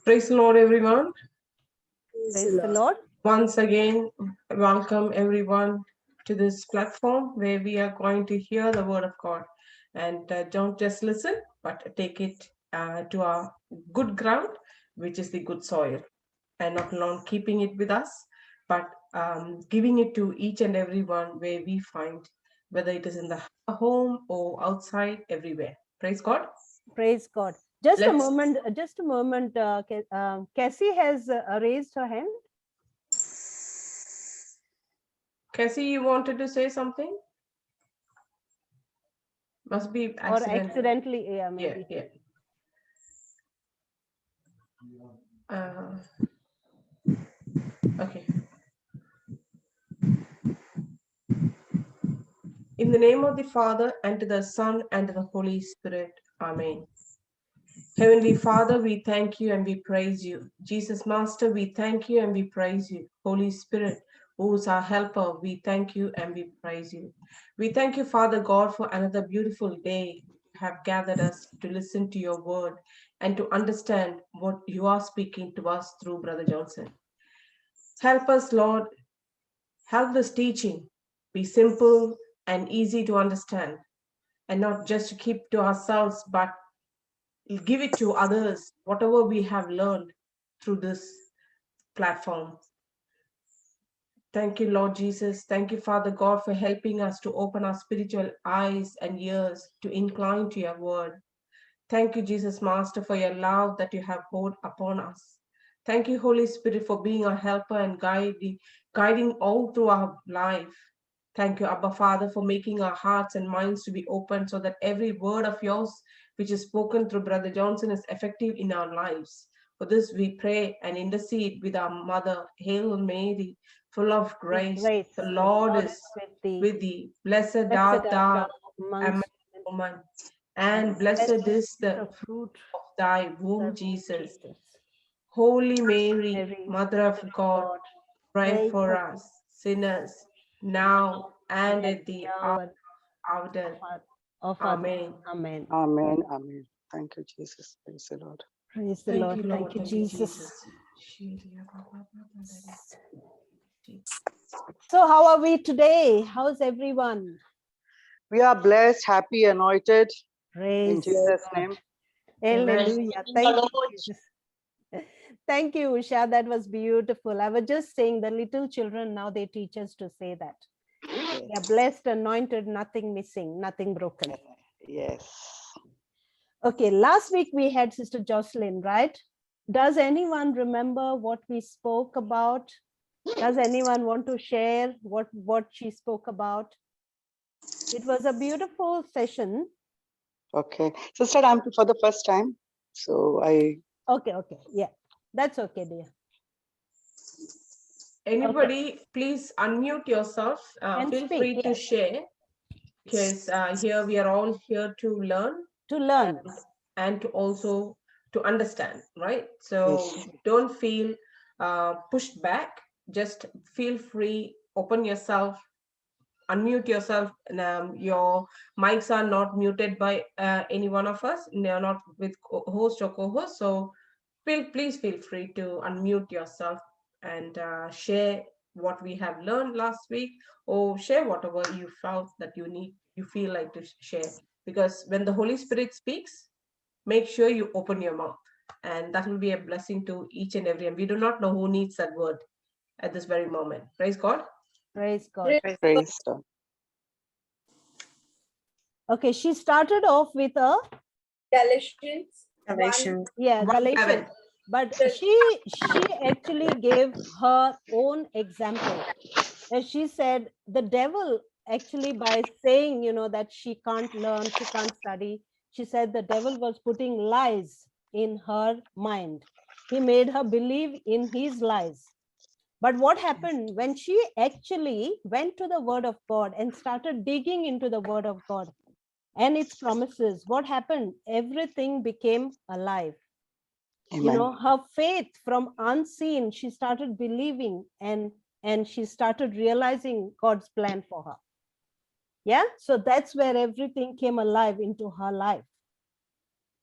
Praise the Lord, everyone. Praise the Lord. Once again, welcome everyone to this platform where we are going to hear the word of God. And don't just listen, but take it to our good ground, which is the good soil. And not alone keeping it with us, but giving it to each and everyone where we find, whether it is in the home or outside, everywhere. Praise God. Praise God. Just a Let's- moment. Cassie has raised her hand. Cassie, you wanted to say something? Must be Or accidentally, yeah, maybe. Yeah. Okay. In the name of the Father, and to the Son, and to the Holy Spirit. Amen. Heavenly Father, we thank you and we praise you. Jesus Master, we thank you and we praise you. Holy Spirit, who is our helper, we thank you and we praise you. We thank you, Father God, for another beautiful day. You have gathered us to listen to your word and to understand what you are speaking to us through Brother Johnson. Help us, Lord. Help this teaching be simple and easy to understand, and not just to keep to ourselves, but give it to others, whatever we have learned through this platform. Thank you, Lord Jesus. Thank you, Father God, for helping us to open our spiritual eyes and ears to incline to your word. Thank you, Jesus Master, for your love that you have poured upon us. Thank you, Holy Spirit, for being our helper and guiding all through our life. Thank you, Abba Father, for making our hearts and minds to be open so that every word of yours, which is spoken through Brother Johnson, is effective in our lives. For this we pray and intercede with our Mother, Hail Mary, full of grace. The Lord is with thee. Blessed art thou among women, and blessed is the fruit of thy womb, Jesus. Holy Mary, Mother of God, pray for us sinners, now and at the hour of death. Amen. Amen. Amen. Amen. Thank you, Jesus. Praise the Lord. Praise the Lord. Thank you, Jesus. So how are we today? How's everyone? We are blessed, happy, anointed. Praise in Jesus' God. name. Hallelujah. Thank you, Jesus. Thank you, Usha. That was beautiful. I was just saying the little children now they teach us to say that. They are blessed, anointed, nothing missing, nothing broken. Yes. Okay, last week we had Sister Jocelyn, right? Does anyone remember what we spoke about? Does anyone want to share what she spoke about? It was a beautiful session. Okay. Sister, I'm for the first time. So I... Okay. Yeah, that's okay, dear. Anybody, please unmute yourself. Feel free to share, because here we are all here to learn. And to also to understand, right? So don't feel pushed back. Just feel free, open yourself, unmute yourself. Your mics are not muted by any one of us. They are not with host or co-host. So please feel free to unmute yourself and share what we have learned last week, or share whatever you felt that you feel like to share. Because when the Holy Spirit speaks, make sure you open your mouth, and that will be a blessing to each and every. And we do not know who needs that word at this very moment. Praise God. Praise God. Praise God. Okay, she started off with a Galatians. Galatians. Galatians. But she actually gave her own example. And she said the devil actually, by saying, that she can't learn, she can't study, she said the devil was putting lies in her mind. He made her believe in his lies. But what happened when she actually went to the Word of God and started digging into the Word of God and its promises, what happened? Everything became alive. Amen. Her faith from unseen, she started believing and she started realizing God's plan for her. Yeah, so that's where everything came alive into her life.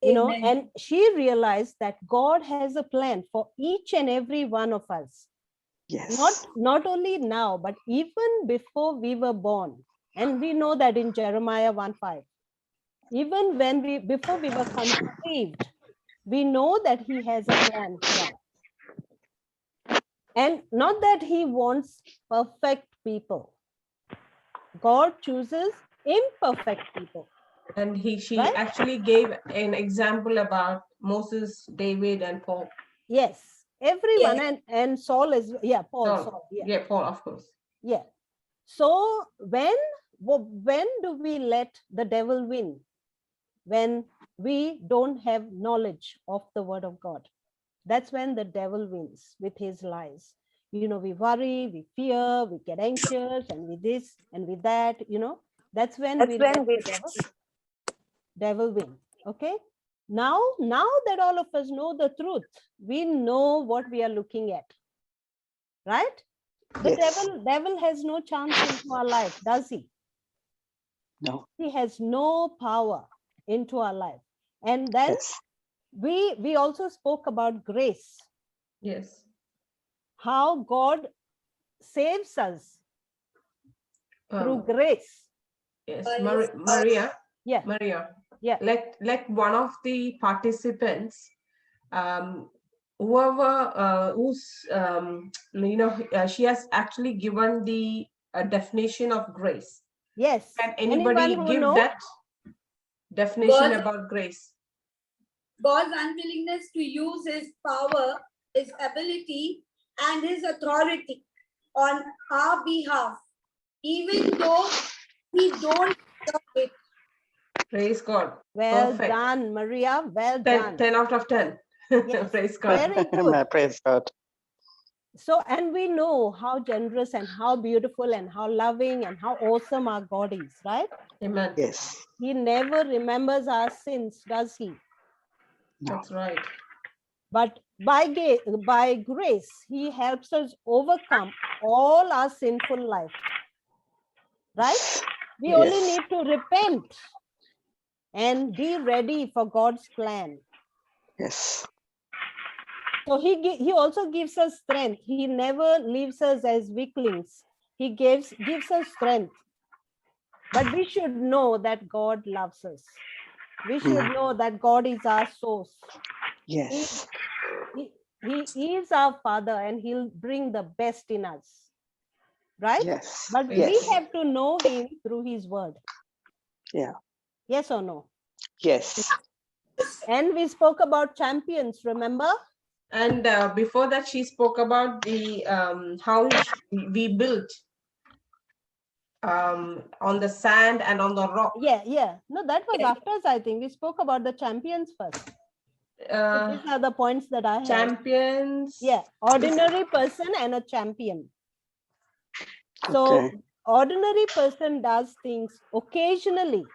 you know, Amen. and she realized that God has a plan for each and every one of us. Yes. Not only now, but even before we were born. And we know that in Jeremiah 1:5, even before we were conceived, we know that he has a plan for us. And not that he wants perfect people. God chooses imperfect people. And she Right? actually gave an example about Moses, David, and Paul. Yes, everyone. Yes. And Saul is, yeah, Paul, Saul. Saul, yeah. Yeah, Paul, of course. Yeah. So when do we let the devil win? When we don't have knowledge of the word of God. That's when the devil wins with his lies. You know, we worry, we fear, we get anxious, and with this and with that, you know, that's when we let the devil win. Okay. Now that all of us know the truth, we know what we are looking at. Right? The Yes. devil has no chance into our life, does he? No. He has no power into our life. And then Yes. we also spoke about grace, Yes. how God saves us through grace. Yes, Yes. Maria. Yeah, Maria. yeah. Like one of the participants, whoever who's she has actually given the definition of grace. Yes. Can Anyone anybody who give know? that definition God's, about grace? God's unwillingness to use his power, his ability, and his authority on our behalf, even though we don't deserve it. Praise God. Well Perfect. done, Maria. Well 10, done. 10 out of 10. Yes. Praise God. Very good. Praise God. So, and we know how generous and how beautiful and how loving and how awesome our God is, right? Amen. Yes. He never remembers our sins, does he? No. That's right. But by grace, he helps us overcome all our sinful life, right? We Yes. only need to repent and be ready for God's plan. Yes. So he also gives us strength. He never leaves us as weaklings. He gives us strength. But we should know that God loves us. We should know that God is our source. Yes. He is our Father, and he'll bring the best in us. Right? Yes. But we Yes. have to know him through his word. Yeah. Yes or no? Yes. And we spoke about champions, remember? And before that, she spoke about the how we built on the sand and on the rock. Yeah. No, that was after us, I think. We spoke about the champions first. So these are the points that I have. Champions. Yeah, ordinary person and a champion. So Okay. ordinary person does things occasionally,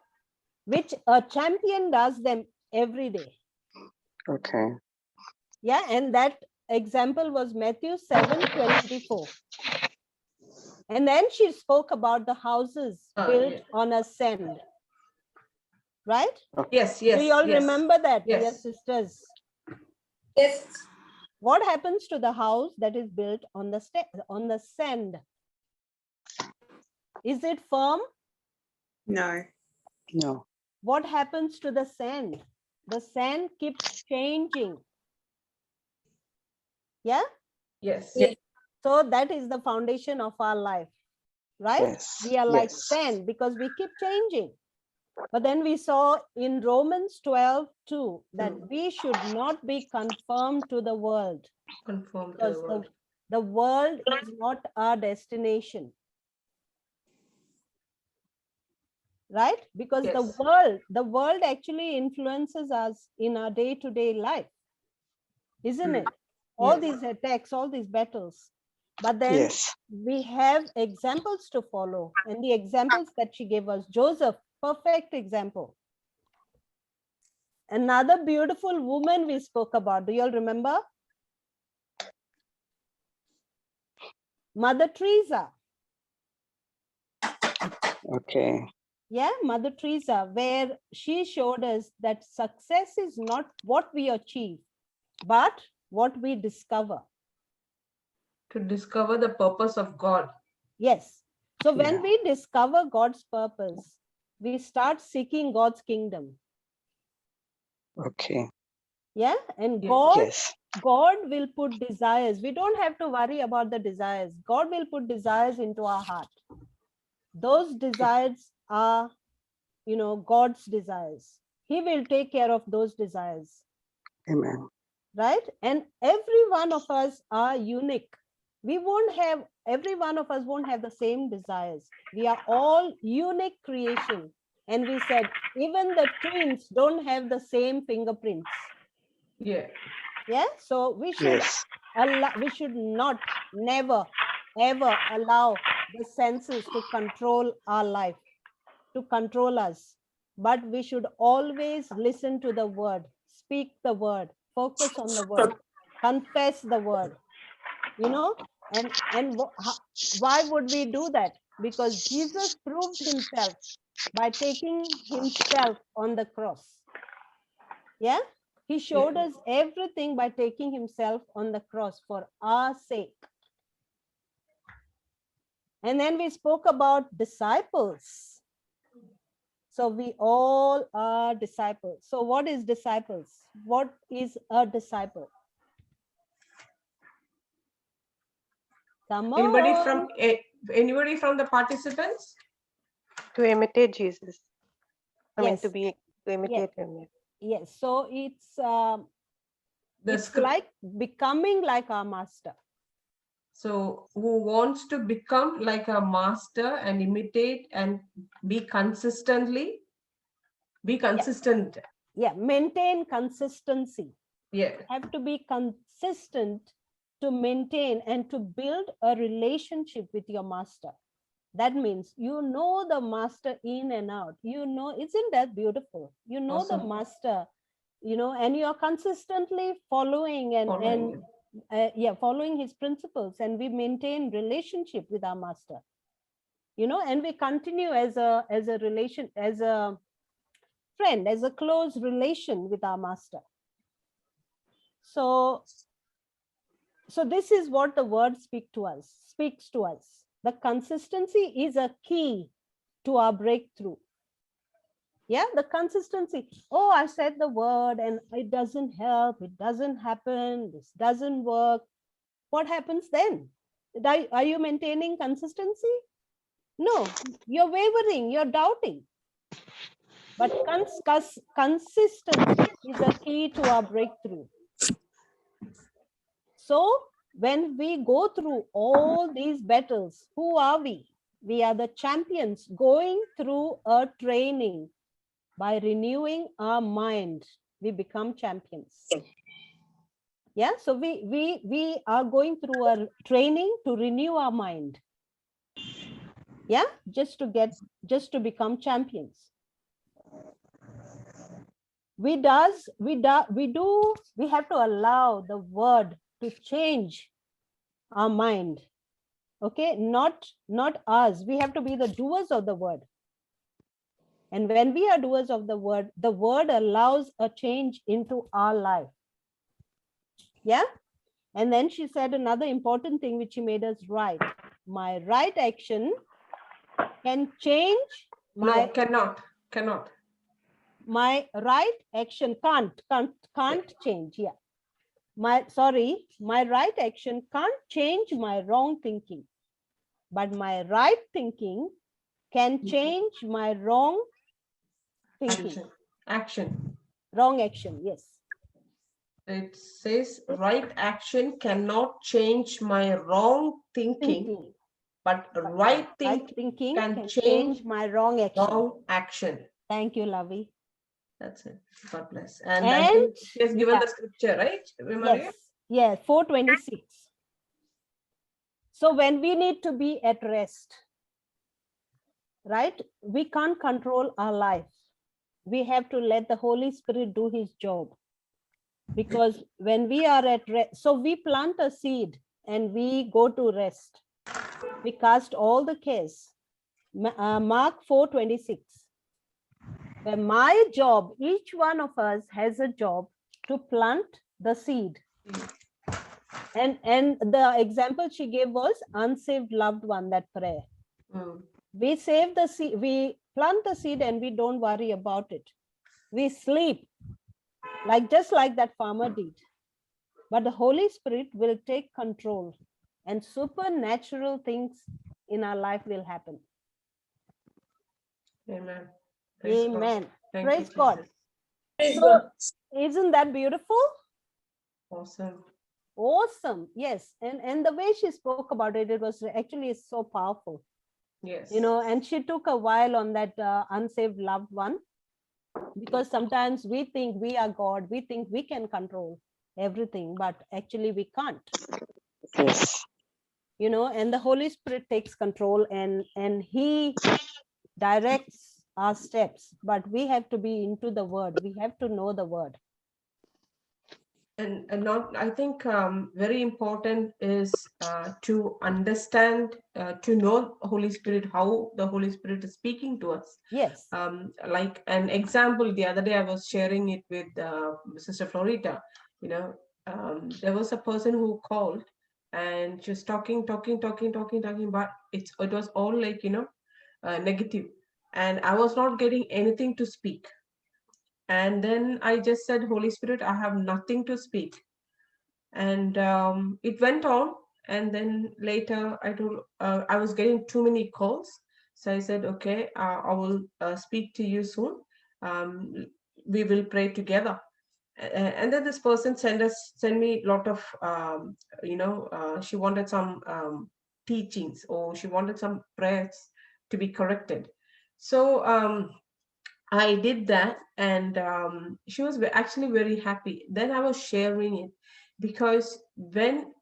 which a champion does them every day. Okay. Yeah, and that example was Matthew 7:24. And then she spoke about the houses built Yeah. on a sand. Right? Yes, Do you all yes. remember that, Yes. dear sisters? Yes. What happens to the house that is built on the sand? Is it firm? No. No. What happens to the sand? The sand keeps changing. Yeah? Yes. Yes. So that is the foundation of our life, right? Yes. We are like Yes. sand because we keep changing. But then we saw in Romans 12:2 that we should not be conformed to the world, Conform to because the word. the world is not our destination. Right? Because Yes. the world actually influences us in our day-to-day life, isn't it? All Yes. these attacks, all these battles. But then Yes. we have examples to follow, and the examples that she gave us, Joseph, perfect example. Another beautiful woman we spoke about, do you all remember? Mother Teresa. Okay. Yeah, Mother Teresa, where she showed us that success is not what we achieve, but what we discover. To discover the purpose of God. Yes. So when Yeah. we discover God's purpose, we start seeking God's kingdom. Okay. Yeah. And Yes. Yes. God will put desires. We don't have to worry about the desires. God will put desires into our heart. Those desires are, God's desires. He will take care of those desires, Amen. right? And every one of us are unique. Every one of us won't have the same desires. We are all unique creation. And we said, even the twins don't have the same fingerprints. Yeah. Yeah. So we should Yes. we should not, never, ever allow the senses to control our life, to control us. But we should always listen to the word, speak the word, focus on the word, confess the word, and why would we do that? Because Jesus proved himself by taking himself on the cross. Yeah. He showed us everything by taking himself on the cross for our sake. And then we spoke about disciples. So we all are disciples. So what is disciples? What is a disciple? Come Anybody on. from anybody from the participants? To imitate Jesus. I mean, Yes. to imitate him. Yes. So it's The script. like becoming like our master. So who wants to become like a master and imitate and be consistent. Yeah. Maintain consistency. Yeah. Have to be consistent to maintain and to build a relationship with your master. That means the master in and out. Isn't that beautiful? The Awesome. master, and you're consistently following following his principles, and we maintain relationship with our master, and we continue as a relation, as a friend, as a close relation with our master. So this is what the word speaks to us. The consistency is a key to our breakthrough. Yeah, the consistency. Oh, I said the word and it doesn't help. It doesn't happen. This doesn't work. What happens then? Are you maintaining consistency? No, you're wavering, you're doubting. But consistency is a key to our breakthrough. So when we go through all these battles, who are we? We are the champions going through a training. By renewing our mind, we become champions. Yeah, so we are going through a training to renew our mind. Yeah, just to become champions. We have to allow the word to change our mind. Okay, not us. We have to be the doers of the word. And when we are doers of the word allows a change into our life. Yeah. And then she said another important thing which she made us write. My right action can change my. No, cannot. My right action can't change. Yeah. My right action can't change my wrong thinking. But my right thinking can change my wrong thinking. Action. Wrong action, yes. It says right action cannot change my wrong thinking. But right thinking can change my wrong action. Thank you, Lavi. That's it. God bless. And I think she has given the scripture, right? Yes. Yeah, 4:26. So when we need to be at rest, right? We can't control our life. We have to let the Holy Spirit do his job. Because when we are at rest, so we plant a seed and we go to rest. We cast all the cares. Mark 4:26. Where my job, each one of us has a job to plant the seed. And the example she gave was unsaved loved one, that prayer. Mm. We save the seed, we plant the seed and we don't worry about it. We sleep, just like that farmer did. But the Holy Spirit will take control and supernatural things in our life will happen. Amen. Praise God. Amen. Thank Praise you, God. Jesus. Praise So, God. isn't that beautiful? Awesome. Awesome. Yes. And the way she spoke about it, it was actually so powerful. Yes. And she took a while on that unsaved loved one, because sometimes we think we are God, we think we can control everything, but actually we can't. Yes. And the Holy Spirit takes control and he directs our steps, but we have to be into the word. We have to know the word. And not, I think very important is to understand, to know Holy Spirit, how the Holy Spirit is speaking to us. Yes. Like an example, the other day I was sharing it with Sister Florita. There was a person who called and she was talking, but it was all like, negative. And I was not getting anything to speak. And then I just said, Holy Spirit, I have nothing to speak. And it went on. And then later I was getting too many calls. So I said, okay, I will speak to you soon. We will pray together. And then this person sent me a lot of, she wanted some teachings, or she wanted some prayers to be corrected. So I did that, and she was actually very happy. Then I was sharing it, because when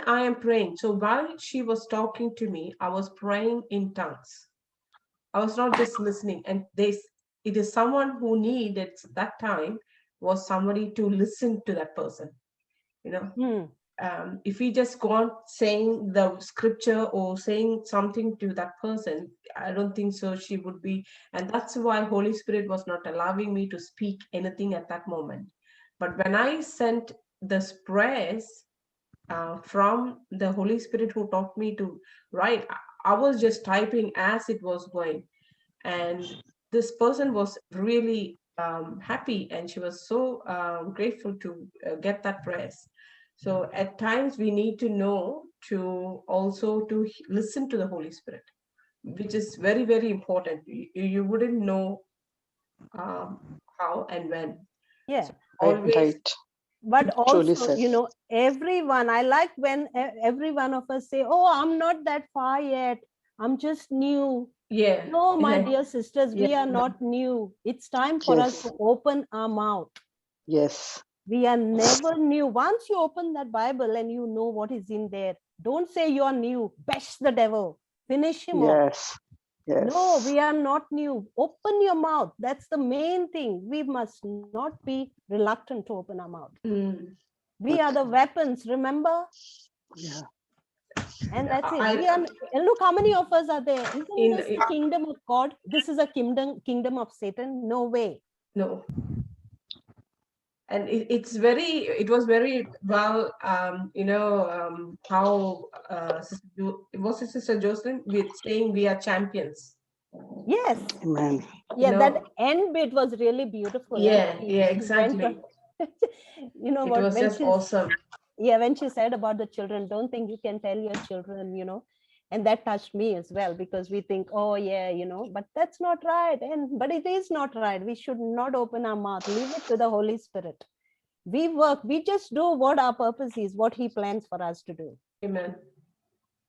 I am praying, so while she was talking to me, I was praying in tongues. I was not just listening. And it is someone who needed that time, was somebody to listen to that person. If we just go on saying the scripture or saying something to that person, I don't think so she would be. And that's why Holy Spirit was not allowing me to speak anything at that moment. But when I sent this prayers from the Holy Spirit who taught me to write, I was just typing as it was going. And this person was really happy, and she was so grateful to get that prayers. So at times we need to know to also to listen to the Holy Spirit, which is very, very important. You wouldn't know how and when. Yeah. So always. Right. But Truly also, said. everyone, I like when every one of us say, oh, I'm not that far yet, I'm just new. Yeah. No, my Yeah. dear sisters, we Yeah. are not new. It's time for us Yes. to open our mouth. Yes. We are never new. Once you open that Bible and you know what is in there, don't say you are new. Bash the devil. Finish him off. Yes. Yes. No, we are not new. Open your mouth. That's the main thing. We must not be reluctant to open our mouth. Mm. We are the weapons, remember? Yeah. And that's it. And look how many of us are there. Isn't this the kingdom of God? This is a kingdom of Satan? No way. No. And it was very well, how was it Sister Jocelyn with saying we are champions. Yes. Amen. Yeah, that end bit was really beautiful. Yeah, She yeah, went exactly. on- It what? was just awesome. Yeah, when she said about the children, don't think you can tell your children, and that touched me as well, because we think, oh yeah, but that's not right. But it is not right. We should not open our mouth. Leave it to the Holy Spirit. We just do what our purpose is, what he plans for us to do. Amen.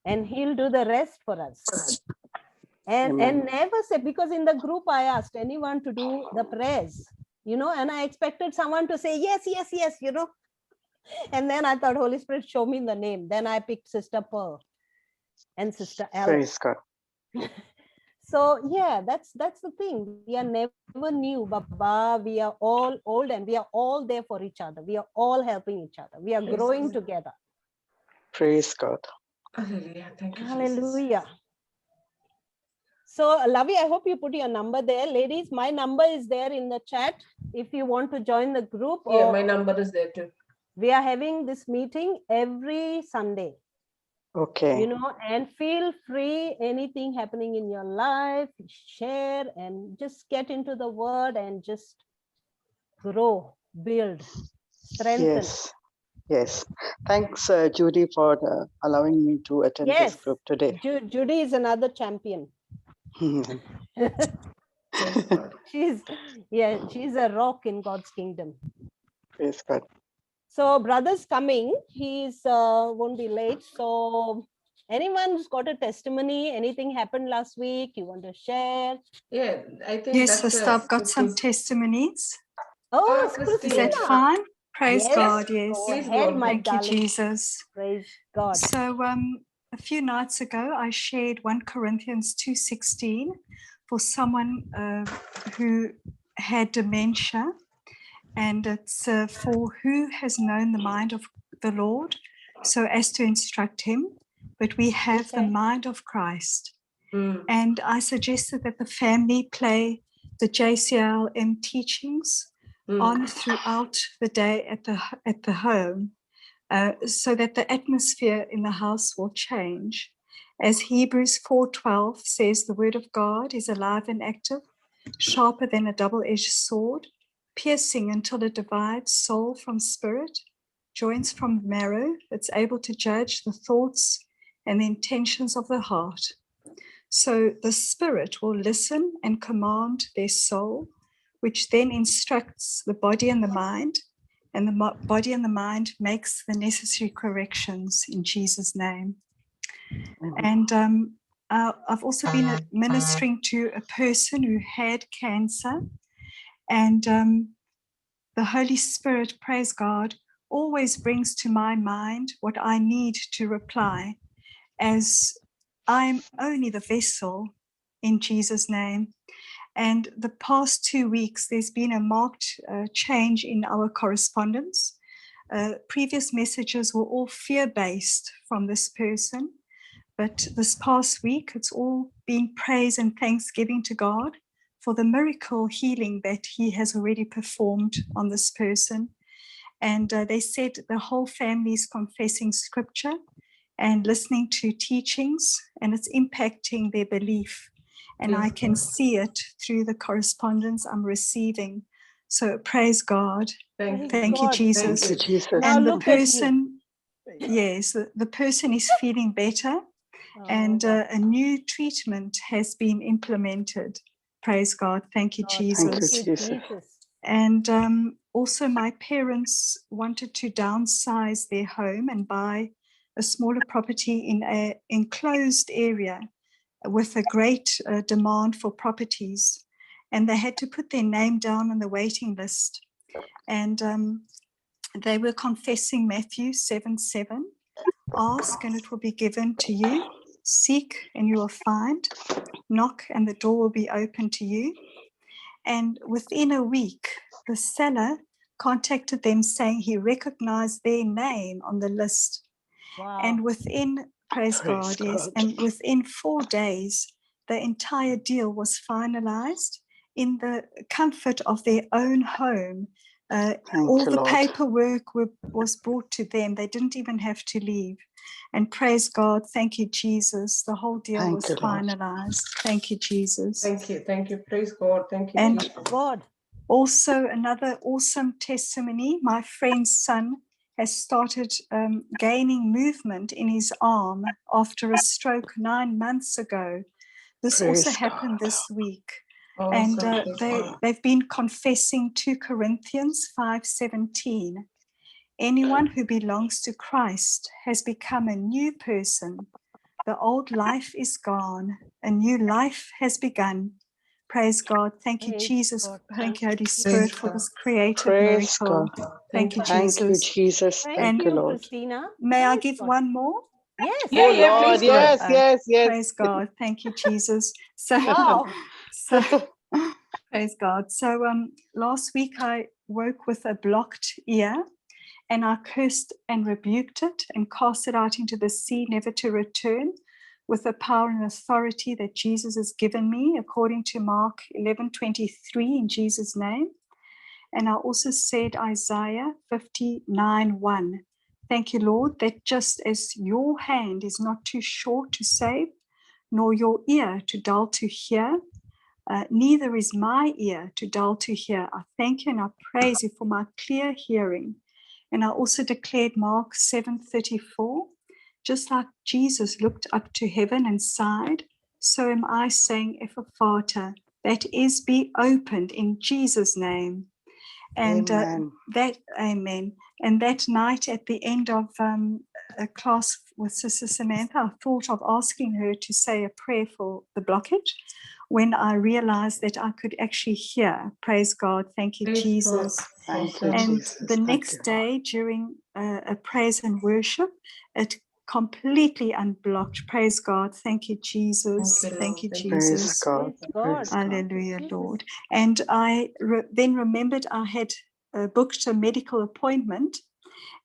And he'll do the rest for us. And never say, because in the group I asked anyone to do the prayers, and I expected someone to say yes, and then I thought, Holy Spirit, show me the name. Then I picked Sister Pearl and Sister Alice. Praise God. So yeah, that's the thing. We are never new, Baba. We are all old, and we are all there for each other. We are all helping each other. We are growing together. Praise God. Hallelujah. Thank you, Hallelujah. So, Lavi, I hope you put your number there. Ladies, my number is there in the chat if you want to join the group. Yeah, or my number is there too. we are having this meeting every Sunday, Okay. and feel free, anything happening in your life, share and just get into the word and just grow, build, strengthen. Yes. Yes. Thanks, Judy, for allowing me to attend this Yes, group today. Judy is another champion. Praise God. She's a rock in God's kingdom. Praise God. So brother's coming, he's won't be late. So anyone who's got a testimony, anything happened last week, you want to share? Yeah, I think Yes, that's sister, I've got some Christine. testimonies. Oh, Christine. Is that Christina. fine? Praise Yes, God, yes. go Please ahead, go my Thank you, darling. Jesus. Praise God. So a few nights ago, I shared 1 Corinthians 2:16 for someone who had dementia. And it's for who has known the mind of the Lord, so as to instruct him. But we have the Okay. mind of Christ. Mm. And I suggested that the family play the JCLM teachings on throughout the day at the home, so that the atmosphere in the house will change. As Hebrews 4:12 says, the word of God is alive and active, sharper than a double-edged sword, piercing until it divides soul from spirit, joints from marrow. It's able to judge the thoughts and the intentions of the heart. So the spirit will listen and command their soul, which then instructs the body and the mind, and the body and the mind makes the necessary corrections in Jesus' name. And I've also been ministering to a person who had cancer, and the Holy Spirit, praise God, always brings to my mind what I need to reply, as I'm only the vessel in Jesus' name. And the past 2 weeks, there's been a marked change in our correspondence. Previous messages were all fear-based from this person, but this past week, it's all been praise and thanksgiving to God for the miracle healing that he has already performed on this person. And they said the whole family is confessing scripture and listening to teachings, and it's impacting their belief. And I can see it through the correspondence I'm receiving. So praise God. Thank you, God. Jesus. Thank you, Jesus. Now And the look at you. person, yes, the person is feeling better, and Oh, a new treatment has been implemented. Praise God. Thank you, God. Jesus. Thank you, Jesus. And also my parents wanted to downsize their home and buy a smaller property in an enclosed area with a great demand for properties. And they had to put their name down on the waiting list. And they were confessing Matthew 7:7. Ask and it will be given to you. Seek and you will find. Knock and the door will be open to you. And within a week, the seller contacted them saying he recognized their name on the list. wow. And within, praise God, yes, and within 4 days, the entire deal was finalized in the comfort of their own home. All the paperwork was brought to them. They didn't even have to leave. And praise God, thank you, Jesus. The whole deal was finalized. Thank you, Jesus. Thank you, praise God, thank you. And Jesus. God. Also, another awesome testimony. My friend's son has started gaining movement in his arm after a stroke 9 months ago. This also happened this week. And they've been confessing 2 Corinthians 5:17. Anyone who belongs to Christ has become a new person. The old life is gone. A new life has begun. Praise God. Thank you, Jesus. Thank you, Holy Spirit, for this creative miracle. Thank you, Jesus. Thank you, Jesus. Thank you, Lord. Christina. May I give one more? Yes. Yeah, please go ahead. Yes. Praise God. Thank you, Jesus. So, Wow. praise God. So last week I woke with a blocked ear, and I cursed and rebuked it and cast it out into the sea, never to return, with the power and authority that Jesus has given me, according to Mark 11:23, in Jesus' name. And I also said Isaiah 59:1. Thank you, Lord, that just as your hand is not too short to save, nor your ear too dull to hear, neither is my ear too dull to hear. I thank you and I praise you for my clear hearing. And I also declared Mark 7:34, just like Jesus looked up to heaven and sighed, so am I saying, Ephphatha, that is, be opened in Jesus' name. And Amen. Amen. And that night at the end of a class with Sister Samantha, I thought of asking her to say a prayer for the blockage when I realized that I could actually hear. Praise God. Thank you, Praise God. Jesus. Thank you, Awesome. And Jesus. the Thank next you. day during a praise and worship, it completely unblocked. Praise God. Thank you, Jesus. Thank you, Thank you, Lord. Thank you. Praise Jesus. God. Praise God. Praise God. Hallelujah, Jesus. Lord. And I then remembered I had booked a medical appointment,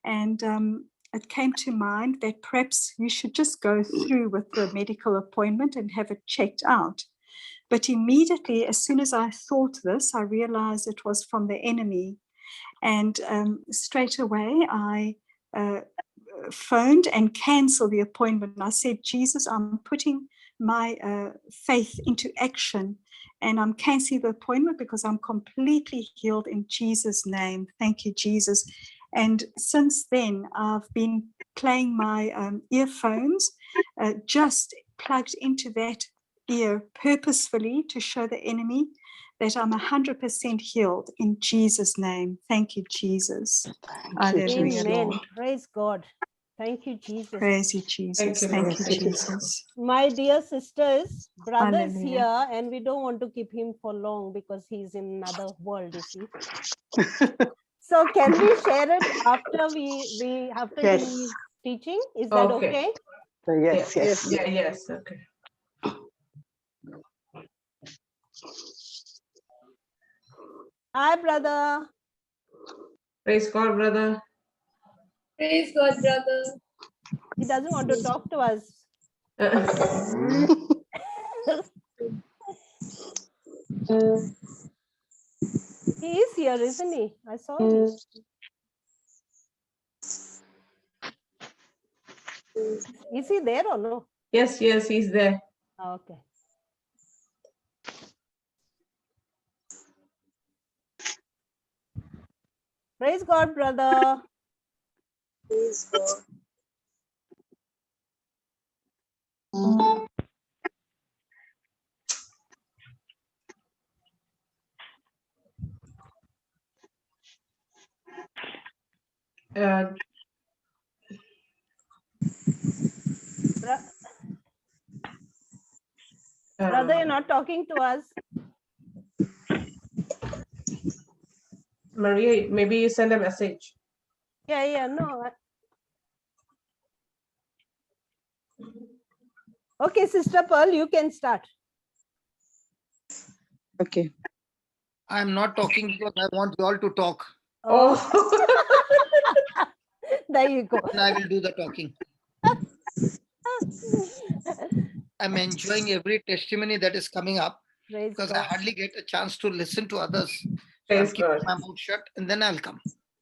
and it came to mind that perhaps you should just go through with the medical appointment and have it checked out. But immediately, as soon as I thought this, I realized it was from the enemy. And straight away, I phoned and canceled the appointment. And I said, Jesus, I'm putting my faith into action, and I'm canceling the appointment because I'm completely healed in Jesus' name. Thank you, Jesus. And since then, I've been playing my earphones just plugged into that ear purposefully to show the enemy that I'm 100% healed in Jesus' name. Thank you, Jesus. Thank you, Hallelujah, Jesus. Amen. Lord. Praise God. Thank you, Jesus. Praise you, Thank Jesus. you, Thank Lord. you, Praise you, Jesus. My dear sisters, brother's Hallelujah. here, and we don't want to keep him for long because he's in another world, you see. So can we share it after Yes. he's teaching? Is that Okay. okay? Yes, yes. Yes. Okay. Hi, brother. Praise God, brother. Praise God, brother. He doesn't want to talk to us. He is here, isn't he? I saw him. Is he there or no? Yes, he's there. Okay. Praise God, brother. Praise God. Uh, Brother, you're not talking to us. Maria, maybe you send a message. Yeah, no. Okay, Sister Pearl, you can start. Okay. I'm not talking because I want you all to talk. Oh, There you go. And I will do the talking. I'm enjoying every testimony that is coming up Praise because I God. hardly get a chance to listen to others. So I'm praise keeping God. my mouth shut and then I'll come.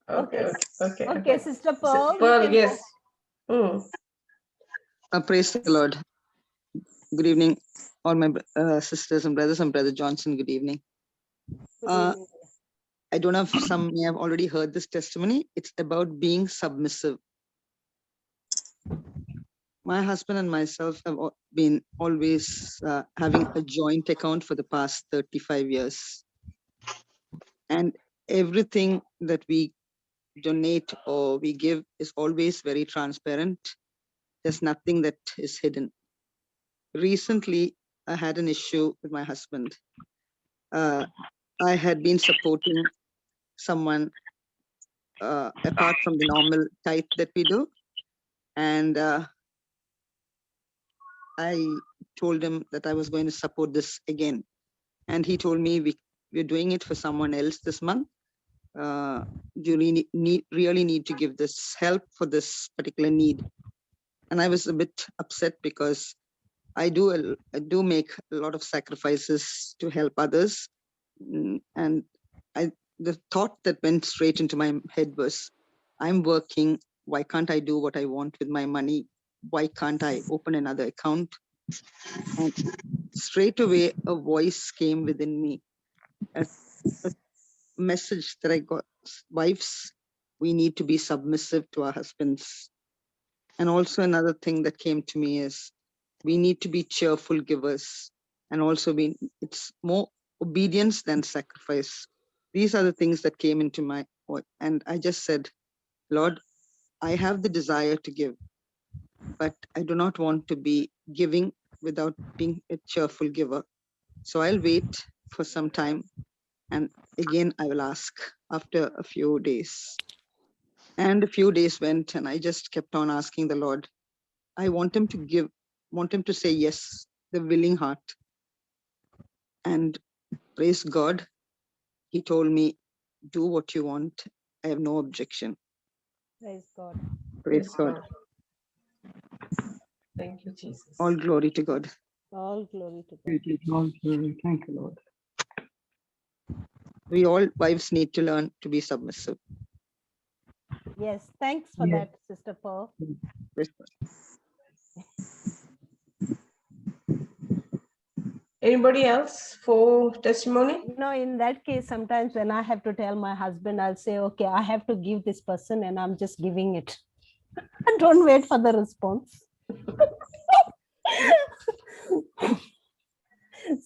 Okay. Okay, Sister Pearl, Pearl, you can yes. Praise the Lord. Good evening, all my sisters and brothers, and Brother Johnson. Good evening. Good evening. I don't know if some may have already heard this testimony. It's about being submissive. My husband and myself have been always having a joint account for the past 35 years. And everything that we donate or we give is always very transparent. There's nothing that is hidden. Recently, I had an issue with my husband. I had been supporting someone apart from the normal tithe that we do. And I told him that I was going to support this again. And he told me, we're doing it for someone else this month. You really need to give this help for this particular need. And I was a bit upset because I do make a lot of sacrifices to help others. And the thought that went straight into my head was, I'm working. Why can't I do what I want with my money? Why can't I open another account? And straight away, a voice came within me, a message that I got: wives, we need to be submissive to our husbands. And also another thing that came to me is, we need to be cheerful givers. And also it's more obedience than sacrifice. These are the things that came into my, and I just said, Lord, I have the desire to give, but I do not want to be giving without being a cheerful giver. So I'll wait for some time, and again I will ask after a few days. And a few days went, and I just kept on asking the Lord. I want him to give, want him to say yes, the willing heart. And praise God, he told me, do what you want. I have no objection. Praise God. Praise God. Thank you, Jesus. All glory to God. All glory to God. Thank you, Lord. We all wives need to learn to be submissive. Yes, thanks for Yeah. that, Sister Pearl. Praise God. Anybody else for testimony? You know, in that case, sometimes when I have to tell my husband, I'll say, okay, I have to give this person and I'm just giving it. I don't wait for the response.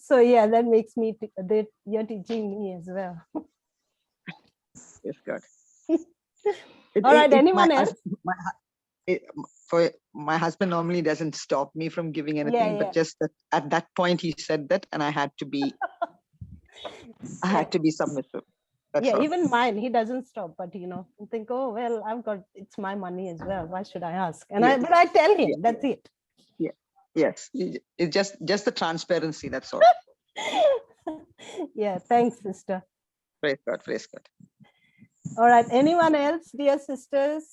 So yeah, that makes me, that you're teaching me as well. Yes, God. All right, anyone else? For my husband normally doesn't stop me from giving anything, Yeah. but just that at that point he said that, and I had to be, submissive. That's Yeah, all. even mine, he doesn't stop, but you know, I think, oh, well, it's my money as well. Why should I ask? And Yes. but I tell him, Yeah. that's it. Yeah. Yes. It's just the transparency. That's all. Yeah, thanks, sister. Praise God. Praise God. All right, anyone else, dear sisters?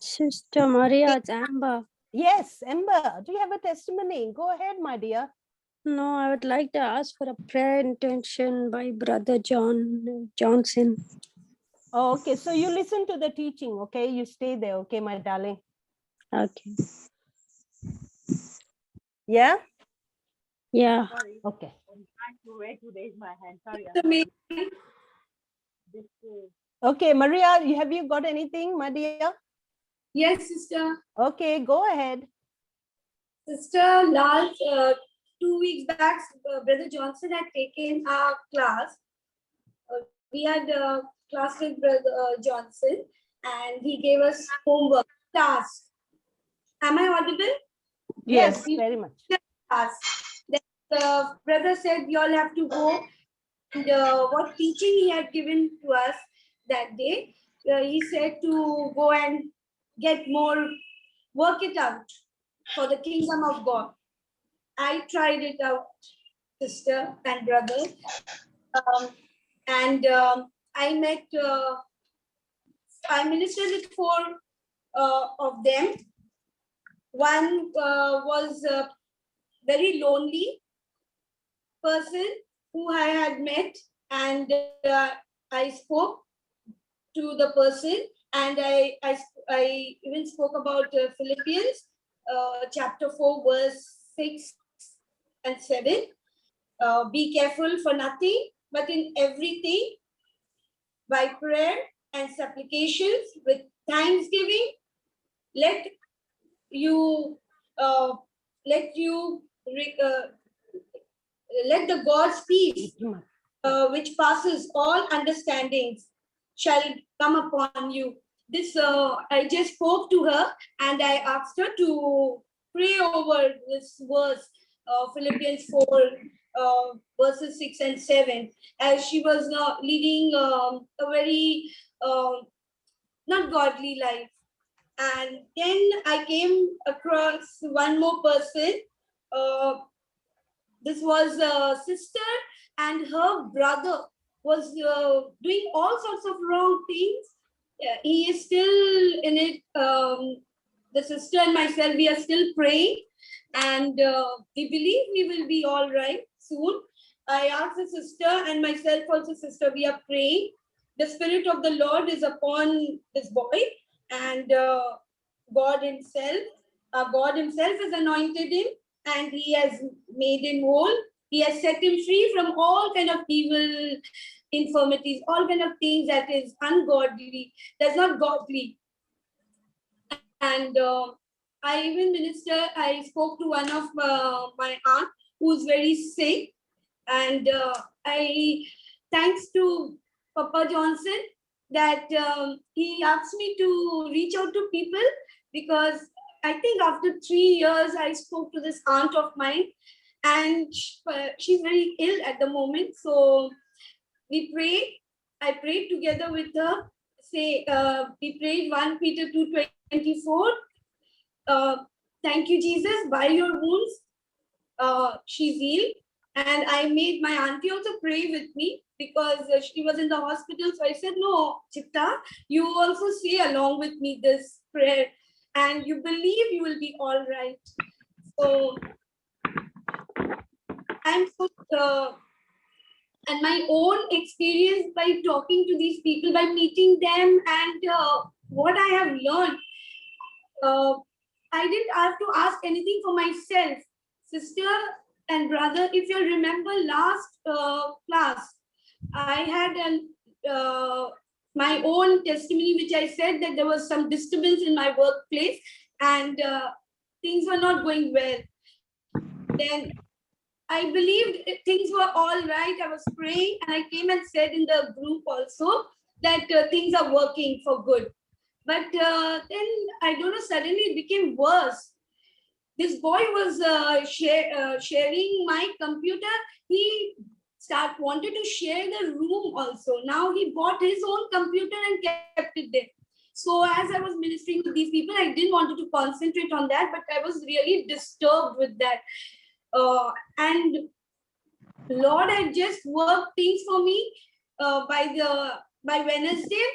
Sister Maria, it's Amber. Yes, Ember, do you have a testimony? Go ahead, my dear. No, I would like to ask for a prayer intention by Brother Johnson. Oh, okay, so you listen to the teaching, okay? You stay there, okay, my darling? Okay. Yeah? Yeah. Okay. Okay, Maria, have you got anything, my dear? Yes, sister. Okay, go ahead. Sister, last 2 weeks back, Brother Johnson had taken our class. We had a class with Brother Johnson, and he gave us homework, task. Am I audible? Yes, We very much. task. Then the brother said, you all have to go. And what teaching he had given to us that day, he said to go and get more, work it out for the kingdom of God. I tried it out, sister and brother. I met, I ministered with 4 of them. One was a very lonely person who I had met, and I spoke to the person, and I even spoke about Philippians chapter 4, verse 6 and 7. Be careful for nothing, but in everything, by prayer and supplications with thanksgiving, let the God's peace, which passes all understandings, shall come upon you. This I just spoke to her, and I asked her to pray over this verse, Philippians 4, verses 6 and 7, as she was leading a very not godly life. And then I came across one more person. This was a sister, and her brother was doing all sorts of wrong things. He is still in it. the sister and myself, we are still praying, and we believe we will be all right soon. I asked the sister and myself also, sister, we are praying. The Spirit of the Lord is upon this boy, and God Himself has anointed him, and He has made him whole. He has set him free from all kind of evil infirmities, all kind of things that is ungodly, that's not godly. And I even I spoke to one of my aunt who's very sick, and thanks to Papa Johnson, that he asked me to reach out to people, because I think after 3 years I spoke to this aunt of mine, and she's very ill at the moment. So we prayed. I prayed together with her. We prayed 1 Peter 2:24. Thank you, Jesus. By your wounds, she's healed. And I made my auntie also pray with me, because she was in the hospital. So I said, no, Chitta, you also say along with me this prayer, and you believe you will be all right. So I'm so, and my own experience by talking to these people, by meeting them, and what I have learned, I didn't have to ask anything for myself. Sister and brother, if you remember last class, I had my own testimony, which I said that there was some disturbance in my workplace, and things were not going well. Then I believed things were all right. I was praying, and I came and said in the group also that things are working for good. But then, I don't know, suddenly it became worse. This boy was sharing my computer. He wanted to share the room also. Now he bought his own computer and kept it there. So as I was ministering to these people, I didn't want to concentrate on that, but I was really disturbed with that. And Lord had just worked things for me. By Wednesday,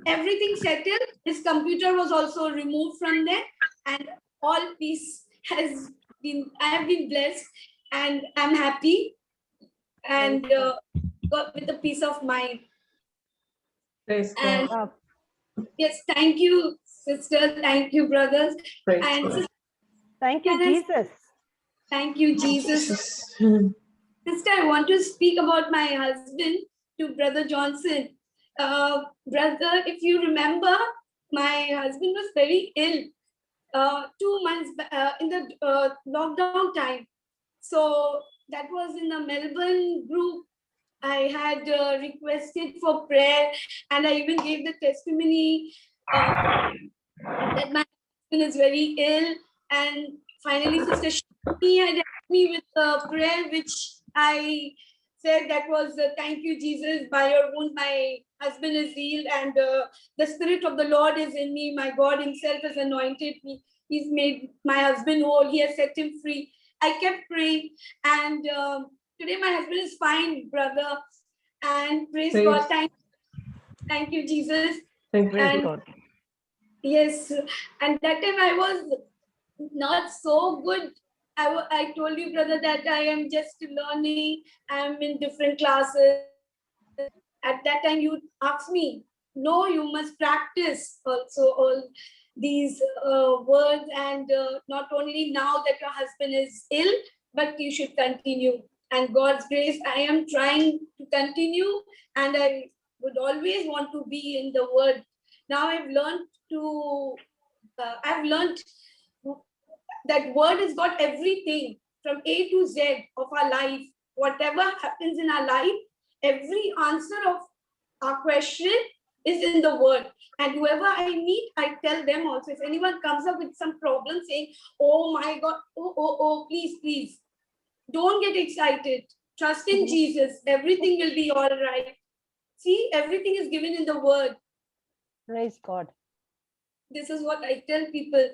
everything settled. His computer was also removed from there, and all peace has been. I have been blessed, and I'm happy, and got with a peace of mind. Praise And God. yes, thank you, sister. Thank you, brothers. Praise And God. Thank you, Can I- Jesus. thank you, Jesus. Jesus. Sister, I want to speak about my husband to Brother Johnson. Brother, if you remember, my husband was very ill 2 months in the lockdown time. So that was in the Melbourne group. I had requested for prayer, and I even gave the testimony that my husband is very ill. And finally, Sister Shani had helped me with the prayer, which I said that was thank you, Jesus. By your wound, my husband is healed, and the Spirit of the Lord is in me. My God Himself has anointed me. He's made my husband whole. He has set him free. I kept praying, and today my husband is fine, brother. And praise God. Thank you, Jesus. Thank you. And God. yes, and that time I was not so good. I told you, brother, that I am just learning. I'm in different classes. At that time, you asked me, no, you must practice also all these words. And not only now that your husband is ill, but you should continue. And God's grace, I am trying to continue, and I would always want to be in the word. Now I've learned that word has got everything from A to Z of our life. Whatever happens in our life, every answer of our question is in the word. And whoever I meet, I tell them also. If anyone comes up with some problem saying, oh my God, oh, please, don't get excited. Trust in Jesus. Everything will be all right. See, everything is given in the word. Praise God. This is what I tell people.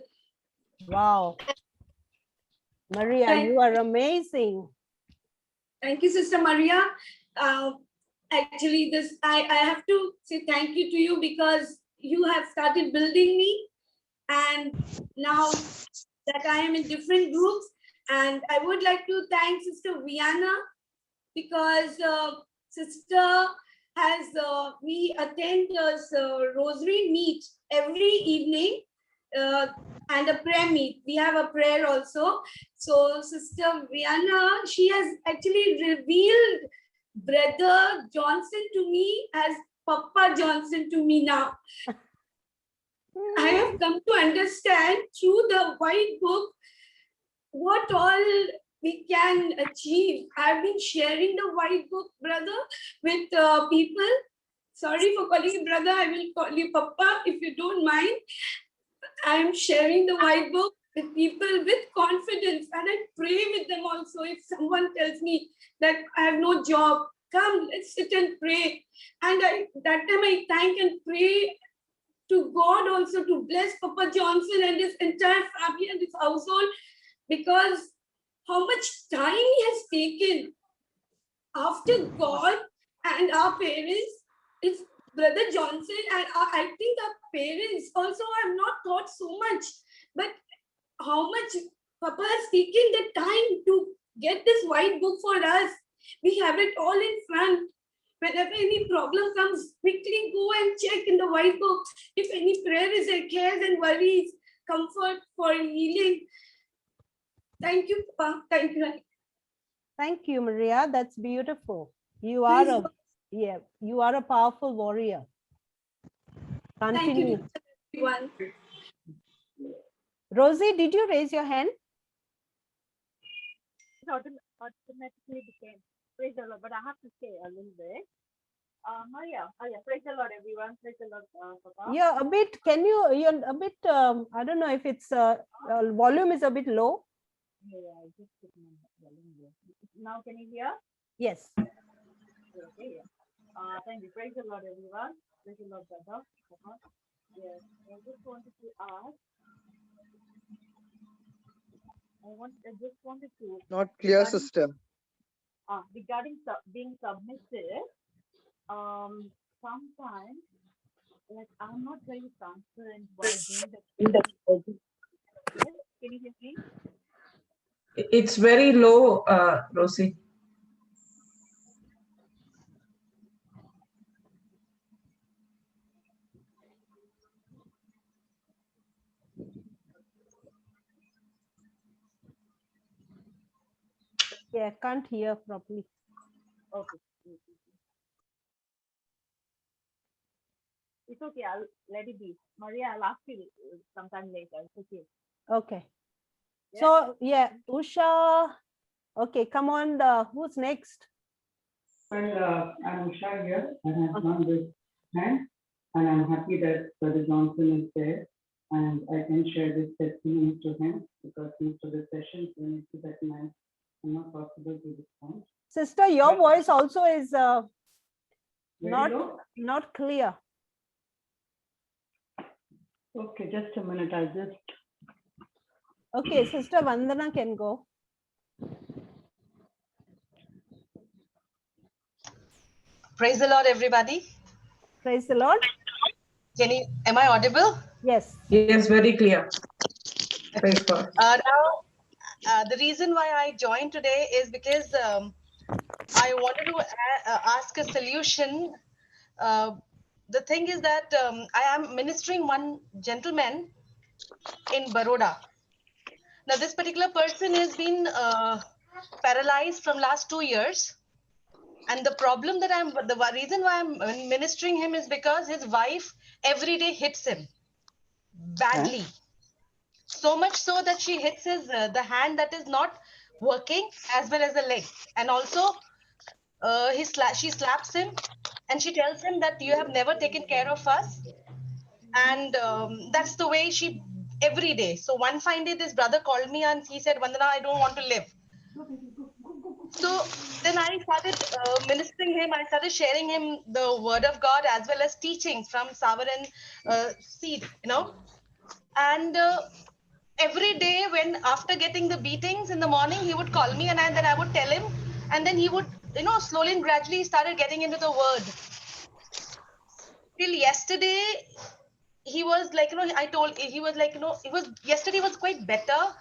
Wow. Maria, you are amazing. Thank you, Sister Maria. Actually, I have to say thank you to you, because you have started building me, and now that I am in different groups. And I would like to thank Sister Viana, because Sister has, we attend rosary meet every evening, and a prayer meet. We have a prayer also. So Sister Viana, she has actually revealed Brother Johnson to me as Papa Johnson to me now. I have come to understand through the white book what all we can achieve. I've been sharing the white book, brother, with people. Sorry for calling you brother. I will call you Papa if you don't mind. I'm sharing the white book with people with confidence, and I pray with them also. If someone tells me that I have no job, come, let's sit and pray. And that time I thank and pray to God also to bless Papa Johnson and his entire family and his household, because how much time he has taken after God and our parents. It's Brother Johnson, and I think our parents also have not thought so much, but how much Papa has taken the time to get this white book for us. We have it all in front. Whenever any problem comes, quickly go and check in the white book. If any prayer is there, cares and worries, comfort for healing. Thank you, Papa. Thank you. Thank you, Maria. That's beautiful. You are you are a powerful warrior. Continue. Thank you, everyone. Rosie, did you raise your hand? Automatically became, praise the Lord, but I have to say a little bit. Maria, praise the Lord, everyone. Praise the Lord, Papa. Yeah, a bit. Can you? You're a bit. I don't know if it's volume is a bit low. Yeah, I just put my volume here. Now, can you hear? Yes. Okay. Thank you. Praise the Lord, everyone. Praise the Lord, brother. Yes, I just wanted to ask. I just wanted to. Not clear, sister. Regarding being submissive, sometimes, like, I'm not very transparent while doing the. Yes, can you hear me? It's very low, Rosie. Yeah, can't hear properly. Okay. It's okay. I'll let it be. Maria, I'll ask you sometime later. It's okay. Okay. Yeah. So yeah, Usha. Okay, come on. Who's next? Well, I'm Usha here. I have done this hand, and I'm happy that Brother Johnson is there, and I can share this testimony to him, because most of the sessions when it's that night, I'm not possible to respond. Sister, your voice also is Very low? not clear. Okay, just a minute. I'll just. Okay, Sister Vandana can go. Praise the Lord, everybody. Praise the Lord. Am I audible? Yes. Yes, very clear. Praise God. Now, the reason why I joined today is because I wanted to ask a solution. The thing is that I am ministering one gentleman in Baroda. Now, this particular person has been paralyzed from last 2 years. And the problem that the reason why I'm ministering him is because his wife every day hits him badly. So much so that she hits his the hand that is not working, as well as the leg. And also she slaps him, and she tells him that you have never taken care of us. And that's the way she every day. So one fine day, this brother called me and he said, Vandana, I don't want to live. So then I started ministering him. I started sharing him the word of God as well as teachings from Savaran seed, And every day, when after getting the beatings in the morning, he would call me, and then I would tell him, and then he would, slowly and gradually started getting into the word. Till yesterday, he was like, I told, he was like, yesterday was quite better.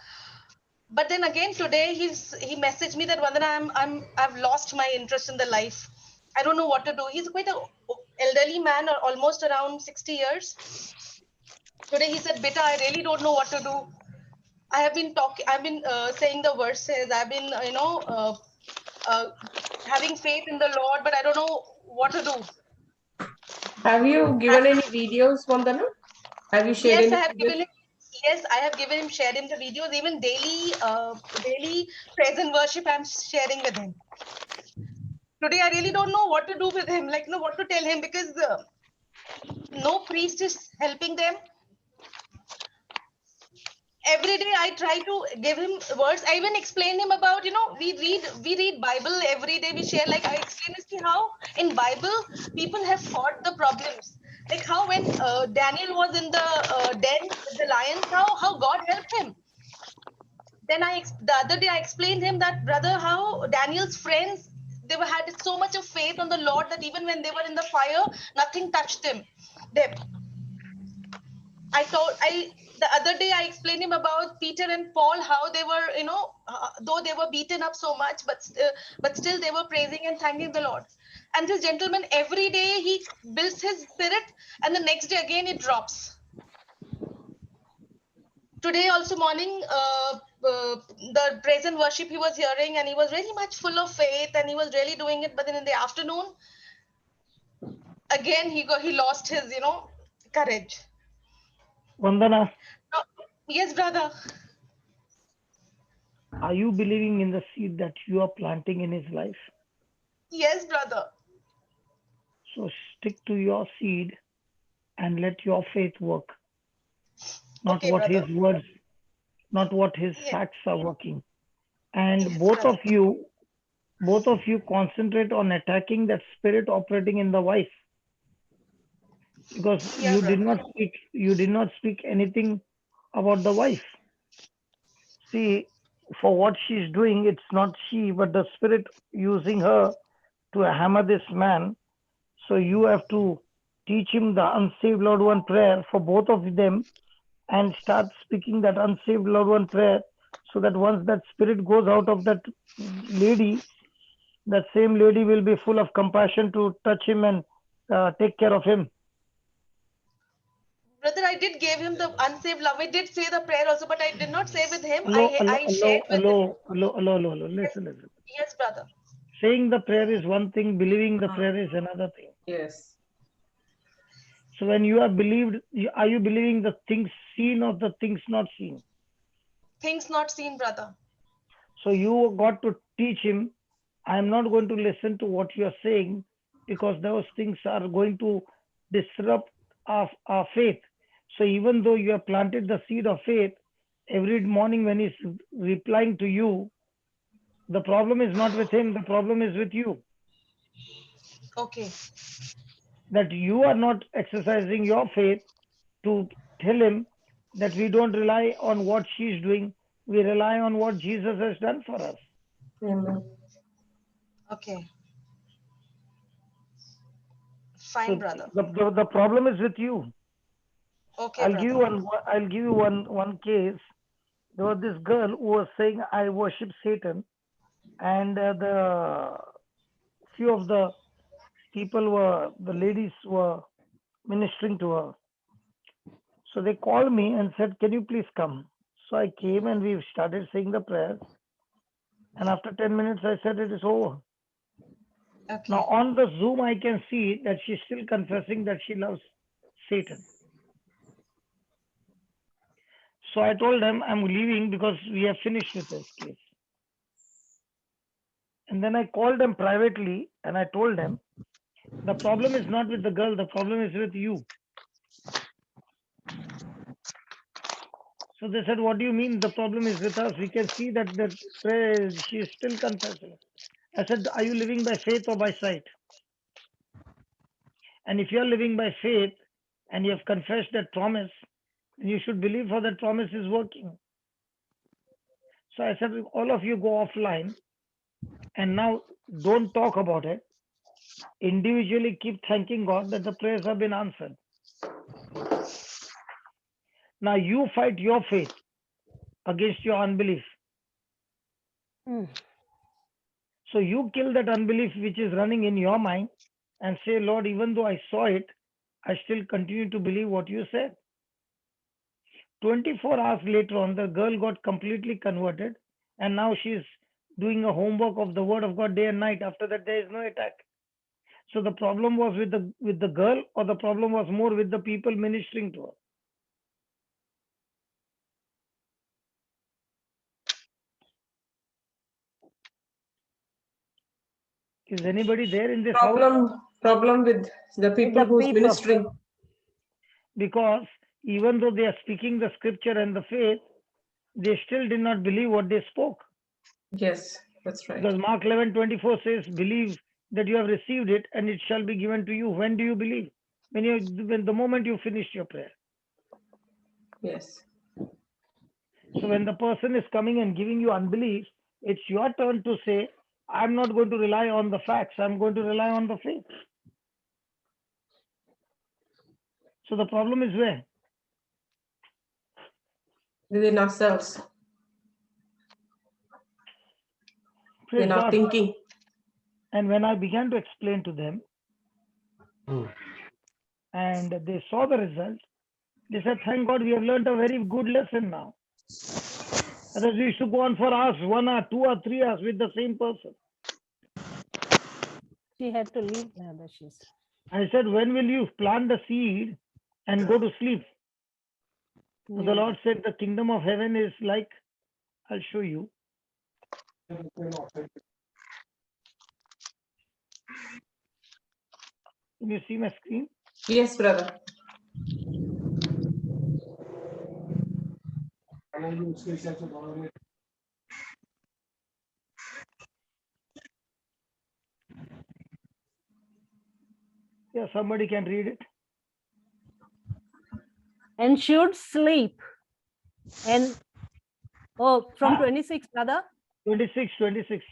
But then again, today he messaged me that Vandana, I've lost my interest in the life. I don't know what to do. He's quite a elderly man, or almost around 60 years. Today he said, Beta, I really don't know what to do. I've been saying the verses. I've been, having faith in the Lord, but I don't know what to do. Have you given any videos, Vandana? Have you shared Yes, any I have videos? given him. Yes, I have given him, shared him the videos. Even daily praise and worship, I'm sharing with him. Today, I really don't know what to do with him. Like, what to tell him, because no priest is helping them. Every day I try to give him words. I even explain him about, we read Bible every day. We share, like I explain as to how in Bible people have fought the problems. Like how when Daniel was in the den with the lions, how God helped him. Then the other day I explained him that, brother, how Daniel's friends, they had so much of faith on the Lord that even when they were in the fire, nothing touched them. The other day I explained him about Peter and Paul, how they were, though they were beaten up so much, but still they were praising and thanking the Lord. And this gentleman, every day he builds his spirit, and the next day again it drops. Today also morning, the praise and worship he was hearing, and he was really much full of faith, and he was really doing it. But then in the afternoon, again he lost his, courage. Vandana, Yes, brother. are you believing in the seed that you are planting in his life? Yes, brother. So stick to your seed and let your faith work. Not Okay, what brother. his words, not what his facts are working. And Yes, both brother. of you concentrate on attacking that spirit operating in the wife. Because Yeah, you brother. did not speak anything about the wife. See, for what she's doing, it's not she, but the spirit using her to hammer this man. So you have to teach him the unsaved loved one prayer for both of them, and start speaking that unsaved loved one prayer, so that once that spirit goes out of that lady, that same lady will be full of compassion to touch him and take care of him. Brother, I did give him the unsaved love. I did say the prayer also, but I did not say with him. Hello, I shared with him. listen. Yes, brother. Saying the prayer is one thing, believing the prayer is another thing. Yes. So when you are believed, are you believing the things seen or the things not seen? Things not seen, brother. So you got to teach him, I'm not going to listen to what you are saying, because those things are going to disrupt our faith. So even though you have planted the seed of faith, every morning when he's replying to you, the problem is not with him, the problem is with you. Okay. That you are not exercising your faith to tell him that we don't rely on what she's doing, we rely on what Jesus has done for us. Amen. Okay. Fine, So brother. the problem is with you. Okay, I'll brother. give you one case. There was this girl who was saying, I worship Satan, and the few of the the ladies were ministering to her. So they called me and said, can you please come? So I came and we started saying the prayers. And after 10 minutes, I said, it is over. Okay. Now on the Zoom, I can see that she's still confessing that she loves Satan. So I told them I'm leaving because we have finished with this case. And then I called them privately and I told them, the problem is not with the girl, the problem is with you. So they said, what do you mean the problem is with us? We can see that she is still confessing. I said, are you living by faith or by sight? And if you are living by faith and you have confessed that promise, then you should believe for that promise is working. So I said, all of you go offline and now don't talk about it. Individually keep thanking God that the prayers have been answered. Now you fight your faith against your unbelief. So you kill that unbelief which is running in your mind and say, Lord, even though I saw it, I still continue to believe what you said. 24 hours later on, the girl got completely converted, and now she's doing a homework of the word of God day and night. After that, there is no attack. So the problem was with the girl, or the problem was more with the people ministering to her? Is anybody there in this house? Problem with the people who's people. ministering. Because even though they are speaking the scripture and the faith, they still did not believe what they spoke. Yes, that's right. Because Mark 11:24 says, believe that you have received it and it shall be given to you. When do you believe? When the moment you finished your prayer. Yes. So when the person is coming and giving you unbelief, it's your turn to say, I'm not going to rely on the facts. I'm going to rely on the faith. So the problem is where? Within ourselves. Praise In our God. thinking. And when I began to explain to them, and they saw the result, they said, thank God, we have learned a very good lesson now. Otherwise, we used to go on for hours, 1 hour, 2 or 3 hours with the same person. She had to leave the she said. I said, when will you plant the seed and go to sleep? So the Lord said, the kingdom of heaven is like, I'll show you. Can you see my screen? Yes, brother. Yeah, somebody can read it. And should sleep. And from 26, brother? 26.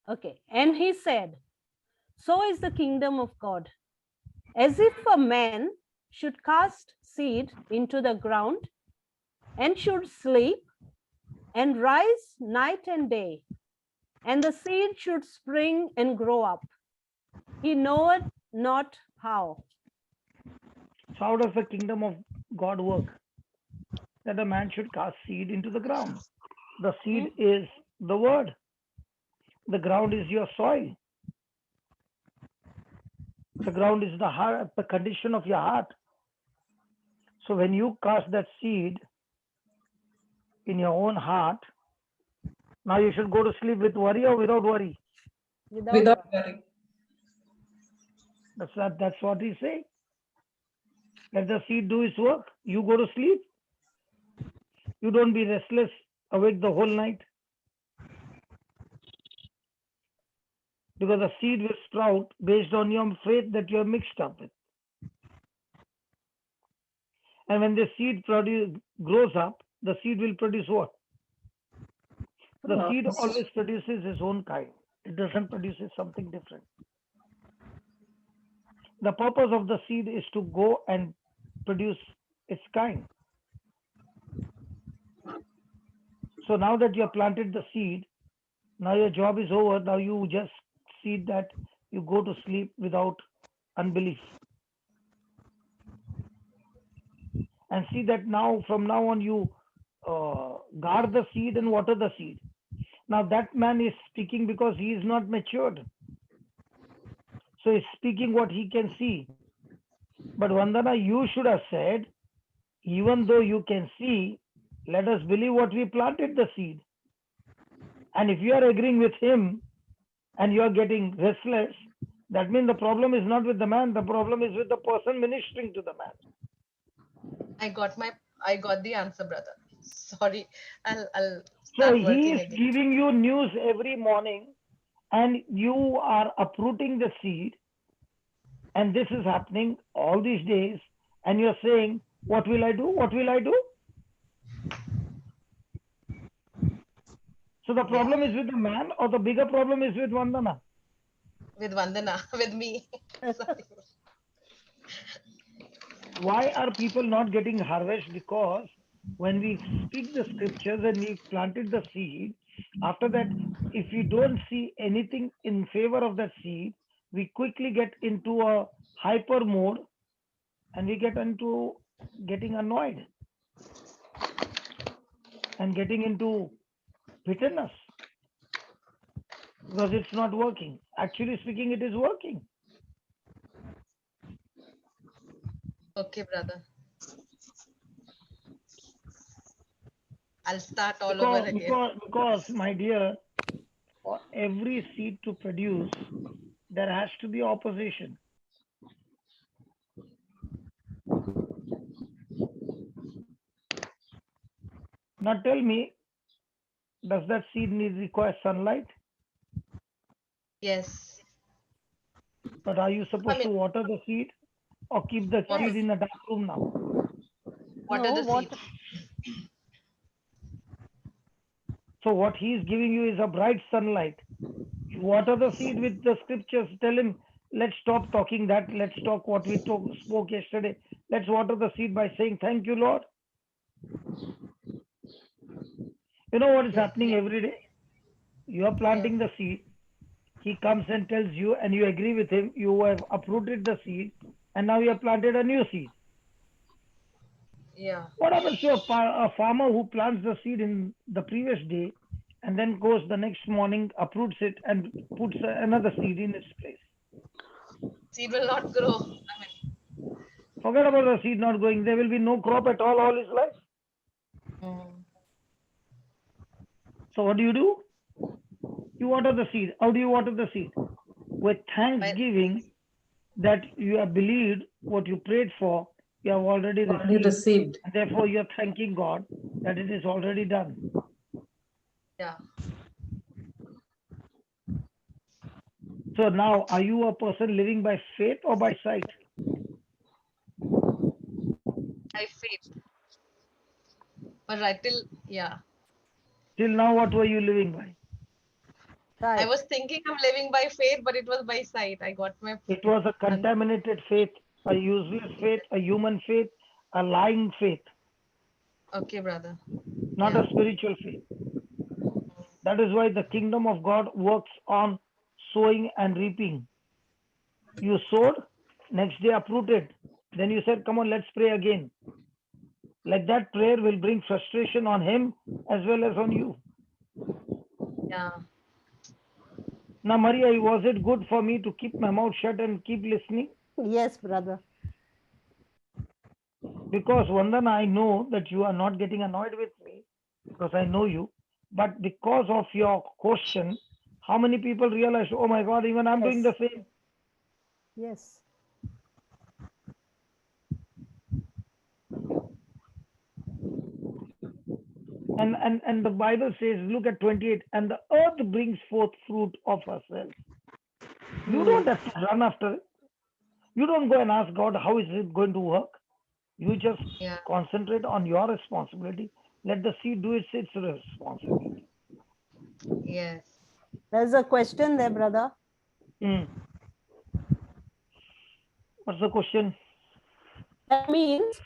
Okay. And he said, so is the kingdom of God. As if a man should cast seed into the ground and should sleep and rise night and day, and the seed should spring and grow up. He knoweth not how. So how does the kingdom of God work? That a man should cast seed into the ground. The seed is the word. The ground is your soil. The ground is the heart, the condition of your heart. So when you cast that seed in your own heart, now you should go to sleep with worry or without worry? Without worry. That's what he's saying. Let the seed do its work. You go to sleep. You don't be restless, awake the whole night. Because the seed will sprout based on your faith that you are mixed up with. And when the seed grows up, the seed will produce what? The seed always produces its own kind. It doesn't produce something different. The purpose of the seed is to go and produce its kind. So now that you have planted the seed, now your job is over. Now you just see that you go to sleep without unbelief. And see that now, from now on, you guard the seed and water the seed. Now that man is speaking because he is not matured. So he's speaking what he can see. But Vandana, you should have said, even though you can see, let us believe what we planted the seed. And if you are agreeing with him and you are getting restless, that means the problem is not with the man, the problem is with the person ministering to the man. I got the answer, brother. Sorry, I'll So start he working is again. giving you news every morning and you are uprooting the seed, and this is happening all these days, and you're saying, what will I do? What will I do? So the problem is with the man, or the bigger problem is with Vandana? With Vandana, with me. Sorry. Why are people not getting harvest? Because when we speak the scriptures and we planted the seed, after that, if we don't see anything in favor of that seed, we quickly get into a hyper mode and we get into getting annoyed and getting into bitterness because it's not working. Actually speaking, it is working. Okay, brother. I'll start all Because, over again. because, my dear, for every seed to produce, there has to be opposition. Now tell me, does that seed require sunlight? Yes. But are you supposed to water the seed or keep the Water. seed in a dark room now? Water the seed. So what he is giving you is a bright sunlight. You water the seed with the scriptures. Tell him, let's stop talking that. Let's talk what we spoke yesterday. Let's water the seed by saying, thank you, Lord. You know what is happening every day? You are planting the seed. He comes and tells you and you agree with him. You have uprooted the seed and now you have planted a new seed. Yeah. What happens to a farmer who plants the seed in the previous day and then goes the next morning, uproots it and puts another seed in its place? Seed will not grow. Forget about the seed not growing. There will be no crop at all his life. So what do? You water the seed. How do you water the seed? With thanksgiving that you have believed what you prayed for, you have already received. And therefore, you are thanking God that it is already done. Yeah. So now, are you a person living by faith or by sight? By faith. But right till, yeah. Till now, what were you living by? I was thinking of living by faith, but it was by sight. I got my. It was a contaminated faith, a useless faith, a human faith, a lying faith. Okay, brother. Not a spiritual faith. That is why the kingdom of God works on sowing and reaping. You sowed, next day uprooted. Then you said, come on, let's pray again. Like that prayer will bring frustration on him as well as on you. Yeah. Now, Maria, was it good for me to keep my mouth shut and keep listening? Yes, brother. Because Vandana, I know that you are not getting annoyed with me because I know you. But because of your question, how many people realize, oh my God, even I'm doing the same? Yes. And the Bible says, look at 28, and the earth brings forth fruit of herself. You don't have to run after it. You don't go and ask God, how is it going to work? You just concentrate on your responsibility. Let the seed do its responsibility. Yes. There's a question there, brother. What's the question? That means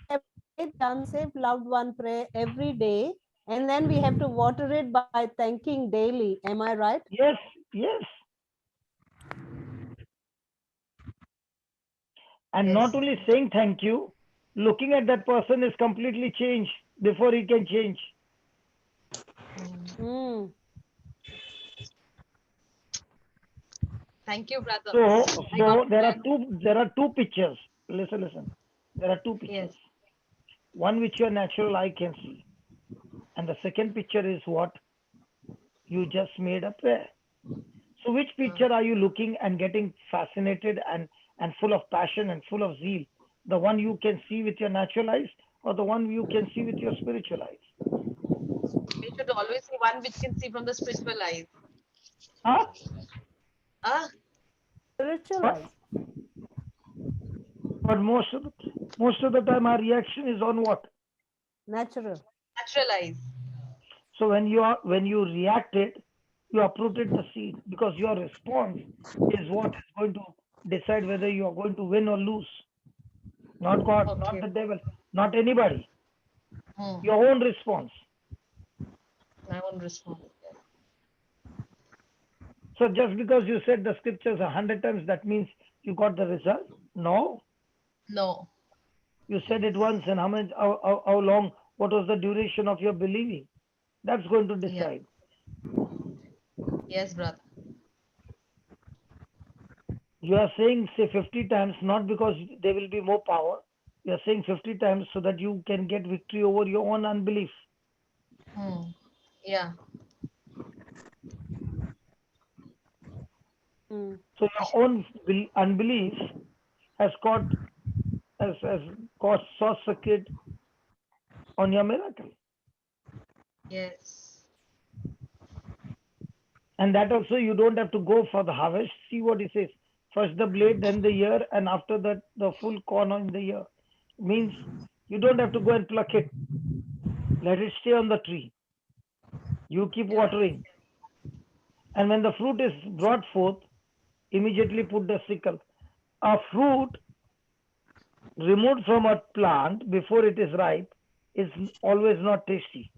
unsaved loved one pray every day, and then we have to water it by thanking daily. Am I right? Yes, yes. And not only saying thank you, looking at that person is completely changed before he can change. Thank you, brother. So there are two pictures. Listen. There are two pictures. One which your natural eye can see. And the second picture is what you just made up there. So which picture are you looking and getting fascinated and full of passion and full of zeal? The one you can see with your natural eyes or the one you can see with your spiritual eyes? We should always see one which can see from the spiritual eyes. Huh? Spiritual eyes. But most of the time our reaction is on what? Natural. Natural eyes. So when you reacted, you uprooted the seed because your response is what is going to decide whether you are going to win or lose. Not God, not the devil, not anybody. Your own response. My own response. So just because you said the scriptures 100 times, that means you got the result? No. No. You said it once, and how long, what was the duration of your believing? That's going to decide. Yes, brother. You are saying, say 50 times, not because there will be more power. You are saying 50 times so that you can get victory over your own unbelief. Yeah. So your own unbelief has caused short circuit on your miracle. Yes. And that also you don't have to go for the harvest. See what he says. First the blade, then the ear, and after that the full corn in the ear. Means you don't have to go and pluck it. Let it stay on the tree. You keep watering. And when the fruit is brought forth, immediately put the sickle. A fruit removed from a plant before it is ripe is always not tasty.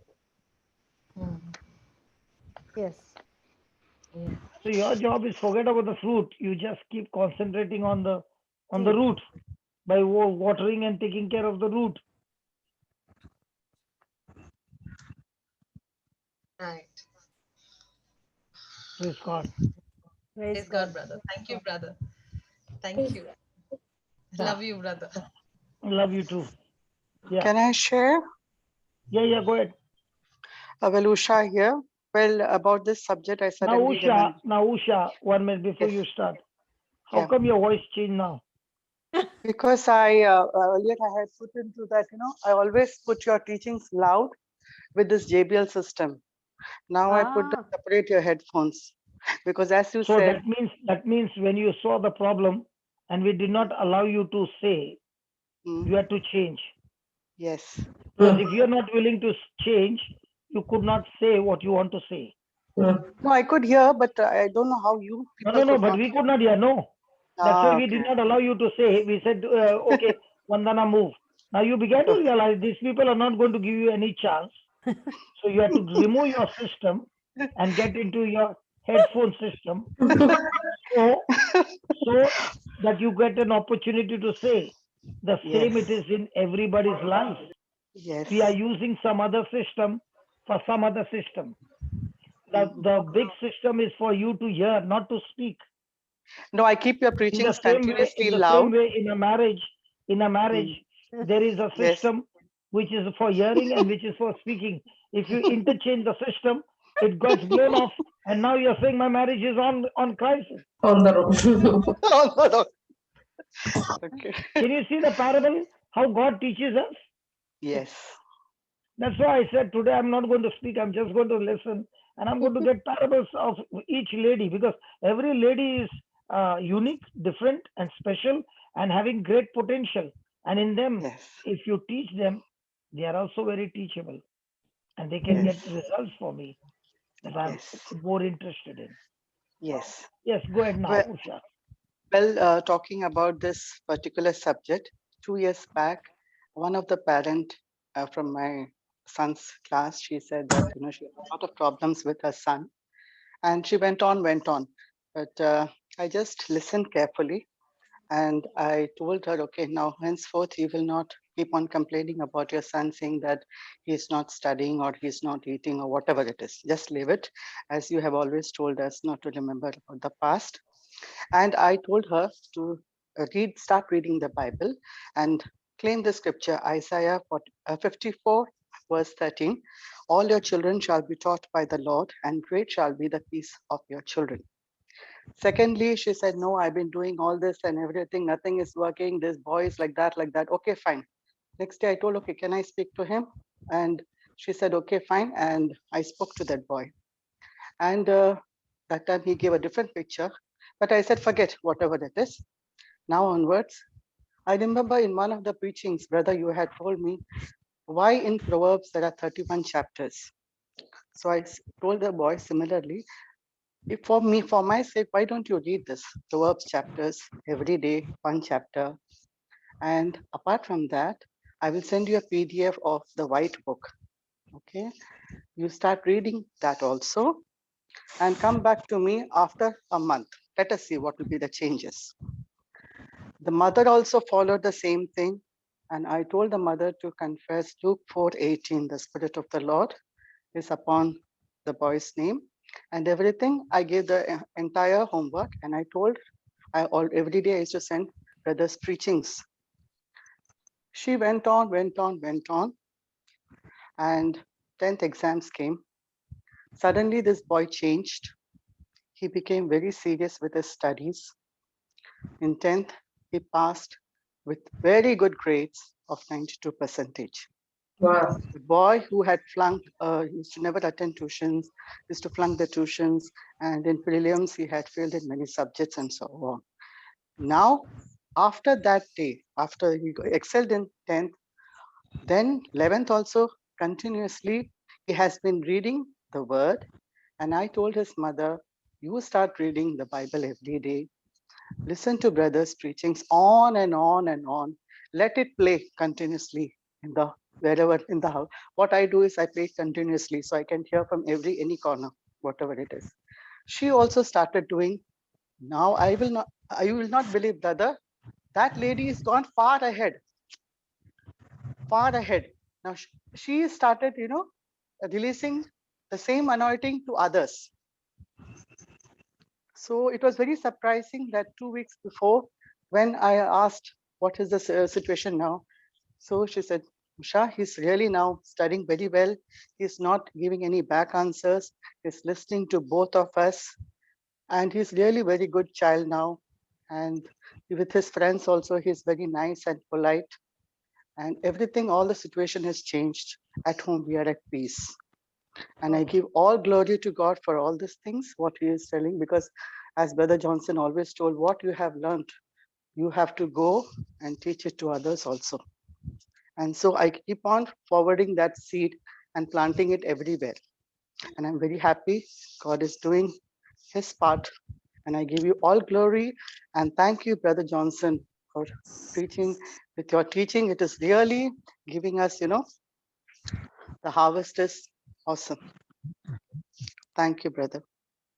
Yes. So your job is forget about the fruit. You just keep concentrating on the root by watering and taking care of the root. Right. Praise God. Praise God, brother. Thank you, brother. Thank you. Love you, brother. Love you too. Yeah. Can I share? Yeah, go ahead. Well, Usha here. Well, about this subject, I Now, suddenly remember. Usha, 1 minute before you start. How come your voice changed now? Because I earlier I had put into that, I always put your teachings loud with this JBL system. Now I put the separate your headphones because as you So said. that means when you saw the problem and we did not allow you to say, you had to change. Yes. Because if you're not willing to change, you could not say what you want to say. No, I could hear, but I don't know how you people No, could but not we hear. could not hear. No. That's why we did Okay. not allow you to say. We said, okay, Vandana, move. Now you began to realize these people are not going to give you any chance. So you have to remove your system and get into your headphone system. So that you get an opportunity to say the same it is in everybody's life. Yes. We are using some other system for some other system. The big system is for you to hear, not to speak. No, I keep your preachings continuously loud. Same way, in a marriage, there is a system which is for hearing and which is for speaking. If you interchange the system, it gets blown off, and now you're saying my marriage is on crisis. On the road. Okay. Can you see the parable? How God teaches us? Yes. That's why I said today I'm not going to speak. I'm just going to listen, and I'm going to get parables of each lady because every lady is unique, different, and special, and having great potential. And in them, if you teach them, they are also very teachable, and they can get results for me that I'm more interested in. Yes. Yes, go ahead now, Usha. Well, talking about this particular subject, 2 years back, one of the parent from my son's class, she said that she had a lot of problems with her son, and she went on, but I just listened carefully, and I told her, okay, now henceforth you will not keep on complaining about your son, saying that he's not studying or he's not eating or whatever it is. Just leave it, as you have always told us not to remember about the past. And I told her to start reading the Bible and claim the scripture, Isaiah 54, verse 13. All your children shall be taught by the Lord, and great shall be the peace of your children. Secondly, she said, no, I've been doing all this and everything. Nothing is working. This boy is like that, like that. Okay, fine. Next day I told, okay, can I speak to him? And she said, okay, fine. And I spoke to that boy. And that time he gave a different picture. But I said, forget whatever it is. Now onwards, I remember in one of the preachings, brother, you had told me, why in Proverbs there are 31 chapters? So I told the boy similarly, for my sake, why don't you read this Proverbs chapters every day, one chapter? And apart from that, I will send you a PDF of the white book. Okay. You start reading that also and come back to me after a month. Let us see what will be the changes. The mother also followed the same thing. And I told the mother to confess Luke 4:18, the Spirit of the Lord is upon the boy's name and everything. I gave the entire homework and I told every day I used to send brothers preachings. She went on, and 10th exams came. Suddenly this boy changed. He became very serious with his studies. In 10th, he passed with very good grades of 92%. Wow. The boy who had flunked, used to never attend tuitions, used to flunk the tuitions, and in prelims he had failed in many subjects and so on. Now, after that day, after he excelled in 10th, then 11th also continuously, he has been reading the word. And I told his mother, you start reading the Bible every day. Listen to brothers' preachings on and on and on. Let it play continuously in the wherever in the house. What I do is I play continuously so I can hear from any corner, whatever it is. She also started doing. Now I will not believe, brother, that lady is gone far ahead. Far ahead. Now she started, releasing the same anointing to others. So it was very surprising that 2 weeks before, when I asked, what is the situation now? So she said, Usha, he's really now studying very well. He's not giving any back answers. He's listening to both of us. And he's really very good child now. And with his friends also, he's very nice and polite. And everything, all the situation has changed. At home, we are at peace. And I give all glory to God for all these things, what he is telling, because as Brother Johnson always told, what you have learned, you have to go and teach it to others also. And so I keep on forwarding that seed and planting it everywhere. And I'm very happy God is doing his part. And I give you all glory and thank you, Brother Johnson, for preaching. With your teaching, it is really giving us, the harvest is awesome. Thank you, brother.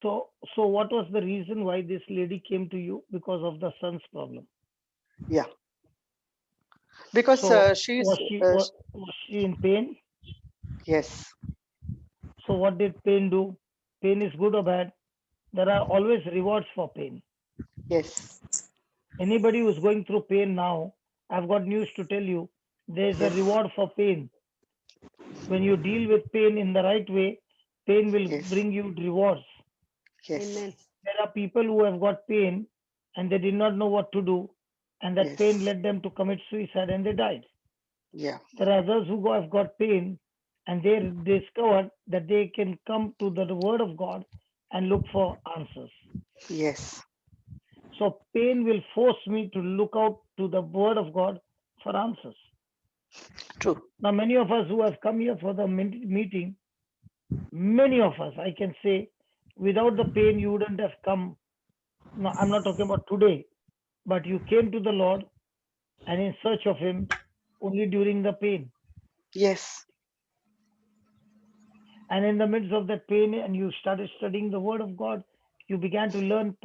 So what was the reason why this lady came to you? Because of the son's problem? Yeah. Because so she's... was she in pain? Yes. So what did pain do? Pain is good or bad? There are always rewards for pain. Yes. Anybody who's going through pain now, I've got news to tell you. There's a reward for pain. When you deal with pain in the right way, pain will bring you rewards. Yes. Amen. There are people who have got pain and they did not know what to do, and that pain led them to commit suicide and they died. Yeah. There are others who have got pain and they discovered that they can come to the word of God and look for answers. Yes. So pain will force me to look out to the word of God for answers. True. Now, many of us who have come here for the meeting, many of us, I can say, without the pain, you wouldn't have come. No, I'm not talking about today, but you came to the Lord and in search of him only during the pain. Yes. And in the midst of that pain, and you started studying the word of God, you began to learn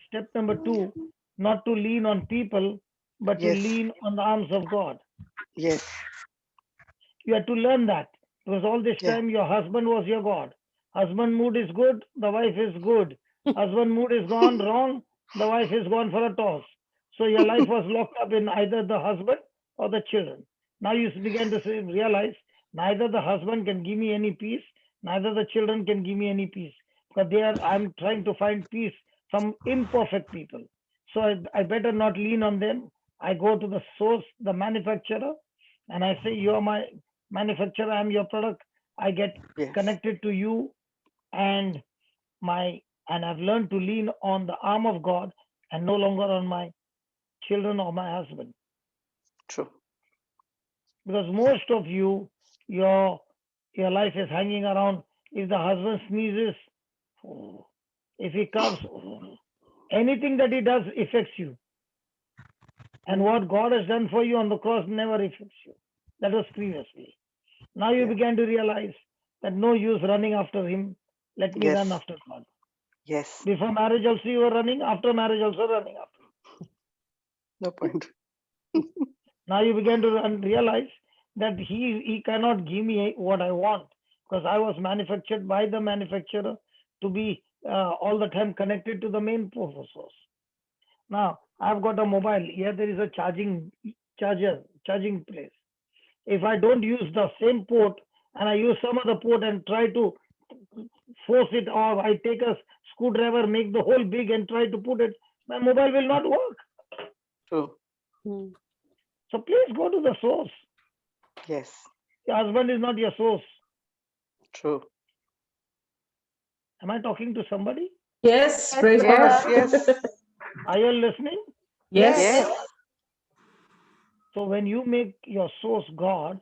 step number 2, not to lean on people, but to lean on the arms of God. Yes. You had to learn that, because all this time your husband was your God. Husband mood is good, the wife is good. Husband mood is gone wrong, the wife is gone for a toss. So your life was locked up in either the husband or the children. Now you begin to realize neither the husband can give me any peace, neither the children can give me any peace. Because I'm trying to find peace from imperfect people. So I better not lean on them. I go to the source, the manufacturer, and I say, you are my manufacturer, I'm your product. I get connected to you, and I've learned to lean on the arm of God and no longer on my children or my husband. True. Because most of you, your life is hanging around. If the husband sneezes, if he coughs, anything that he does affects you. And what God has done for you on the cross never affects you. That was previously. Now you began to realize that no use running after him. Let me run after God. Yes. Before marriage also you were running, after marriage also running after. No point. Now you began to realize that he cannot give me what I want, because I was manufactured by the manufacturer to be all the time connected to the main power source. Now I've got a mobile. Here there is a charging place. If I don't use the same port and I use some other port and try to force it, or I take a screwdriver, make the hole big and try to put it, my mobile will not work. True. So please go to the source. Yes. Your husband is not your source. True. Am I talking to somebody? Yes, praise God. Yes. Are you listening? Yes. So when you make your source God,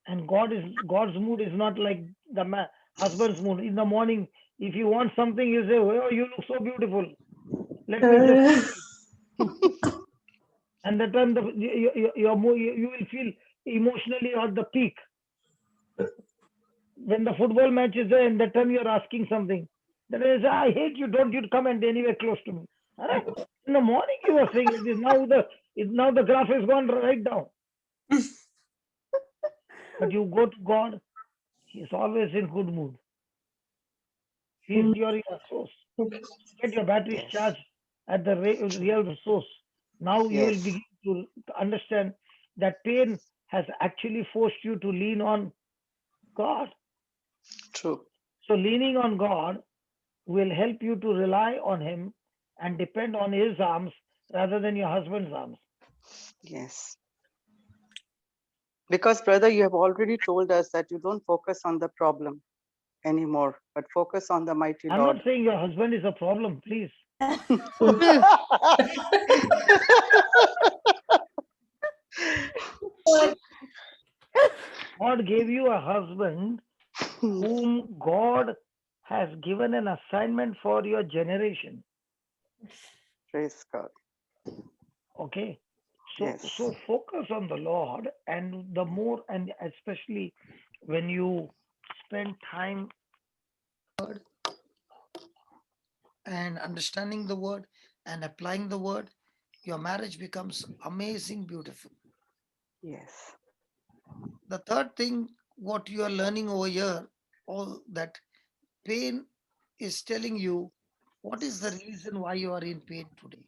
and God's mood is not like the husband's mood. In the morning, if you want something, you say, "Oh, you look so beautiful. Let me just." And that time you will feel emotionally at the peak. When the football match is there, and that time you are asking something, then I say, "I hate you. Don't you come and anywhere close to me." In the morning you were saying this. Now the graph has gone right down. But you go to God, He's always in good mood. He's your source. Get your batteries charged at the real source. Now you will begin to understand that pain has actually forced you to lean on God. True. So leaning on God will help you to rely on Him and depend on His arms rather than your husband's arms. Yes. Because, brother, you have already told us that you don't focus on the problem anymore, but focus on the mighty I'm Lord. not saying your husband is a problem, please. God gave you a husband whom God has given an assignment for your generation. Praise God. Okay. So focus on the Lord, and the more, and especially when you spend time and understanding the word and applying the word, your marriage becomes amazing, beautiful. Yes. The third thing, what you are learning over here, all that pain is telling you what is the reason why you are in pain today.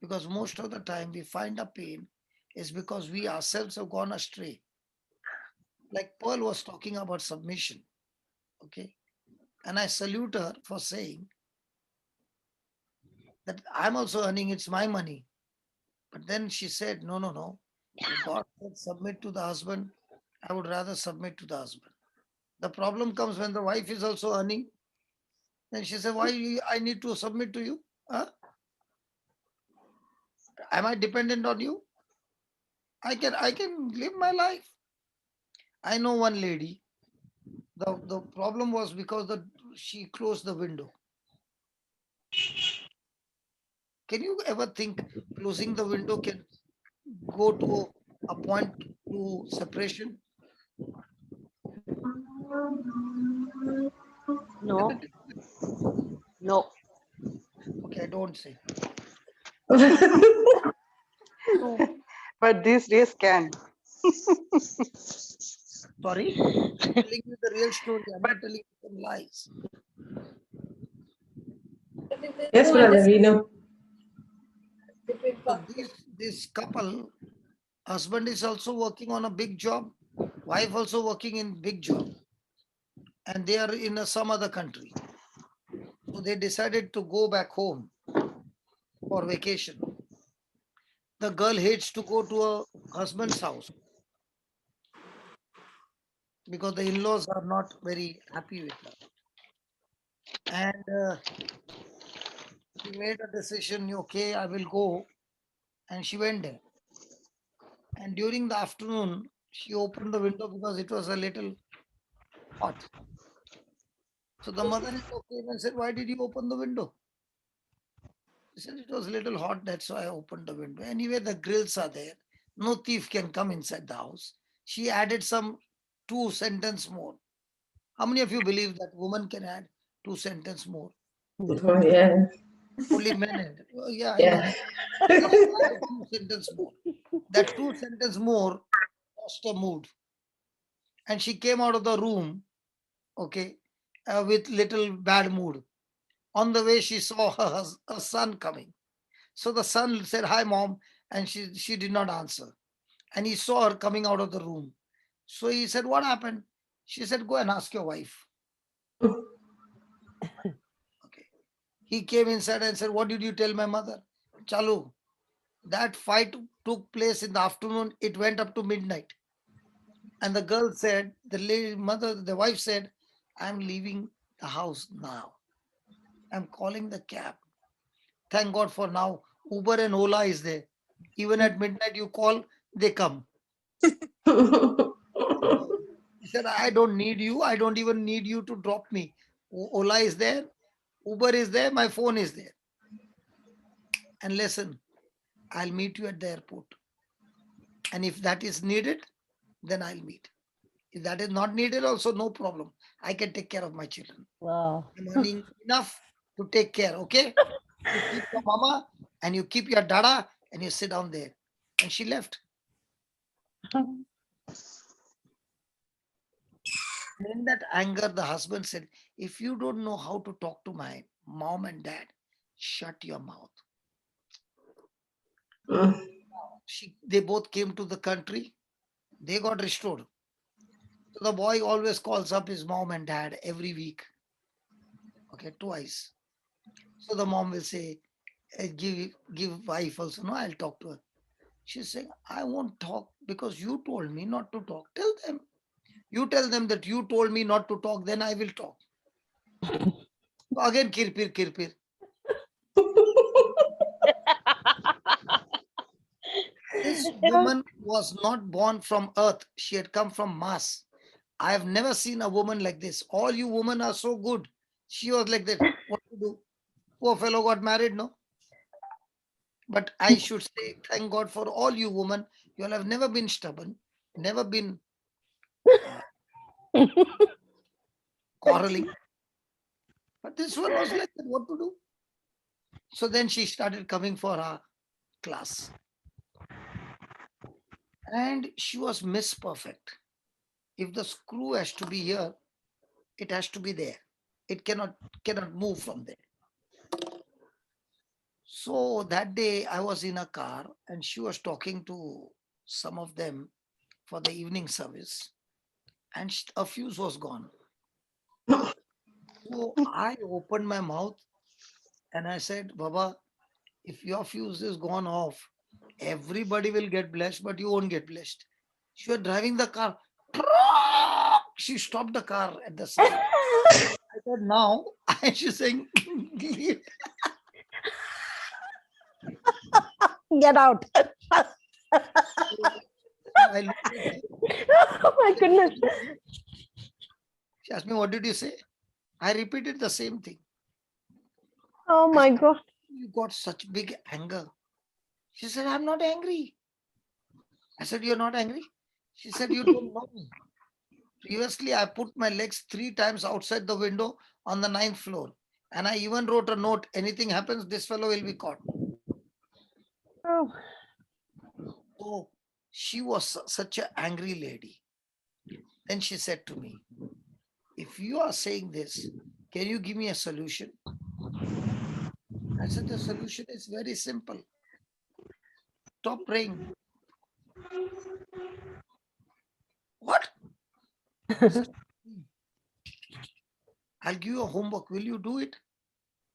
Because most of the time we find a pain is because we ourselves have gone astray. Like Pearl was talking about submission. Okay. And I salute her for saying that I'm also earning, it's my money. But then she said, no. If God said submit to the husband, I would rather submit to the husband. The problem comes when the wife is also earning. Then she said, why I need to submit to you? Huh? Am I dependent on you? I can live my life. I know one lady. The problem was because she closed the window. Can you ever think closing the window can go to a point to separation? No. No. Okay, don't say. But these days can. Sorry? I'm telling you the real story. I'm not telling you some lies. Yes, brother, we know. So this couple, husband is also working on a big job, wife also working in big job, and they are in some other country. So they decided to go back home for vacation. The girl hates to go to her husband's house because the in-laws are not very happy with her. And she made a decision, okay, I will go. And she went there. And during the afternoon, she opened the window because it was a little hot. So the mother-in-law came and said, why did you open the window? She said, it was a little hot, that's why I opened the window. Anyway, the grills are there. No thief can come inside the house. she added some 2 sentences more. How many of you believe that woman can add 2 sentences more? Oh, yeah. Only men. Oh, yeah, I know. Yeah. She added 2 sentences more. That 2 sentences more lost her mood. And she came out of the room, okay, with little bad mood. On the way, she saw her son coming. So the son said, "Hi, mom," and she did not answer. And he saw her coming out of the room. So he said, "What happened?" She said, "Go and ask your wife." Okay. He came inside and said, "What did you tell my mother?" Chalu, that fight took place in the afternoon. It went up to midnight. And the girl said, the wife said, "I'm leaving the house now. I'm calling the cab." Thank God for now, Uber and Ola is there. Even at midnight, you call, they come. He said, "I don't need you. I don't even need you to drop me. Ola is there. Uber is there. My phone is there. And listen, I'll meet you at the airport. And if that is needed, then I'll meet. If that is not needed, also no problem. I can take care of my children. Wow. I'm earning enough to take care, okay? You keep your mama and you keep your dada and you sit down there." And she left. And in that anger, the husband said, "If you don't know how to talk to my mom and dad, shut your mouth." They both came to the country. They got restored. So the boy always calls up his mom and dad every week. Okay, twice. So the mom will say, give wife also, "No, I'll talk to her." She's saying, "I won't talk because you told me not to talk." Tell them. You tell them that you told me not to talk, then I will talk. So again, kirpir, kirpir. This woman was not born from earth. She had come from Mars. I have never seen a woman like this. All you women are so good. She was like that. What to do? Poor fellow got married, no? But I should say, thank God for all you women. You all have never been stubborn, never been quarreling. But this one was like that. What to do? So then she started coming for her class. And she was Miss Perfect. If the screw has to be here, it has to be there. It cannot move from there. So that day I was in a car and she was talking to some of them for the evening service, and a fuse was gone. So I opened my mouth and I said, "Baba, if your fuse is gone off, everybody will get blessed, but you won't get blessed." She was driving the car. She stopped the car at the side. I said, "Now," and she's saying, Get out. Oh my goodness. She asked me, "What did you say?" I repeated the same thing. Oh my God. You got such big anger. She said, "I'm not angry." I said, "You're not angry?" She said, "You don't know me. Previously, I put my legs 3 times outside the window on the 9th floor. And I even wrote a note, anything happens, this fellow will be caught." Oh. So she was such an angry lady. Then she said to me, "If you are saying this, can you give me a solution?" I said, "The solution is very simple. Stop praying." "What?" "I'll give you a homework. Will you do it?"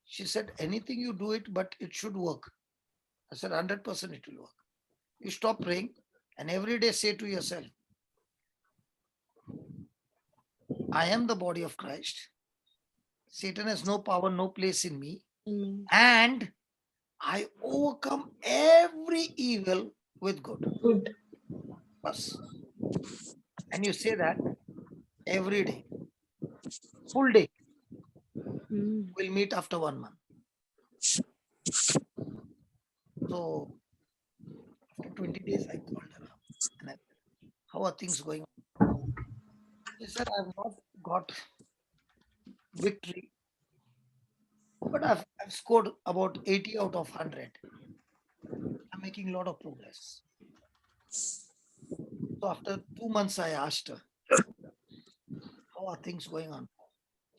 She said, "Anything you do it, but it should work." I said, 100% it will work. You stop praying and every day say to yourself, "I am the body of Christ. Satan has no power, no place in me. And I overcome every evil with good." Good. Bas. And you say that every day. Full day. We'll meet after 1 month. So after 20 days, I called her up and I said, "How How are things going on? She said, I've not got victory, but I've scored about 80 out of 100. I'm making a lot of progress. So after 2 months, I asked her, how are things going on?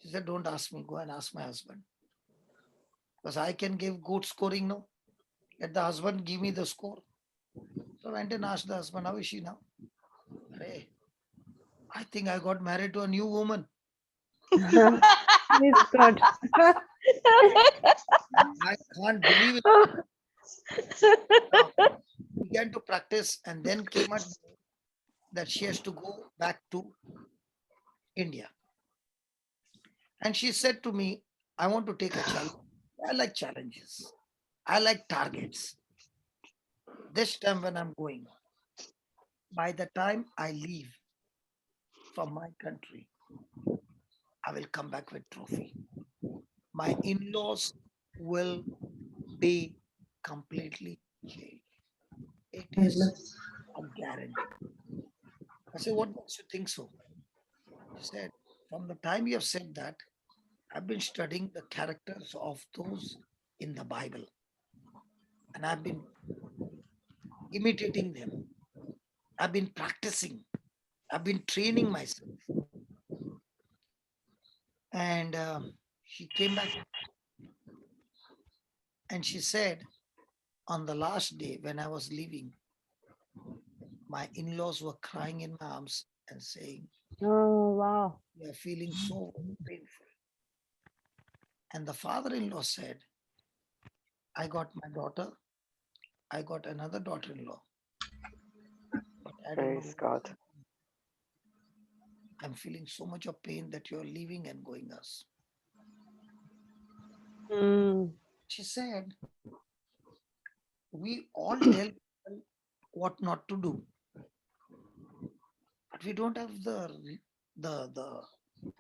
She said, don't ask me, go and ask my husband. Because I can give good scoring now. Let the husband give me the score. So I went and asked the husband, how is she now? Hey, I think I got married to a new woman. Praise God. I can't believe it. Began to practice and then came at that she has to go back to India. And she said to me, I want to take a challenge. I like challenges. I like targets. This time when I'm going, by the time I leave from my country, I will come back with trophy. My in-laws will be completely changed. It is a guarantee. I said, what makes you think so? She said, from the time you have said that, I've been studying the characters of those in the Bible. And I've been imitating them. I've been practicing. I've been training myself. And she came back and she said, on the last day when I was leaving, my in-laws were crying in my arms and saying, Oh, wow. we are feeling so painful. And the father-in-law said, I got my daughter, I got another daughter-in-law. But I don't know. Praise God. I'm feeling so much of pain that you're leaving and going us. She said, we all tell people what not to do, but we don't have the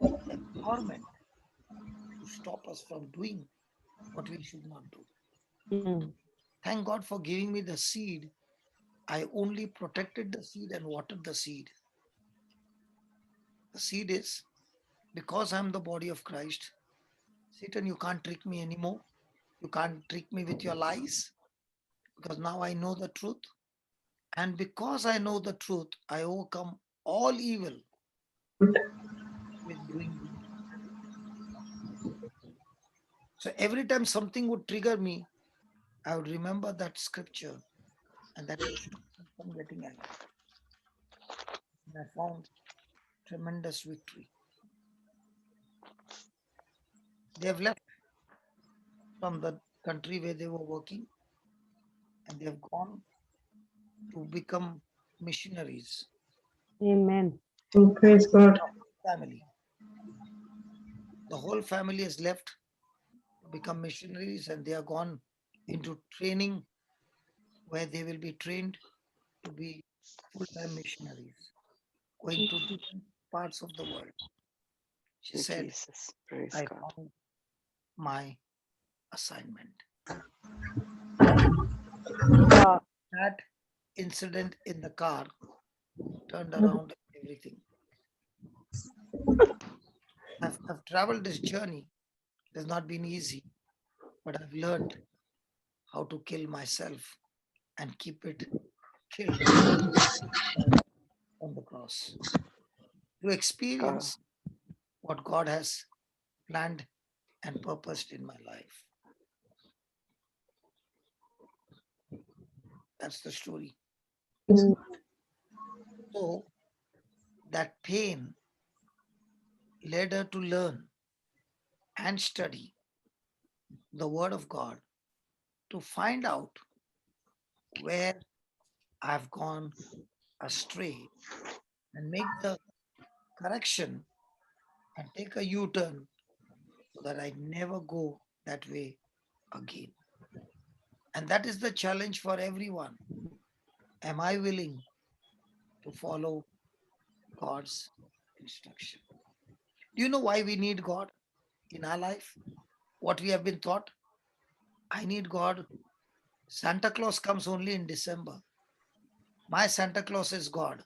empowerment to stop us from doing what we should not do. Thank God for giving me the seed. I only protected the seed and watered the seed. The seed is, because I'm the body of Christ, Satan, you can't trick me anymore. You can't trick me with your lies, because now I know the truth. And because I know the truth, I overcome all evil with doing good. So every time something would trigger me, I would remember that scripture, and that would stop me from getting angry. And I found tremendous victory. They have left from the country where they were working, and they have gone to become missionaries. Amen. Oh, praise God. Family. The whole family has left to become missionaries, and they are gone into training where they will be trained to be full-time missionaries, going to different parts of the world. She said, Jesus. Praise I God. found my assignment. That incident in the car turned around everything. I've traveled this journey. It has not been easy, but I've learned how to kill myself and keep it killed on the cross. To experience what God has planned and purposed in my life. That's the story. So that pain led her to learn and study the Word of God to find out where I've gone astray and make the correction and take a U-turn so that I never go that way again. And that is the challenge for everyone. Am I willing to follow God's instruction? Do you know why we need God in our life? What we have been taught? I need God. Santa Claus comes only in December. My Santa Claus is God.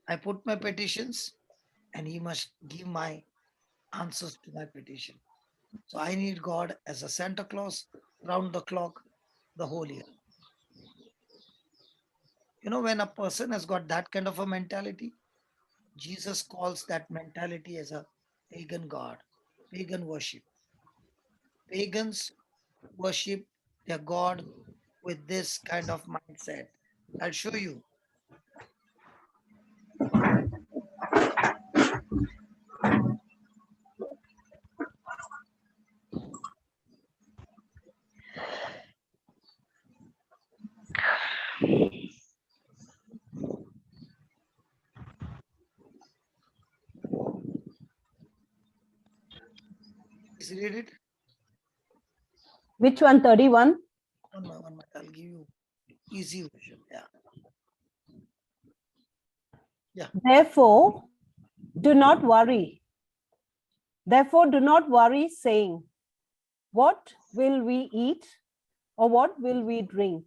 I put my petitions and he must give my answers to my petition. So I need God as a Santa Claus round the clock the whole year. You know, when a person has got that kind of a mentality, Jesus calls that mentality as a pagan God, pagan worship. Pagans worship their God with this kind of mindset. I'll show you. Please read it. Which one? 31? One minute. I'll give you easy version. Yeah. Yeah. Therefore, do not worry. Therefore, do not worry, saying, what will we eat? Or what will we drink?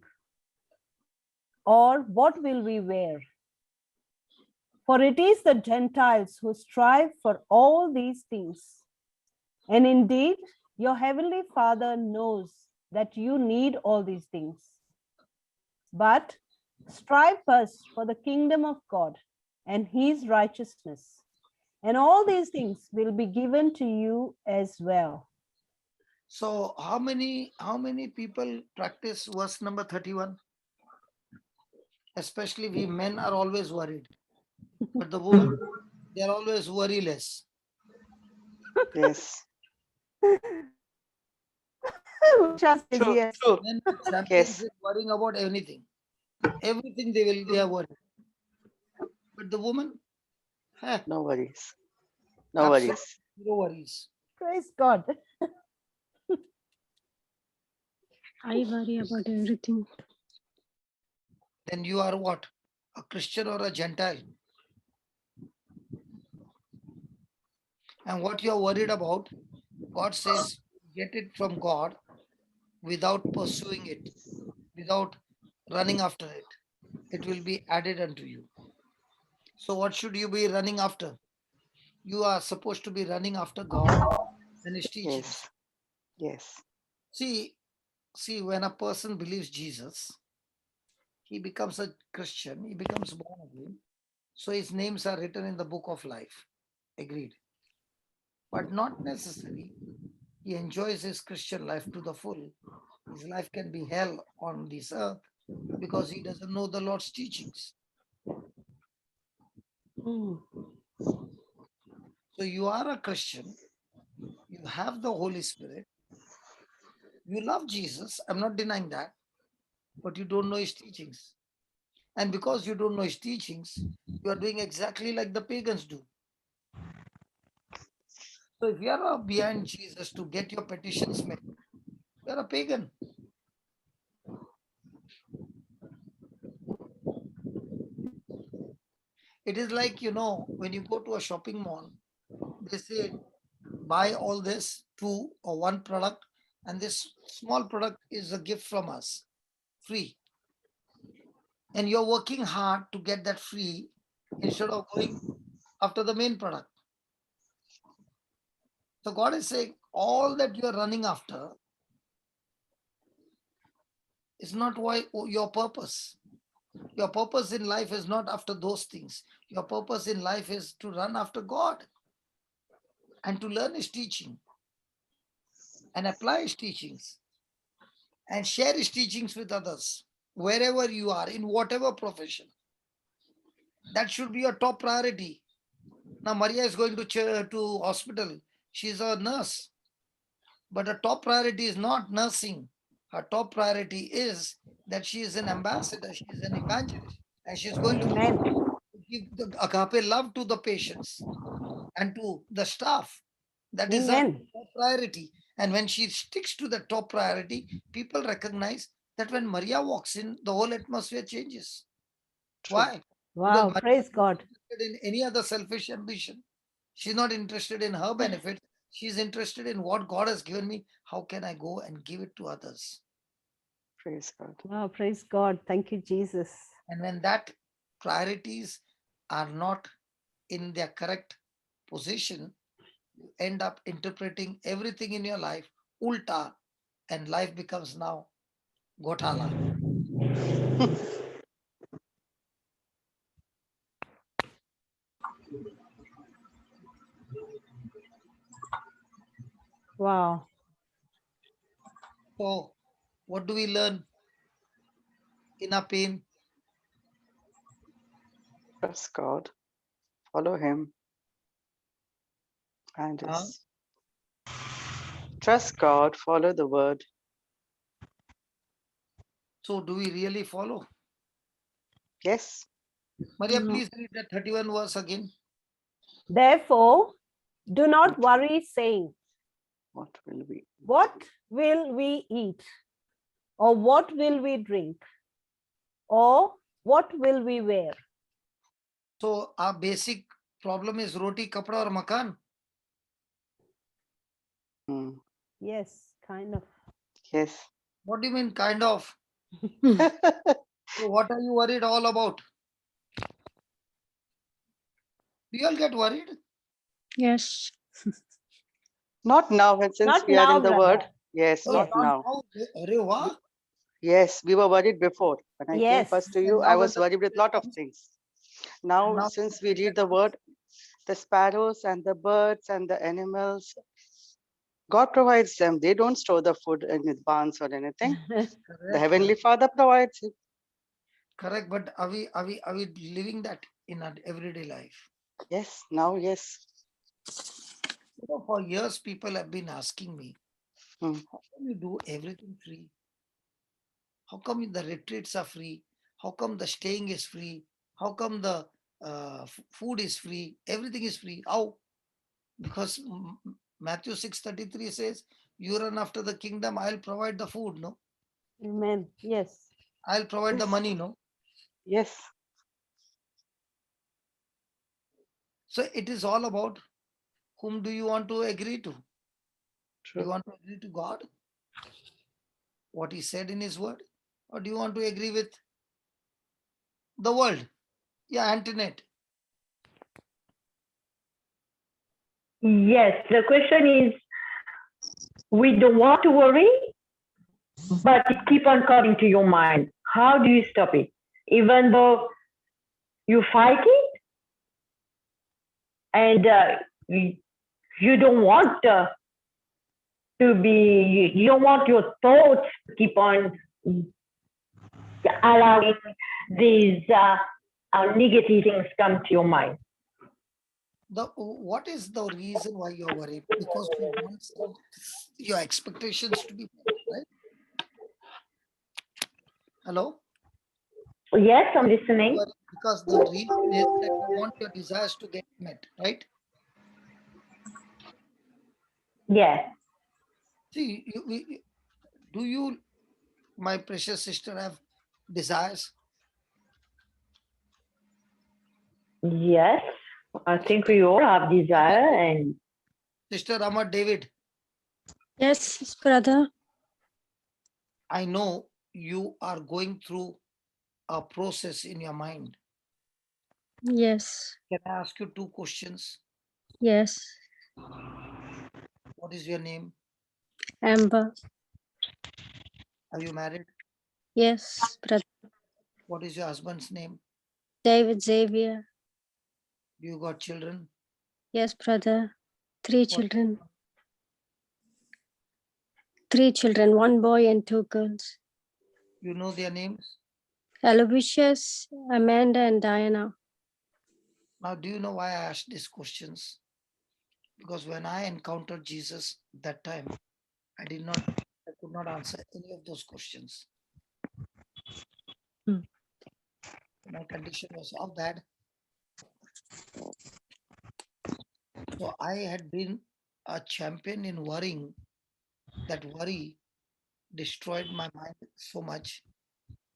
Or what will we wear? For it is the Gentiles who strive for all these things. And indeed, your heavenly Father knows that you need all these things. But strive first for the kingdom of God and his righteousness, and all these things will be given to you as well. So how many people practice verse number 31? Especially we men are always worried. But the women, they're always worryless. Yes. Just True, yes. true. Men with champions Yes. is worrying about anything. Everything they are worried. But the woman, No worries. No absolutely worries. no worries. Praise God. I worry about everything. Then you are what? A Christian or a Gentile? And what you are worried about, God says, get it from God without pursuing it, without running after it. It will be added unto you. So what should you be running after? You are supposed to be running after God and his teachings. Yes. See, when a person believes Jesus, he becomes a Christian, he becomes born again. So his names are written in the book of life. Agreed. But not necessary. He enjoys his Christian life to the full. His life can be hell on this earth because he doesn't know the Lord's teachings. So you are a Christian. You have the Holy Spirit. You love Jesus. I'm not denying that. But you don't know his teachings. And because you don't know his teachings, you are doing exactly like the pagans do. So if you are behind Jesus to get your petitions met, you are a pagan. It is like, when you go to a shopping mall, they say, buy all this, 2 or 1 product, and this small product is a gift from us, free. And you're working hard to get that free instead of going after the main product. So God is saying, all that you're running after is not why your purpose. Your purpose in life is not after those things. Your purpose in life is to run after God and to learn his teaching and apply his teachings and share his teachings with others, wherever you are, in whatever profession. That should be your top priority. Now, Maria is going to hospital. She's a nurse. But her top priority is not nursing. Her top priority is that she is an ambassador, she is an evangelist, and she's going to give the agape love to the patients and to the staff. That is her top priority. And when she sticks to the top priority, people recognize that when Maria walks in, the whole atmosphere changes. Why? Wow, Because praise God. in any other selfish ambition. She's not interested in her benefit. She's interested in what God has given me. How can I go and give it to others? Praise God. Wow, praise God. Thank you, Jesus. And when that priorities are not in their correct position, you end up interpreting everything in your life ulta, and life becomes now gotala. Wow. So, what do we learn in our pain? Trust God, follow Him, and Huh? trust God, follow the word. So, do we really follow? Yes. Maria, No. please read that 31 verse again. Therefore, do not worry, saying, What will we? what will we eat? Or what will we drink? Or what will we wear? So, our basic problem is roti, kapda, or makan. Yes, kind of. Yes. What do you mean, kind of? So what are you worried all about? Do you all get worried? Yes. Not now, and since Not we are now, in the word. brother. Yes, Yes. not now. Arey wah. Yes, we were worried before. When I came Yes. first to you, And I now when was the worried with a lot of things. Now, now since we read the word, the sparrows and the birds and the animals, God provides them. They don't store the food in his barns or anything. The Heavenly Father provides it. Correct, but are we living that in our everyday life? Yes, now, yes. You know, for years people have been asking me, how come you do everything free? How come the retreats are free? How come the staying is free? How come the food is free? Everything is free. How? Because Matthew 6:33 says, you run after the kingdom, I'll provide the food, no? Amen. Yes. I'll provide the money, no? Yes. So it is all about whom do you want to agree to? Do you want to agree to God? What He said in His word? Or do you want to agree with the world? Yeah, internet. Yes, the question is, we don't want to worry, but it keep on coming to your mind. How do you stop it? Even though you fight it, and you don't want to be, you don't want your thoughts to keep on allowing these negative things come to your mind. What is the reason why you're worried? Because you want your expectations to be met, right? Hello? Yes, I'm listening. Because the reason is that you want your desires to get met, right? Yes. See, do you, my precious sister, have desires? Yes, I think we all have desire. And Sister Rama David, Yes, brother. I know you are going through a process in your mind. Yes. Can I ask you two questions? Yes. What is your name? Amber. Are you married? Yes, brother. What is your husband's name? David Xavier. Do you got children? Yes, brother. 3 What- children. 3 children, 1 boy and 2 girls. You know their names? Aloysius, Amanda, and Diana. Now, do you know why I asked these questions? Because when I encountered Jesus that time, I could not answer any of those questions. My condition was so bad. So I had been a champion in worrying. That worry destroyed my mind so much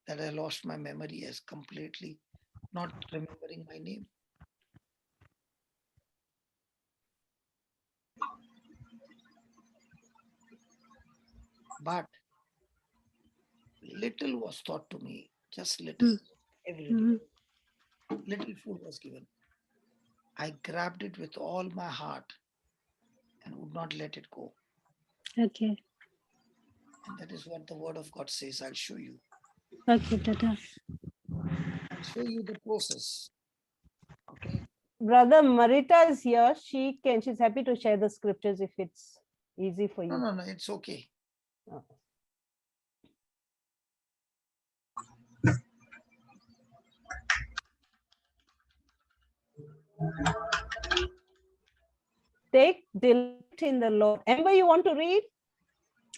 that I lost my memory as completely, not remembering my name. But little was taught to me, just little, every day. little food was given. I grabbed it with all my heart and would not let it go. Okay. And that is what the word of God says. I'll show you. Okay, Dada. I'll show you the process. Okay. Brother Marita is here. She's happy to share the scriptures if it's easy for you. No, it's okay. Take delight in the Lord. Amber, you want to read?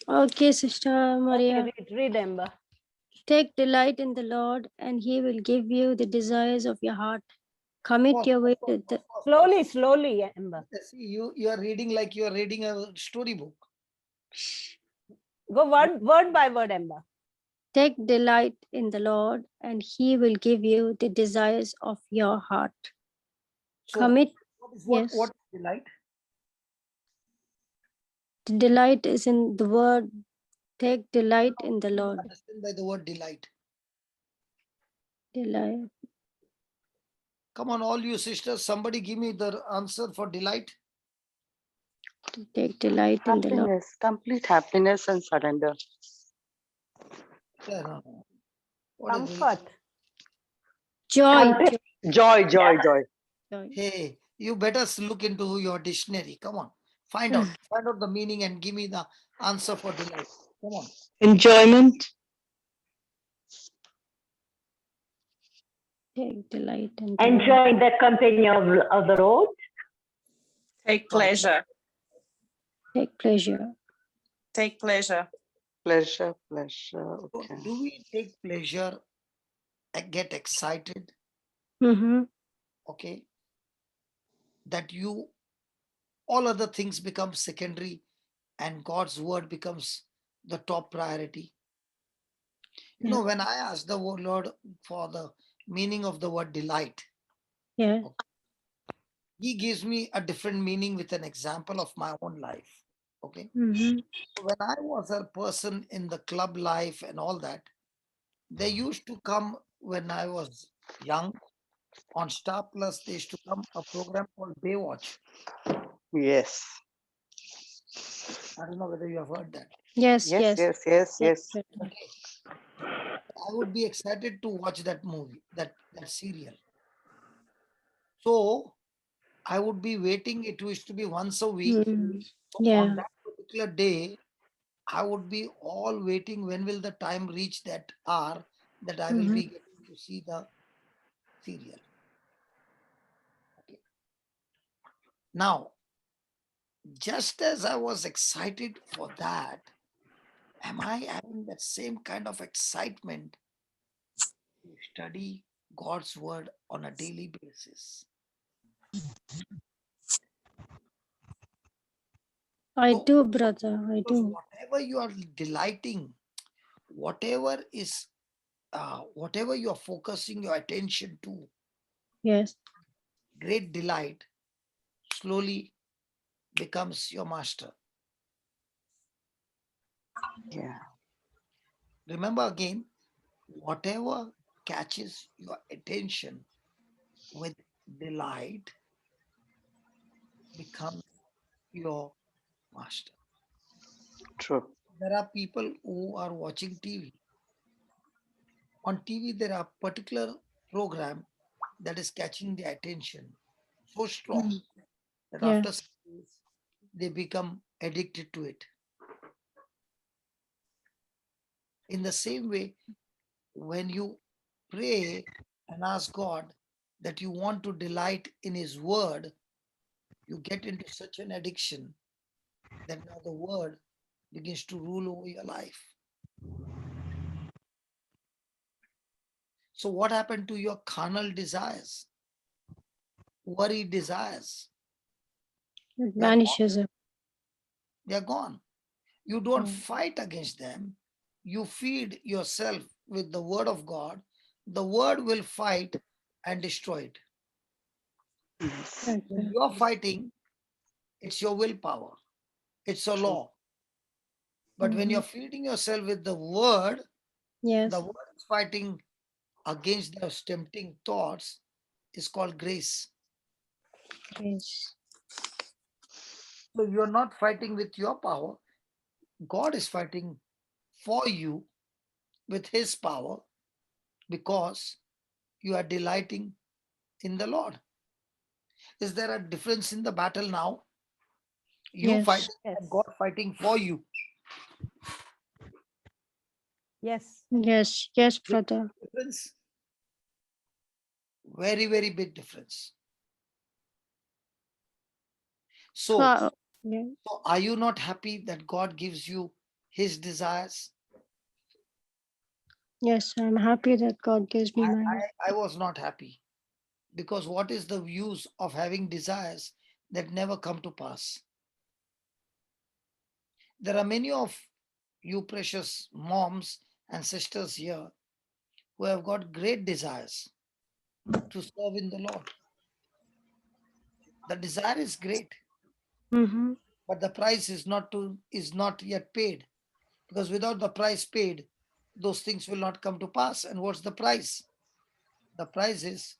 Okay, Sister Maria. Okay, read, Amber. Take delight in the Lord, and He will give you the desires of your heart. Commit your way to the. Slowly, Amber. See, you are reading like you are reading a storybook. Go word by word, Amber. Take delight in the Lord, and He will give you the desires of your heart. So, Commit. What is delight? The delight is in the word. Take delight in the Lord. Understand by the word delight. Delight. Come on, all you sisters, somebody give me the answer for delight. To take delight in the Lord. Happiness, complete happiness and surrender. Yeah, no. What is Comfort. Joy. Joy. Hey, you better look into your dictionary. Come on, find out the meaning and give me the answer for delight. Come on. Enjoyment. Take delight in the Enjoying the company of the road. Take pleasure. Take pleasure. Take pleasure. Pleasure. So Okay. do we take pleasure and get excited? Okay. That all other things become secondary and God's word becomes the top priority. You know, when I asked the Lord for the meaning of the word delight, He gives me a different meaning with an example of my own life. Okay. So when I was a person in the club life and all that, they used to come when I was young on Star Plus. They used to come a program called Baywatch. Yes. I don't know whether you have heard that. Yes. Okay. I would be excited to watch that movie, that serial. So I would be waiting. It used to be once a week. So on that particular day, I would be all waiting. When will the time reach that hour that I will be getting to see the serial? Okay. Now, just as I was excited for that, am I having that same kind of excitement to study God's word on a daily basis? I do, brother. I do. Whatever you are delighting, whatever you are focusing your attention to, Yes. great delight slowly becomes your master. Yeah. Remember again, whatever catches your attention with delight becomes your master. True. There are people who are watching TV. On TV, there are particular program that is catching their attention so strong that after some days, they become addicted to it. In the same way, when you pray and ask God that you want to delight in His word, you get into such an addiction that now the word begins to rule over your life. So, what happened to your carnal desires, worry desires? It vanishes. They are gone. You don't fight against them. You feed yourself with the word of God. The word will fight and destroy it. When you're fighting, it's your willpower. It's a law. But when you're feeding yourself with the word, the word is fighting against those tempting thoughts, is called grace. Yes. So you are not fighting with your power. God is fighting for you with his power because you are delighting in the Lord. Is there a difference in the battle now? You Yes. fighting Yes. and God fighting for you. Yes. Yes. Yes, Big brother. difference. Very, very big difference. So, Yeah. so are you not happy that God gives you his desires? Yes, I'm happy that God gives me my. I was not happy because what is the use of having desires that never come to pass? There are many of you precious moms and sisters here who have got great desires to serve in the Lord. The desire is great, Mm-hmm. but the price is not yet paid, because without the price paid, those things will not come to pass. And what's the price? The price is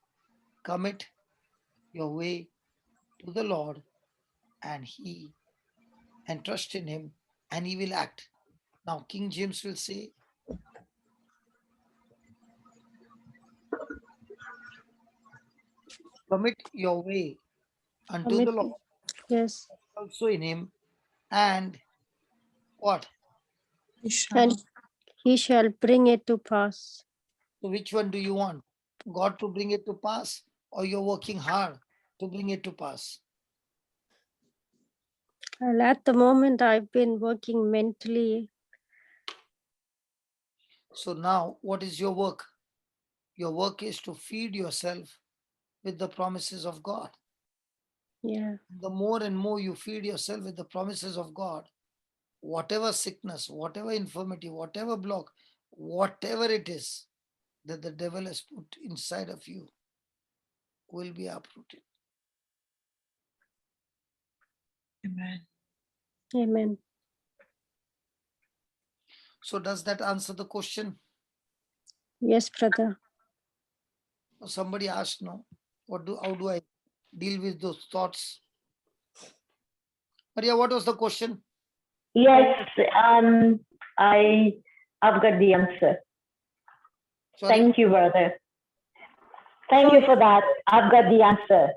commit your way to the Lord and trust in him, and he will act. Now King James will say, commit your way unto the Lord, Yes. also in him, and what? And he shall bring it to pass. So which one do you want? God to bring it to pass, or you're working hard to bring it to pass? Well, at the moment, I've been working mentally. So now what is your work? Your work is to feed yourself with the promises of God. Yeah. The more and more you feed yourself with the promises of God, whatever sickness, whatever infirmity, whatever block, whatever it is that the devil has put inside of you will be uprooted. Amen. Amen. So does that answer the question? Yes, brother. Somebody asked, no, how do I deal with those thoughts? Maria, what was the question? Yes, I've got the answer. Sorry? Thank you, brother. Thank you for that. I've got the answer.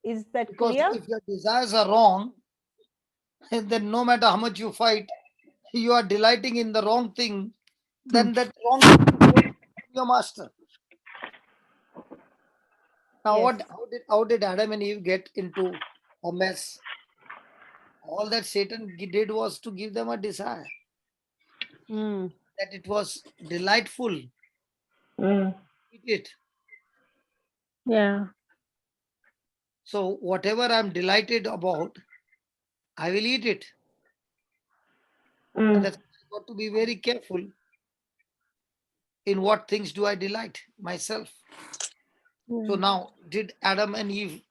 Is that Because clear? if your desires are wrong, then no matter how much you fight, you are delighting in the wrong thing, then that wrong thing is your master. Now, Yes. how did Adam and Eve get into a mess? All that Satan did was to give them a desire, Mm. that it was delightful. Mm. Eat it. Yeah. So whatever I'm delighted about, I will eat it. And that's got to be very careful. In what things do I delight myself? So now, did Adam and Eve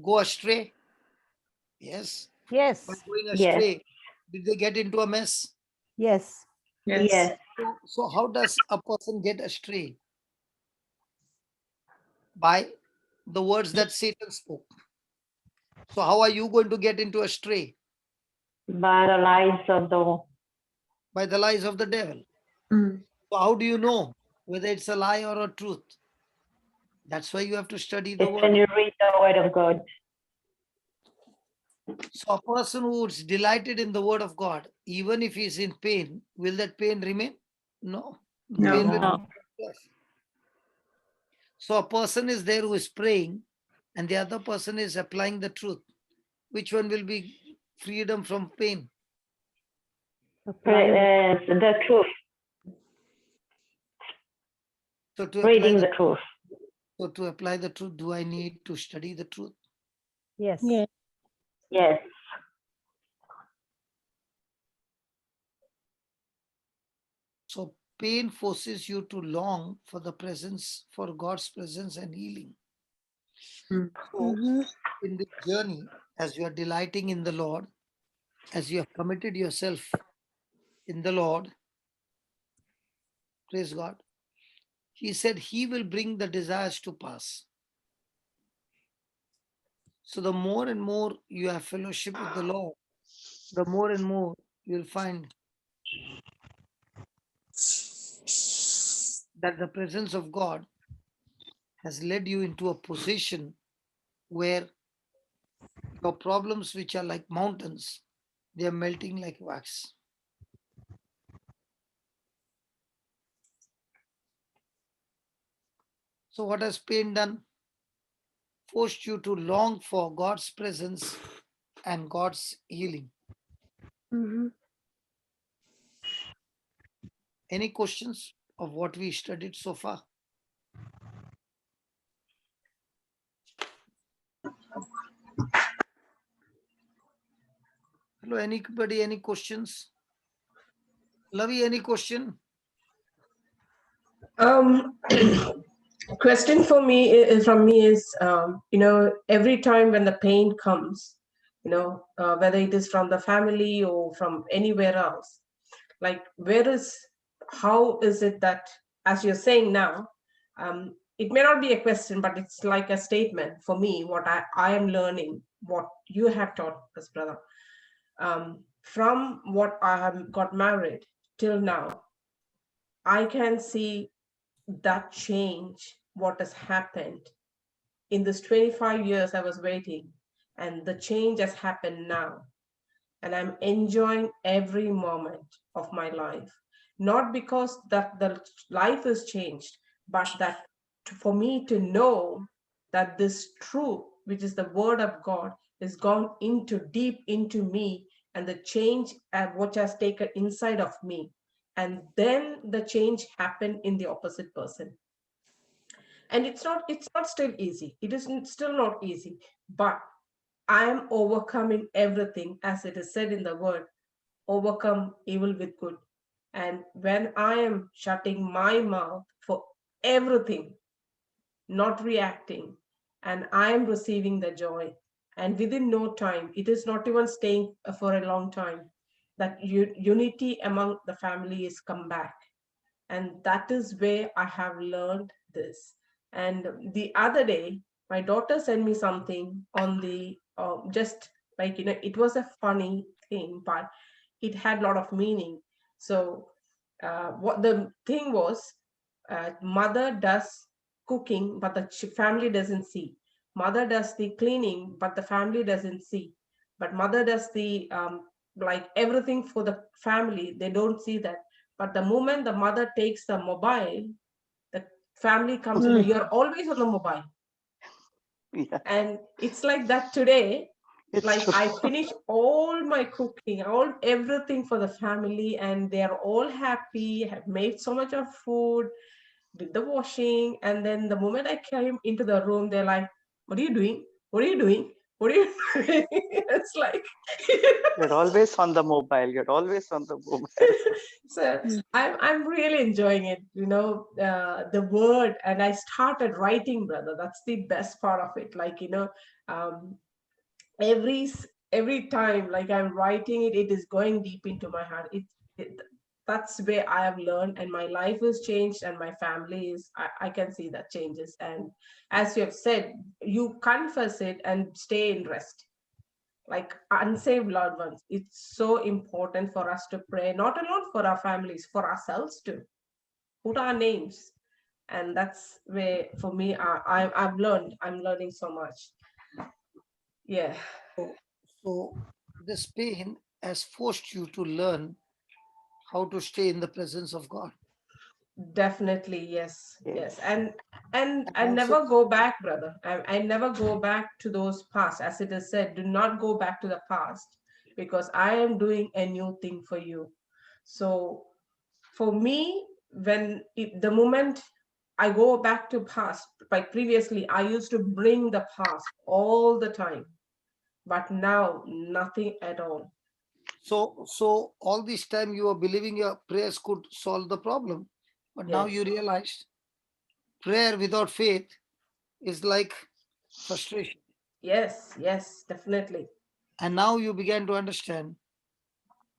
go astray? Yes. Yes. By going Yes. astray, did they get into a mess? Yes. Yes. So how does a person get astray? By the words that Satan spoke. So how are you going to get into astray? By the lies of the. By the lies of the devil. So how do you know whether it's a lie or a truth? That's why you have to study the It's when word. you read the word of God. So a person who's delighted in the word of God, even if he's in pain, will that pain remain? No. The pain will not be. So a person is there who is praying and the other person is applying the truth. Which one will be freedom from pain? The truth. So to Reading the truth. So to apply the truth, do I need to study the truth? Yes. Yeah. Yes. So pain forces you to long for the presence, for God's presence and healing. So in this journey, as you are delighting in the Lord, as you have committed yourself in the Lord, praise God, he said he will bring the desires to pass. So the more and more you have fellowship with the Lord, the more and more you'll find that the presence of God has led you into a position where your problems, which are like mountains, they are melting like wax. So, what has pain done? Forced you to long for God's presence and God's healing. Any questions of what we studied so far? Hello, anybody, any questions? Lavi, any question? Question for me from me is, every time when the pain comes, whether it is from the family or from anywhere else, like how is it that, as you're saying now, it may not be a question, but it's like a statement for me, what I am learning, what you have taught us, brother. From what I have got married till now, I can see that change, what has happened in this 25 years I was waiting, and the change has happened now. And I'm enjoying every moment of my life, not because that the life has changed, but that for me to know that this truth, which is the word of God, is gone into deep into me, and the change which has taken inside of me, and then the change happened in the opposite person. And it's not still easy, it is still not easy, but I am overcoming everything, as it is said in the word, overcome evil with good. And when I am shutting my mouth for everything, not reacting, and I am receiving the joy, and within no time, it is not even staying for a long time, that unity among the family is come back. And that is where I have learned this. And the other day, my daughter sent me something on the just like, it was a funny thing, but it had a lot of meaning. So what the thing was, mother does cooking, but the family doesn't see. Mother does the cleaning, but the family doesn't see. But mother does the like everything for the family, they don't see that. But the moment the mother takes the mobile, the family comes in. You're always on the mobile. Yeah. And it's like that today. It's Like true. I finish all my cooking, everything for the family, and they are all happy, have made so much of food, did the washing, and then the moment I came into the room, they're like, "What are you doing? What are you doing? What are you doing?" It's like You're always on the mobile. You're always on the mobile. so I'm really enjoying it, the word, and I started writing, brother. That's the best part of it. Like, um, every time, like I'm writing it, it is going deep into my heart. That's where I have learned, and my life has changed, and my family is. I can see that changes. And as you have said, you confess it and stay in rest, like unsaved loved ones. It's so important for us to pray, not alone for our families, for ourselves too. Put our names. And that's where, for me, I'm learning so much. Yeah. So this pain has forced you to learn how to stay in the presence of God. Definitely, yes. And I also- never go back, brother. I never go back to those past. As it is said, do not go back to the past, because I am doing a new thing for you. So for me, the moment I go back to past, like previously, I used to bring the past all the time, but now nothing at all. So all this time you were believing your prayers could solve the problem, but now you Yes. realized prayer without faith is like frustration. Yes, definitely. And now you began to understand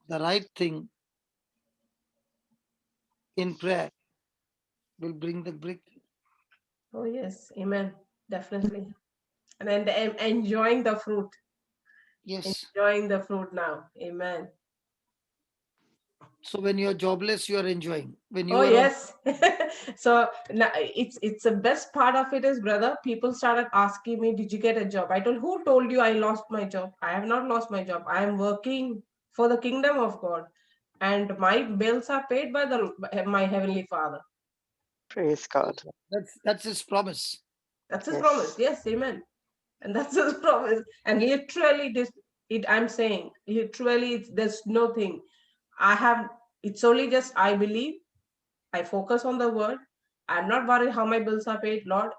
the right thing in prayer will bring the breakthrough. Oh yes, amen. Definitely. And then I'm enjoying the fruit. Yes. Enjoying the fruit now. Amen. So when you're jobless, you are enjoying. When you Oh are yes. So now it's the best part of it is, brother, people started asking me, did you get a job? I told, who told you I lost my job? I have not lost my job. I am working for the kingdom of God, and my bills are paid by my heavenly Father. Praise God. that's his promise. That's his Yes. promise. Yes, amen. And that's his promise. And literally, this it. I'm saying literally, there's nothing. I have. It's only just I believe. I focus on the word. I'm not worried how my bills are paid. Lord,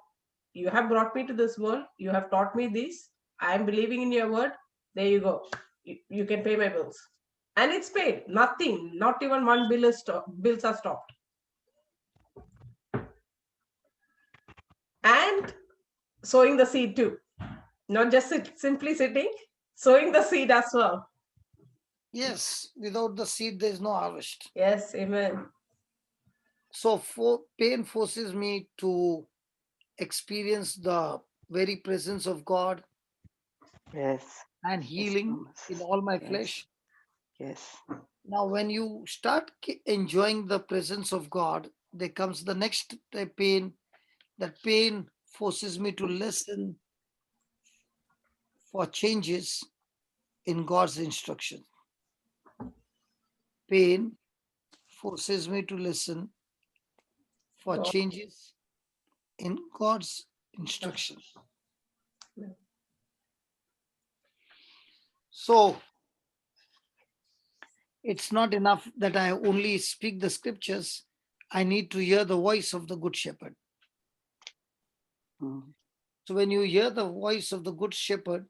you have brought me to this world. You have taught me this. I am believing in your word. There you go. You can pay my bills. And it's paid. Nothing. Not even one bill is bills are stopped. And sowing the seed too. Not just simply sitting, sowing the seed as well. Yes, without the seed, there is no harvest. Yes, amen. So pain forces me to experience the very presence of God. Yes. And healing in all my flesh. Yes. Now, when you start enjoying the presence of God, there comes the next pain. That pain forces me to listen for changes in God's instruction. Pain forces me to listen for changes in God's instruction. So it's not enough that I only speak the scriptures. I need to hear the voice of the Good Shepherd. So when you hear the voice of the Good Shepherd,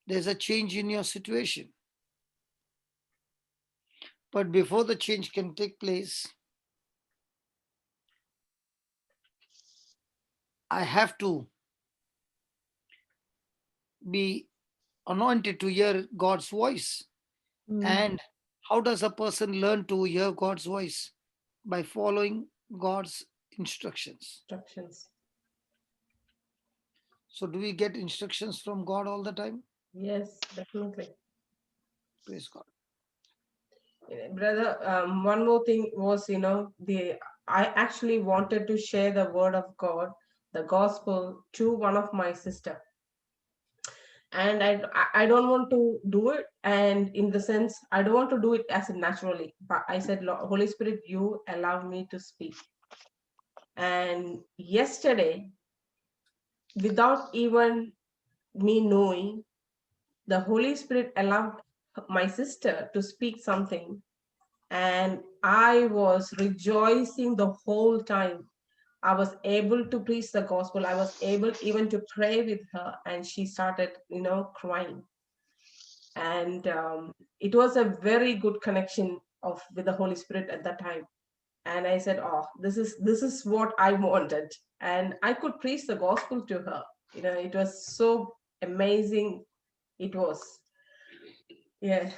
there's a change in your situation. But before the change can take place, I have to be anointed to hear God's voice. And how does a person learn to hear God's voice? By following God's instructions. So do we get instructions from God all the time? Yes, definitely. Praise God. Brother, one more thing was, I actually wanted to share the word of God, the gospel, to one of my sister. And I don't want to do it, and in the sense I don't want to do it as naturally, but I said, Holy Spirit, you allow me to speak. And yesterday, without even me knowing, the Holy Spirit allowed my sister to speak something, and I was rejoicing the whole time. I was able to preach the gospel. I was able even to pray with her, and she started, crying. And it was a very good connection with the Holy Spirit at that time. And I said, oh, this is what I wanted. And I could preach the gospel to her. It was so amazing. It was. Yeah.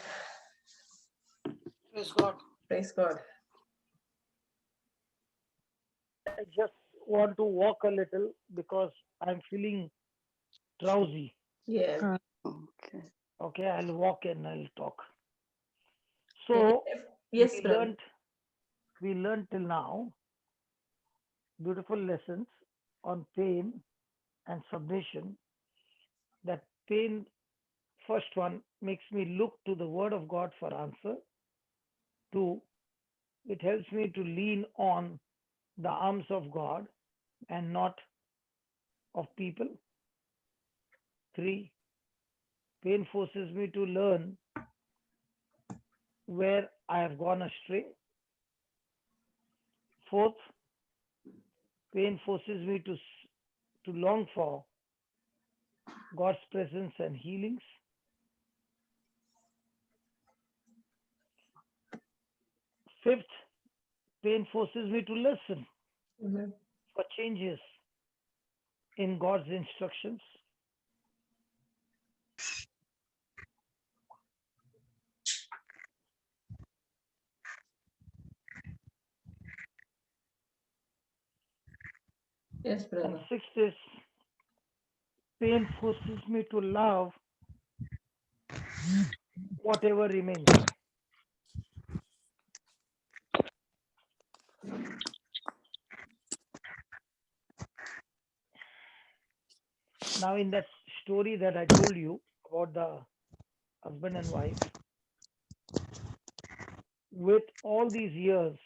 Praise God. Praise God. I just want to walk a little because I'm feeling drowsy. Yeah. Okay, I'll walk and I'll talk. So yes, we learned till now beautiful lessons on pain and submission. That pain, first one, makes me look to the word of God for answer. 2, it helps me to lean on the arms of God and not of people. 3, pain forces me to learn where I have gone astray. 4th, pain forces me to long for God's presence and healings. 5th, pain forces me to listen for changes in God's instructions. Yes, brother. And 6th is pain forces me to love whatever remains. Now, in that story that I told you about the husband and wife, with all these years,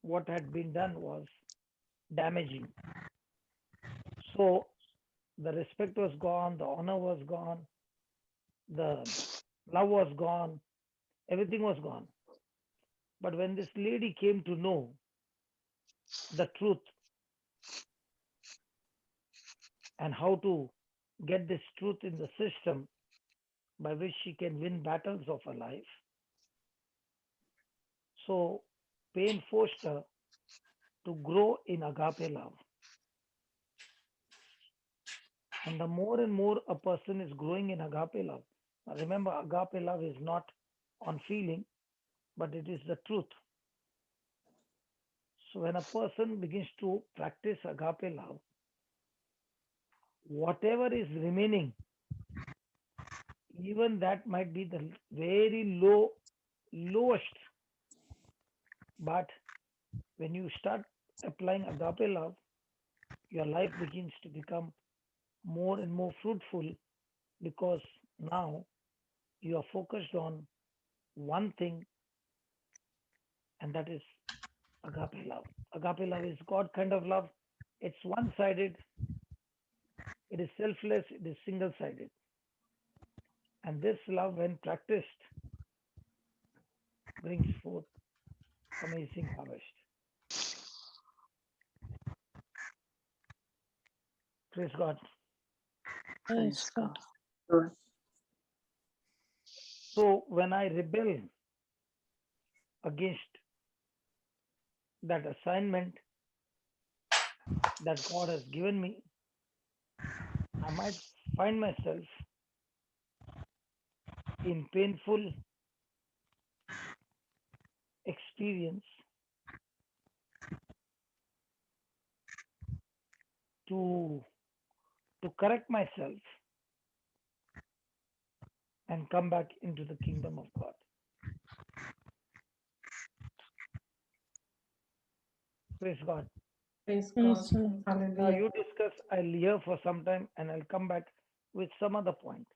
what had been done was damaging. So the respect was gone, the honor was gone, the love was gone, everything was gone. But when this lady came to know the truth and how to get this truth in the system by which she can win battles of her life, so pain forced her to grow in agape love. And the more and more a person is growing in agape love, now remember, agape love is not on feeling, but it is the truth. So when a person begins to practice agape love, whatever is remaining, even that might be the very lowest, but when you start applying agape love, your life begins to become more and more fruitful, because now you are focused on one thing, and that is agape love. Agape love is God kind of love. It's one-sided. It is selfless. It is single-sided. And this love, when practiced, brings forth amazing harvest. Praise God. Praise God. So when I rebel against that assignment that God has given me, I might find myself in painful experience to correct myself and come back into the kingdom of God. Praise God. Praise Praise God. God. Now Hallelujah. you discuss, I'll hear for some time and I'll come back with some other point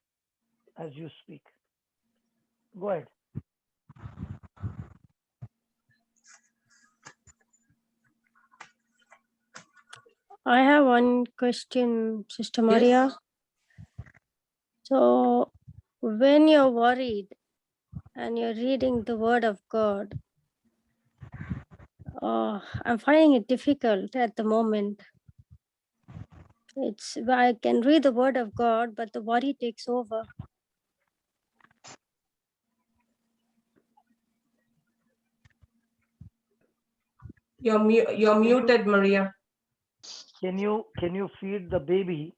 as you speak. Go ahead. I have one question, Sister Yes. Maria. So, when you're worried and you're reading the Word of God, I'm finding it difficult at the moment. I can read the Word of God, but the worry takes over. You're muted, Maria. Can you feed the baby?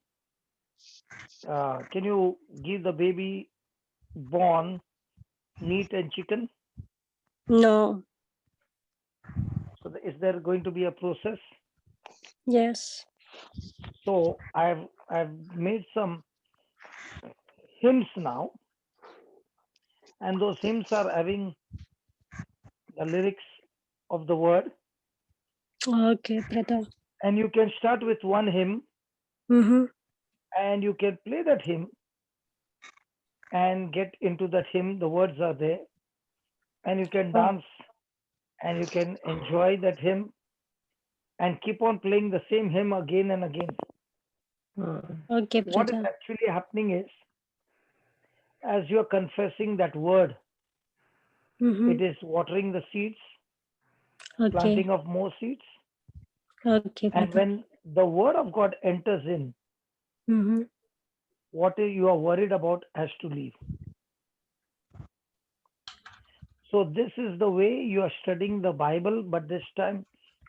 Can you give the baby born meat and chicken? No. So is there going to be a process? Yes. So I've made some hymns now, and those hymns are having the lyrics of the word. Okay, brother. And you can start with one hymn, Mm-hmm. and you can play that hymn and get into that hymn. The words are there, and you can dance and you can enjoy that hymn and keep on playing the same hymn again and again. Okay, What is brother. actually happening is, as you are confessing that word, Mm-hmm. it is watering the seeds, Okay. planting of more seeds. Okay, And brother. when the word of God enters in, Mm-hmm. what you are worried about has to leave. So this is the way you are studying the Bible, but this time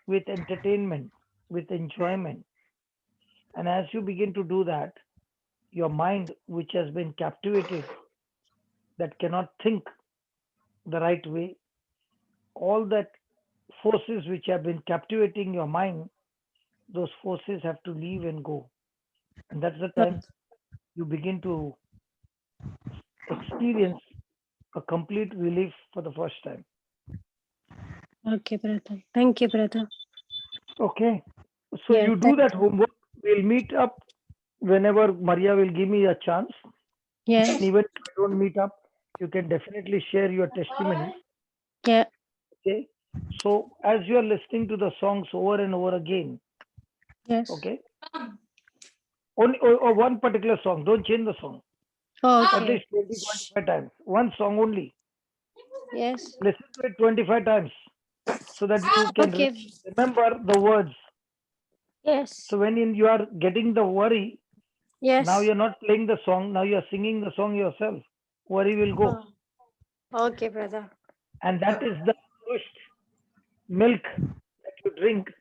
with entertainment, with enjoyment. And as you begin to do that, your mind, which has been captivated, that cannot think the right way, all that forces which have been captivating your mind, those forces have to leave and go. And that's the time you begin to experience a complete relief for the first time. Okay, brother. Thank you, brother. Okay. So Yeah, you do thank that you. homework. We'll meet up whenever Maria will give me a chance. Yes. And even if I don't meet up, you can definitely share your testimony. Yeah. Okay. So as you are listening to the songs over and over again, Yes. okay, only or one particular song, don't change the song. Oh, At okay. least 20, 25 times. One song only. Yes. Listen to it 25 times so that you can Okay. remember the words. Yes. So when you are getting the worry, Yes. now you're not playing the song, now you're singing the song yourself. Worry will go. Oh. Okay, brother. And that is the first milk that you drink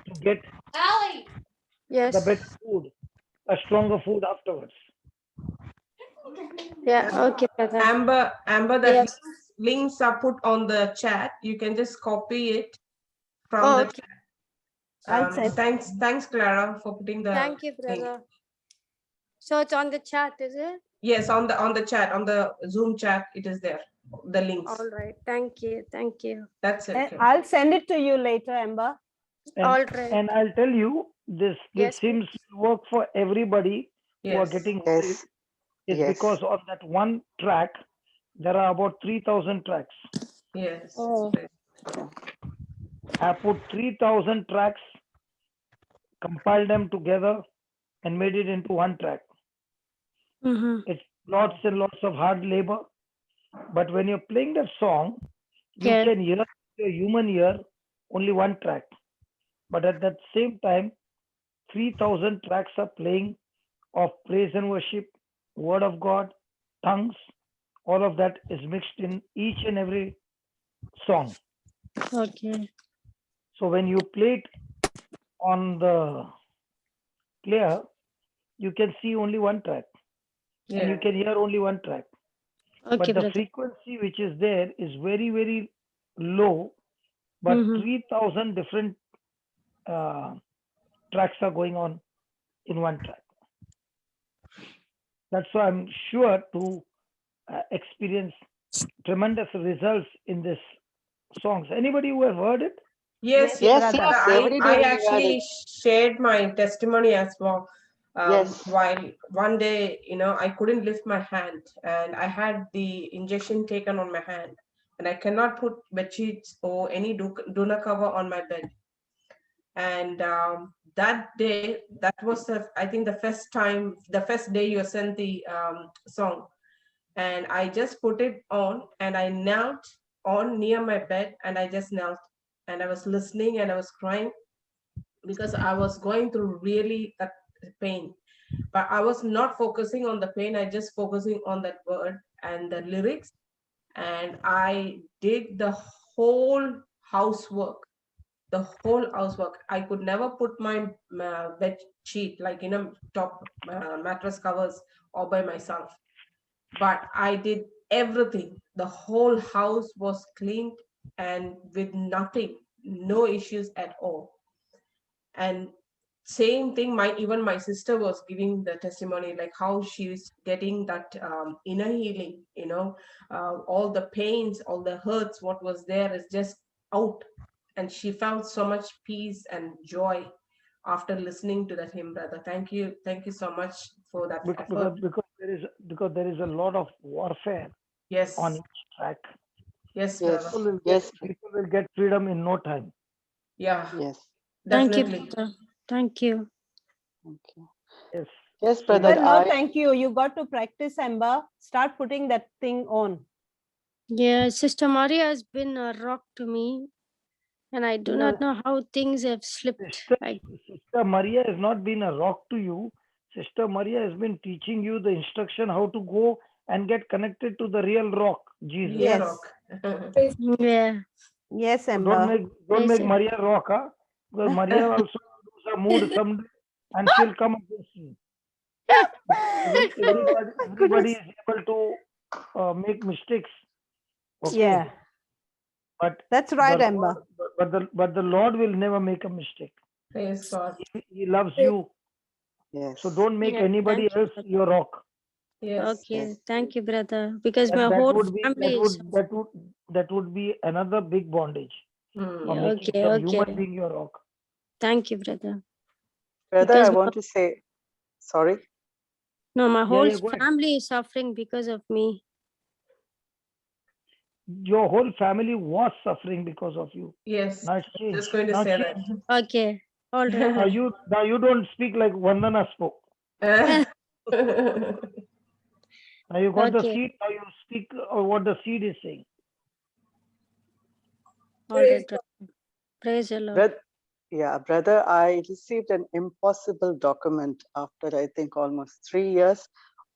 to get Yes. the better food, a stronger food afterwards. Yeah. Okay, brother. Amber, the Yes. links are put on the chat. You can just copy it from Oh, the okay. chat. I'll send. Thanks, Clara, for putting the Thank you, link. brother. So it's on the chat, is it? Yes, on the chat, on the Zoom chat, it is there. The links. All right. Thank you. Thank you. That's it. Okay. I'll send it to you later, Amber. And, All right. and I'll tell you, this Yes, seems to work for everybody who are Yes. getting worried. Yes. It's Yes. because on that one track, there are about 3,000 tracks. Yes. Oh. I put 3,000 tracks, compiled them together, and made it into one track. Mm-hmm. It's lots and lots of hard labor, but when you're playing that song, you Yeah. can hear your human ear only one track. But at that same time, 3,000 tracks are playing of praise and worship, word of God, tongues, all of that is mixed in each and every song. Okay. So when you play it on the player, you can see only one track and you Yeah. can hear only one track. Okay, But the brother. frequency which is there is very, very low, but Mhm. 3,000 different tracks are going on in one track. That's why I'm sure to experience tremendous results in this songs. Anybody who have heard it? Yes, Yes, yes, yes, brother. every I day we heard actually it. shared my testimony as well. Yes. While one day, I couldn't lift my hand and I had the injection taken on my hand and I cannot put bed sheets or any doona cover on my bed. And that day, that was, I think, the first day you sent the song. And I just put it on and I knelt on near my bed and I just knelt and I was listening and I was crying because I was going through really that pain. But I was not focusing on the pain, I just focusing on that word and the lyrics. And I did the whole housework. I could never put my bed sheet like top mattress covers all by myself. But I did everything. The whole house was cleaned and with nothing, no issues at all. And same thing, even my sister was giving the testimony, like how she's getting that inner healing, all the pains, all the hurts, what was there is just out. And she felt so much peace and joy after listening to that hymn, brother. Thank you so much for that effort. Because there is a lot of warfare Yes. on each track. Yes, Yes. brother. People will get freedom in no time. Yeah. Yes. Thank you, Definitely. brother. Thank you. Yes. Yes, Well, brother. no, thank you. You got to practice, Amber. Start putting that thing on. Yeah, Sister Maria has been a rock to me, and I do not know how things have slipped. Sister Maria has not been a rock to you. Sister Maria has been teaching you the instruction how to go and get connected to the real rock, Jesus. Real Yes. rock. Yeah. Yes, So Amber. don't make Maria rock, huh? Because Maria also lose her mood someday and she'll come against you. Everybody is able to make mistakes. Okay. Yeah. But that's right, the Amber. Lord, but the Lord will never make a mistake. Praise God. He loves you Yes. So don't make Yeah, anybody thank you, else brother. your rock. Yes. Okay, Yes. thank you, brother. Because That, my that whole would be family is. that would be another big bondage for Yeah, making okay, some human okay. being your rock. Thank you, brother. Brother, Because I want to say, sorry. no, my whole Yeah, go ahead. family is suffering because of me. Your whole family was suffering because of you. Yes. Now it's changed. Just going to Now say change. that. Okay, all right. Now you don't speak like Vandana spoke. Now you got the Okay, seed. Now you speak what the seed is saying. all right, brother. Praise the Lord. Brother, I received an impossible document after I think almost 3 years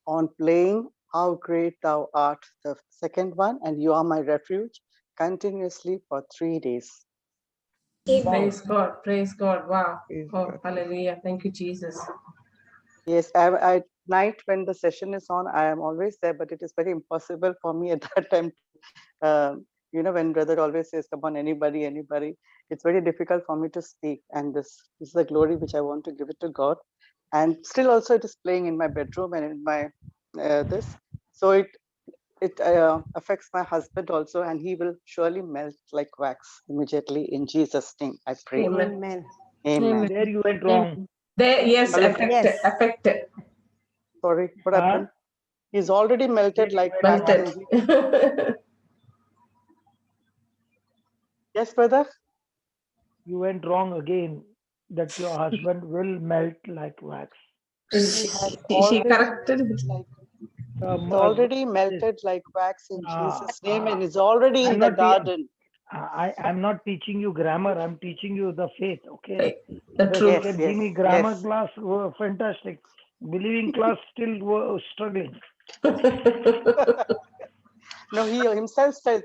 on playing How Great Thou Art, the second one, and You Are My Refuge, continuously for 3 days. Praise God. Praise God. Wow. Praise Oh, God. hallelujah. Thank you, Jesus. Yes, I night when the session is on, I am always there, but it is very impossible for me at that time. When brother always says, "Come on, anybody," it's very difficult for me to speak. And this is the glory which I want to give it to God. And still, also, it is playing in my bedroom and in my this. So it affects my husband also, and he will surely melt like wax immediately in Jesus' name. I pray. Amen. Amen. Amen. There you went wrong. There, yes, Hello. affected. Yes. Affected. Sorry, what happened? He's already melted like wax. Melted. Yes, brother. You went wrong again. That your husband will melt like wax. She corrected. It's already melted like wax in Jesus' name and is already in the garden. I'm not teaching you grammar. I'm teaching you the faith. Okay. The Rest truth. you can give me grammar class. Fantastic. Believing class still struggling. No, he himself says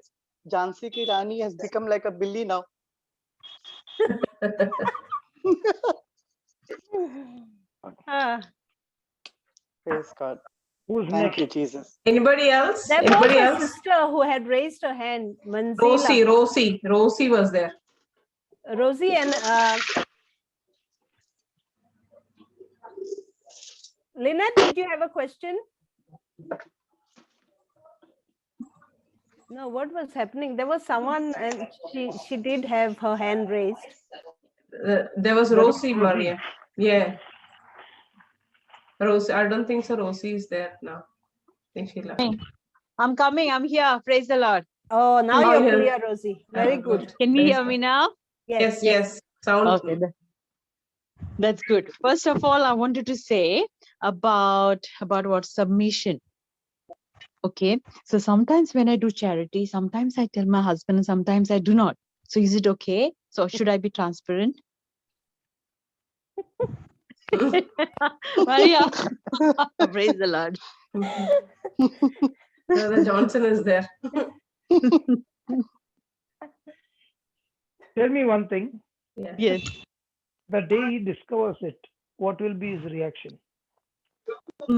Jhansi Ki Rani has become like a Billy now. Praise God. Who's Thank you, Jesus. Anybody else? There Anybody was a else? sister who had raised her hand, Manzila. Rosie was there. Rosie and Lynette, did you have a question? No, what was happening? There was someone and she did have her hand raised. There was Rosie Maria. Yeah. Rosie, I don't think so. Rosie is there now. I think she left. I'm coming. I'm here. Praise the Lord. Oh, now Oh, you're yes. clear, Rosie. Very good. Can you Praise hear me God. now? Yes. Yes. Sound Okay. That's good. First of all, I wanted to say about what submission. Okay. So sometimes when I do charity, sometimes I tell my husband and sometimes I do not. So is it okay? So should I be transparent? Maria. Praise the Lord. Brother Johnson is there. Tell me one thing. Yes. The day he discovers it, what will be his reaction? He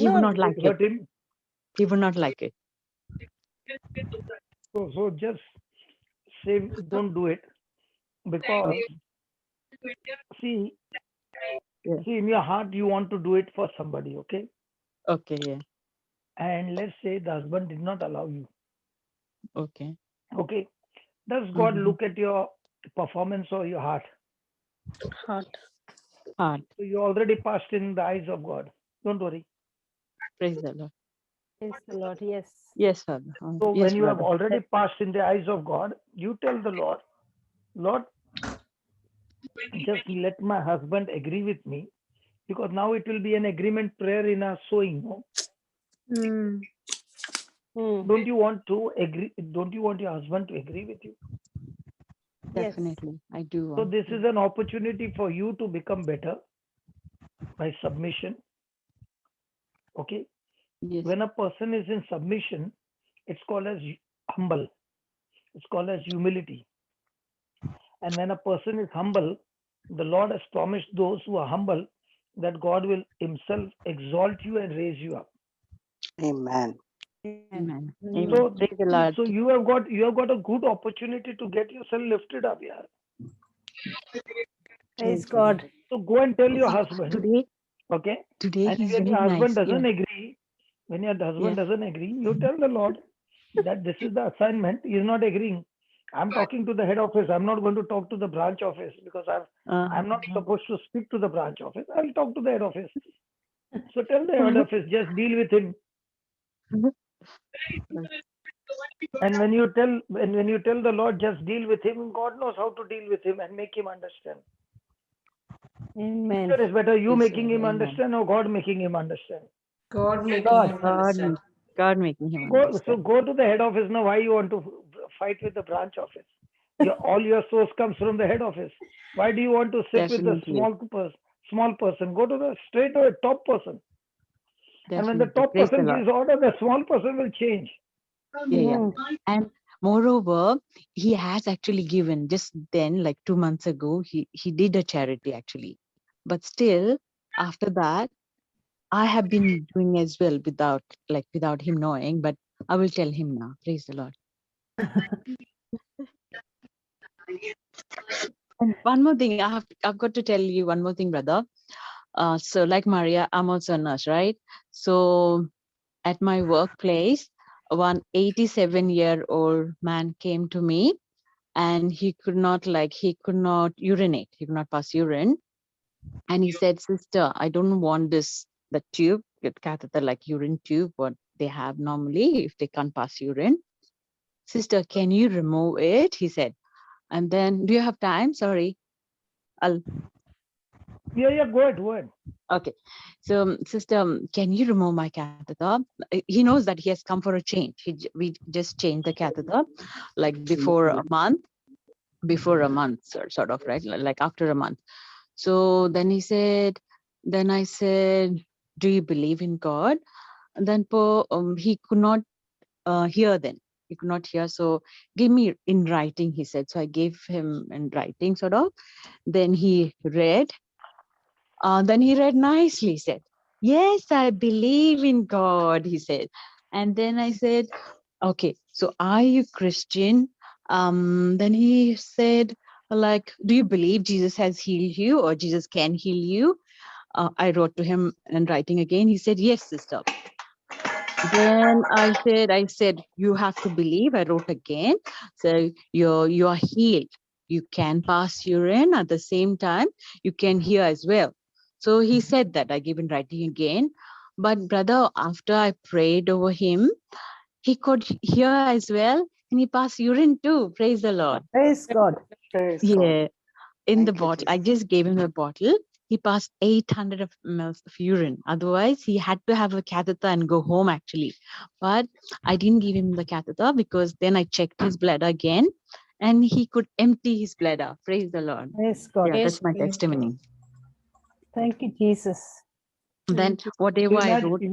would not like Hurt it. him? He would not like it. So just say, don't do it, because see, in your heart you want to do it for somebody, okay? Okay, yeah. And let's say the husband did not allow you. Okay. Okay. Does God look at your performance or your heart? Heart. So you already passed in the eyes of God. Don't worry. Praise the Lord. Praise the Lord. Yes. Yes, Father. So Yes, when you have brother. already passed in the eyes of God, you tell the Lord, Lord, just let my husband agree with me, because now it will be an agreement prayer in our sowing. No? Don't you want to agree? Don't you want your husband to agree with you? Definitely, I do. So this is an opportunity for you to become better by submission. Okay. Yes. When a person is in submission, it's called as humble. It's called as humility. And when a person is humble, the Lord has promised those who are humble that God will himself exalt you and raise you up. Amen. Amen. So, Praise the Lord. so you have got a good opportunity to get yourself lifted up here. Praise God. So go and tell your Oh, husband, today okay? today And he's when your very husband nice. Yeah. doesn't agree, when your husband Yeah. doesn't agree, you tell the Lord that this is the assignment. He is not agreeing. I'm talking to the head office. I'm not going to talk to the branch office because I'm not supposed to speak to the branch office. I'll talk to the head office. So tell the head office, just deal with him. And when you tell the Lord, just deal with him, God knows how to deal with him and make him understand. Amen. It is better you Yes, making Lord. him Amen. understand or God making him understand. God making God. him understand. God making him So understand. go to the head office now. Why you want to fight with the branch office? All your source comes from the head office. Why do you want to sit with the Definitely. small person? Go to the straight or top person. And when the Definitely. top Praise the person Lord. gives order, the small person will change. Yeah, yeah. And moreover, he has actually given just then, like 2 months ago, he did a charity actually. But still, after that, I have been doing as well without him knowing, but I will tell him now. Praise the Lord. And one more thing, I've got to tell you one more thing, brother. So like Maria, I'm also a nurse, right? So at my workplace, one 87-year-old man came to me and he could not urinate. He could not pass urine. And he said, sister, I don't want the tube, the catheter, like urine tube, what they have normally if they can't pass urine. Sister, can you remove it? He said. And then, do you have time? Sorry. Yeah, go ahead. Okay. So, sister, can you remove my catheter? He knows that he has come for a change. We just changed the catheter like before a month, sort of, right? Like after a month. So then I said, do you believe in God? And then he could not hear then. He could not hear. So give me in writing, he said. So I gave him in writing, sort of. Then he read. Then he read nicely, he said, yes, I believe in God, he said. And then I said, okay, so are you Christian? Then he said, like, do you believe Jesus has healed you or Jesus can heal you? I wrote to him in writing again. He said, yes, sister. Then I said, you have to believe. I wrote again. So you are healed. You can pass urine at the same time. You can hear as well. So he said that. I gave in writing again. But brother, after I prayed over him, he could hear as well. And he passed urine too. Praise the Lord. Praise God. Yeah. In the bottle. I just gave him a bottle. He passed 800 ml of urine. Otherwise, he had to have a catheter and go home actually. But I didn't give him the catheter because then I checked his bladder again and he could empty his bladder. Praise the Lord. Praise God. Yeah, that's my testimony. Thank you, Jesus. Then whatever I wrote.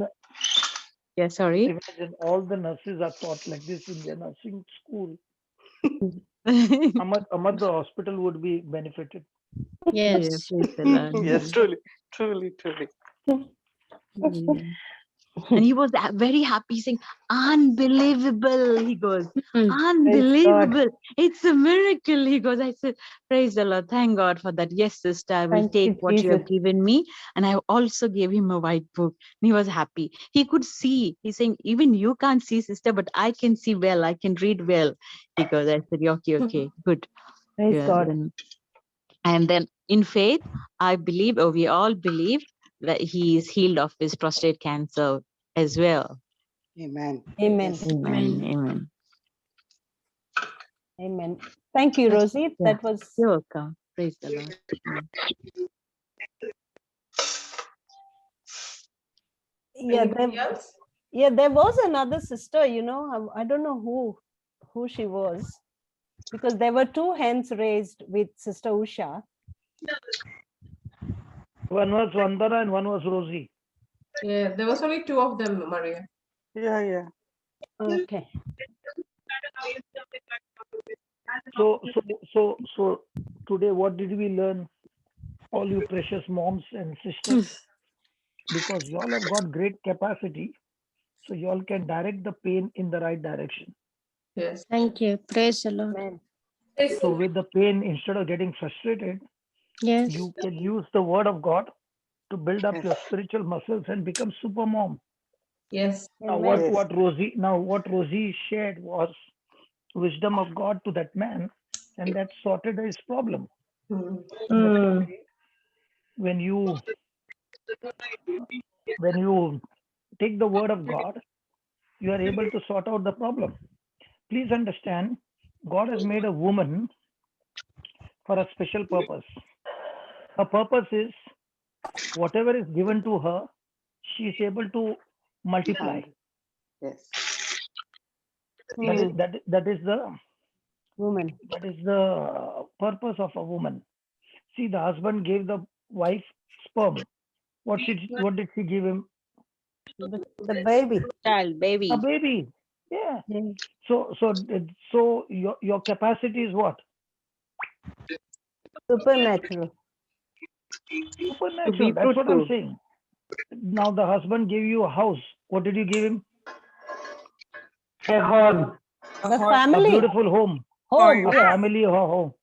Yeah, sorry. Imagine all the nurses are taught like this in their nursing school. Amad, the hospital would be benefited. Yes. Yeah, praise the Lord. Yes, truly. Yeah. And he was very happy, saying, unbelievable. He goes, unbelievable. It's a miracle. He goes, I said, praise the Lord. Thank God for that. Yes, sister, I will take what you have given me. And I also gave him a white book. And he was happy. He could see. He's saying, even you can't see, sister, but I can see well. I can read well. He goes, I said, okay, good. Praise Yeah, God. and then in faith, I believe, or we all believe, that he is healed of his prostate cancer as well. Amen. Amen. Yes. Amen. Amen. Thank you, Rosie. Yeah. That was. You're welcome. Praise the Lord. Yeah, Anybody else? there was another sister, I don't know who she was, because there were two hands raised with Sister Usha. One was Vandana and one was Rosie. Yeah, there was only two of them, Maria. Yeah. Okay. So today, what did we learn? All you precious moms and sisters, because you all have got great capacity, so you all can direct the pain in the right direction. Yes. Thank you. Praise the Lord. So with the pain, instead of getting frustrated, Yes. You can use the word of God to build up your spiritual muscles and become super mom. Yes. Now Amen. what Rosie shared was wisdom of God to that man, and that sorted his problem. Mm. Definitely, when you take the word of God, you are able to sort out the problem. Please understand, God has made a woman for a special purpose. Her purpose is whatever is given to her, she is able to multiply. Yes. That is Woman. the purpose of a woman. See, the husband gave the wife sperm. What did she give him? The baby. Child, A baby. baby. Yeah. Yeah. So your capacity is what? Supernatural. Supernatural. That's what I'm saying. Now the husband gave you a house. What did you give him? A home. The A family. beautiful home. Home. A Yes. family, a home.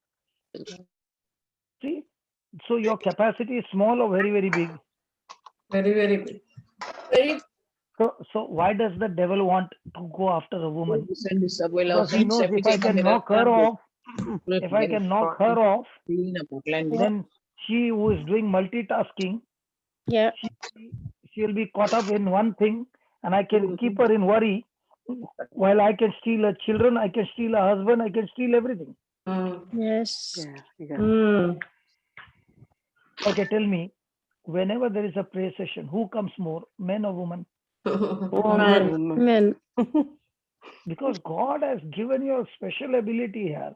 See, so your capacity is small or very, very big. Very, very big. Very So why does the devil want to go after a woman? Because he knows if I can knock her off, then she who is doing multitasking, Yeah. she'll be caught up in one thing, and I can keep her in worry. While I can steal her children, I can steal her husband, I can steal everything. Yes. Okay, tell me, whenever there is a prayer session, who comes more, men or women? Woman. Men. Because God has given you a special ability here.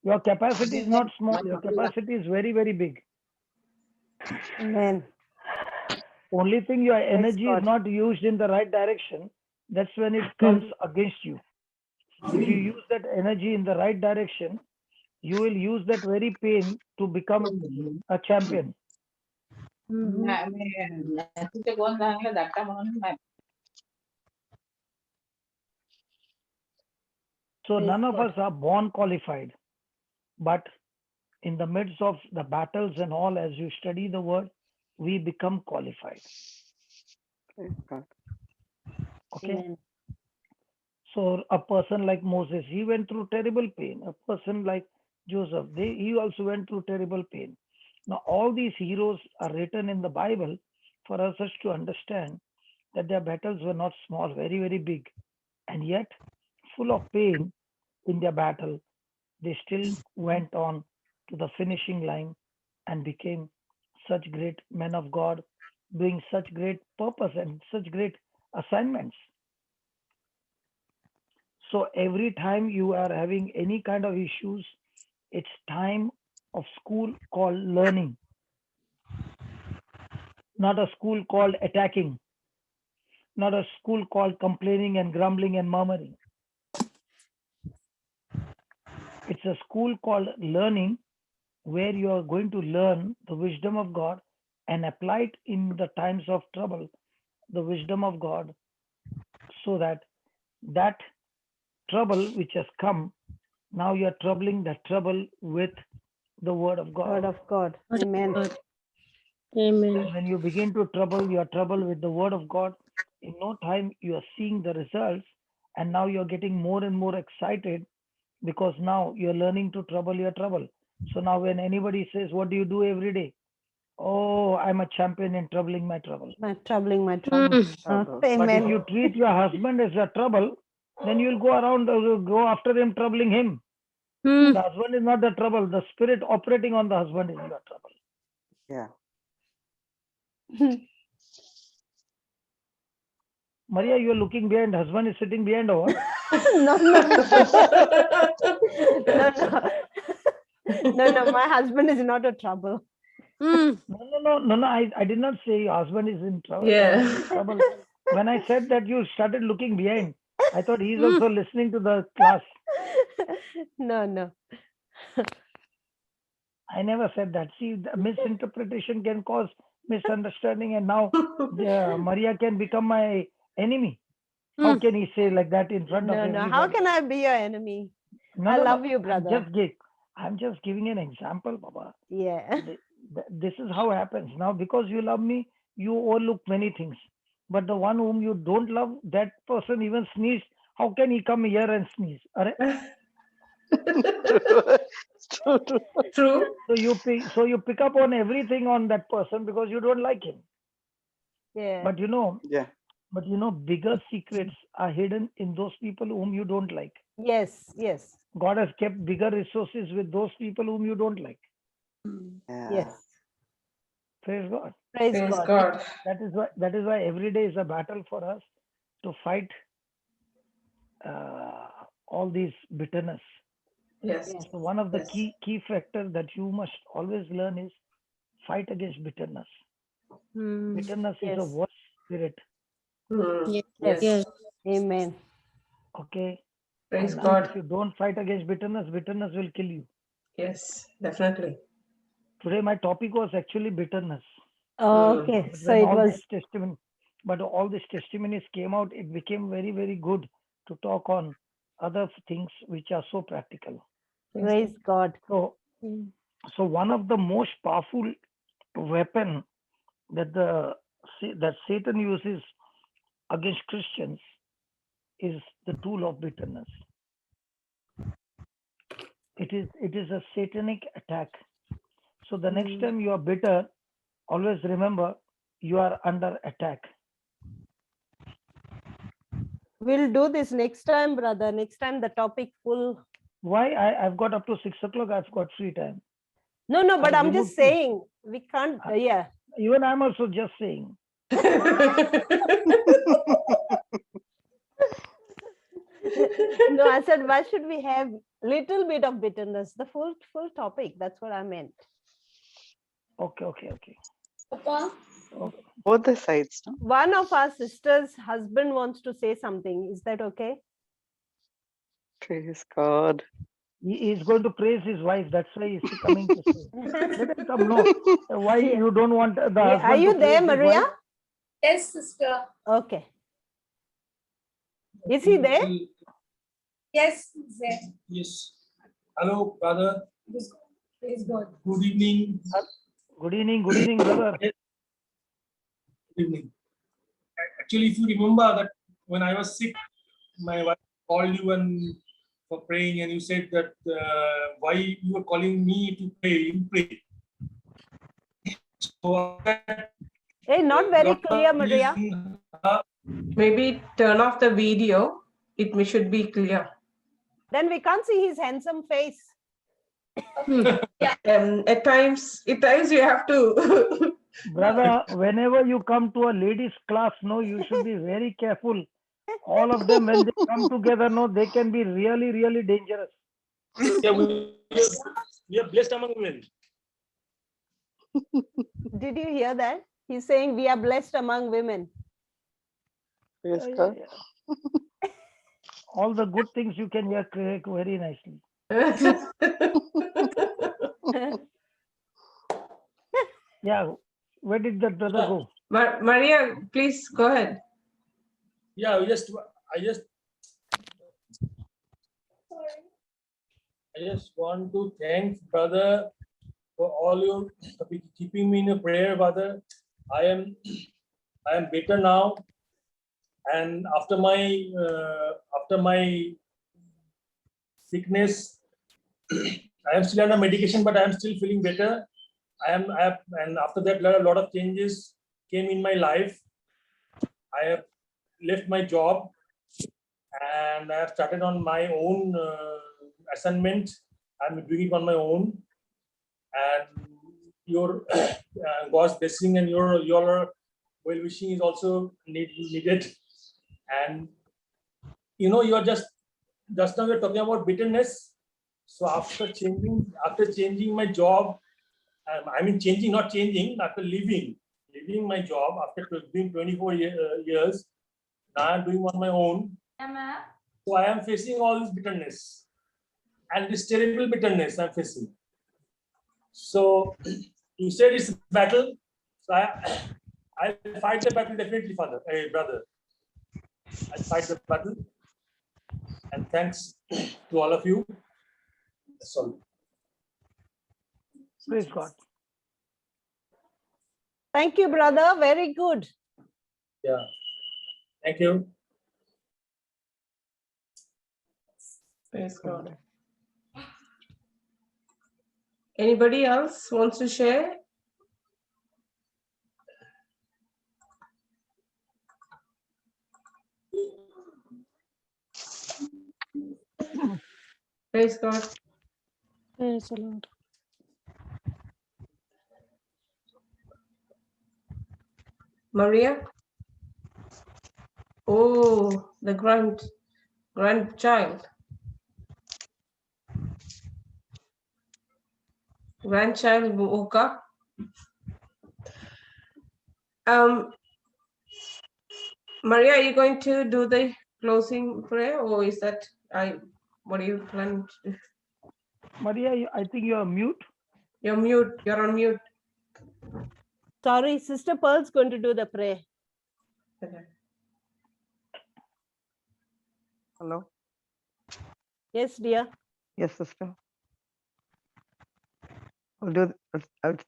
Your capacity is not small, your capacity is very, very big. Amen. Only thing, your energy is God. not used in the right direction. That's when it comes against you. If you use that energy in the right direction, you will use that very pain to become a champion. So none of us are born qualified, but in the midst of the battles and all, as you study the word, we become qualified. Okay. Amen. So a person like Moses, he went through terrible pain. A person like Joseph, he also went through terrible pain. Now all these heroes are written in the Bible for us to understand that their battles were not small, very, very big. And yet, full of pain in their battle, they still went on to the finishing line and became such great men of God, doing such great purpose and such great assignments. So every time you are having any kind of issues, it's time of school called learning, not a school called attacking, not a school called complaining and grumbling and murmuring. It's a school called learning, where you are going to learn the wisdom of God and apply it in the times of trouble, the wisdom of God, so that trouble which has come, now you are troubling that trouble with the word of God. Word of God. Amen. Amen. When you begin to trouble your trouble with the word of God, in no time you are seeing the results, and now you're getting more and more excited because now you're learning to trouble your trouble. So now when anybody says, what do you do every day? Oh, I'm a champion in troubling my trouble. Troubling my trouble. But Amen. if you treat your husband as a trouble, then you'll go around, go after him, troubling him. The husband is not the trouble. The spirit operating on the husband is your trouble. Yeah. Maria, you are looking behind. Husband is sitting behind or what? No. No. My husband is not a trouble. No. I did not say your husband is in trouble. Yeah. Trouble. When I said that, you started looking behind. I thought he's also listening to the class. No. I never said that. See, the misinterpretation can cause misunderstanding, and now Maria can become my enemy. How can he say like that in front of No. everybody? How can I be your enemy? I love you, brother. I'm just giving an example, Baba. Yeah. This is how it happens. Now, because you love me, you overlook many things. But the one whom you don't love, that person even sneezed. How can he come here and sneeze? Are- True. So you pick up on everything on that person because you don't like him. Yeah. But you know, Yeah. Bigger secrets are hidden in those people whom you don't like. Yes. Yes. God has kept bigger resources with those people whom you don't like. Yes. Praise God. Praise Praise God. God. That is why every day is a battle for us to fight all these bitterness. Yes. So one of the Yes. key factors that you must always learn is fight against bitterness. Bitterness is a Yes. worse spirit. Yes. Yes. Amen. Okay. Praise And God. if you don't fight against bitterness, bitterness will kill you. Yes, definitely. Today my topic was actually bitterness. Okay. But So when it all was. these testimonies came out, it became very, very good to talk on other things which are so practical. Praise God. So one of the most powerful weapon that Satan uses against Christians is the tool of bitterness. It is a satanic attack. So the next time you are bitter, always remember you are under attack. We'll do this next time, brother. Next time the topic full. Why? I've got up to 6 o'clock. I've got free time. No, but I've I'm just removed two. saying we can't. Yeah. Even I'm also just saying. No, I said why should we have little bit of bitterness? The full topic. That's what I meant. Okay. Papa, Both the sides, no? One of our sisters' husband wants to say something. Is that okay? Praise God. He is going to praise his wife. That's why he's coming to say. Let him come. No. Why you don't want the husband Are you to there, praise his Maria? wife? yes, sister. Okay. Is he there? Yes, Zed. Yes. Hello, brother. Praise God. Good evening. Good evening, brother. Good evening. Actually, if you remember that when I was sick, my wife called you and for praying, and you said that why you were calling me to pray. You pray. So, Hey, not very clear, Maria. Maybe turn off the video. It should be clear. Then we can't see his handsome face. At times you have to. Brother, whenever you come to a ladies' class, no, you should be very careful. All of them, when they come together, no, they can be really, really dangerous. Yeah, we are blessed among women. Did you hear that? He's saying we are blessed among women. Praise God. All the good things you can hear very nicely. Yeah, where did that brother go? Maria, please go ahead. Yeah, I just want to thank brother for all your keeping me in a prayer, brother. I am better now, and after my sickness, I am still under medication, but I am still feeling better. And after that, a lot of changes came in my life. I have left my job and I have started on my own assignment. I'm doing it on my own, and your God's blessing and your well wishing is also needed. And you are just now you're talking about bitterness. So after changing my job, I mean not changing, after leaving my job after doing 24 years, now I'm doing on my own. So I am facing all this bitterness and this terrible bitterness I'm facing. So you said it's a battle. So I'll fight the battle definitely, brother. I'll fight the battle. And thanks to all of you. That's all. Praise God. Thank you, brother. Very good. Yeah. Thank you. Praise God. Anybody else wants to share? Praise God. Praise the Lord. Maria? Oh, the grandchild. Grandchild woke up. Maria, are you going to do the closing prayer, or is that what are you planning to do? Maria, I think you are mute. You're mute. You're on mute. Sorry, Sister Pearl's going to do the prayer. Okay. Hello. Yes, dear. Yes, sister. I'll do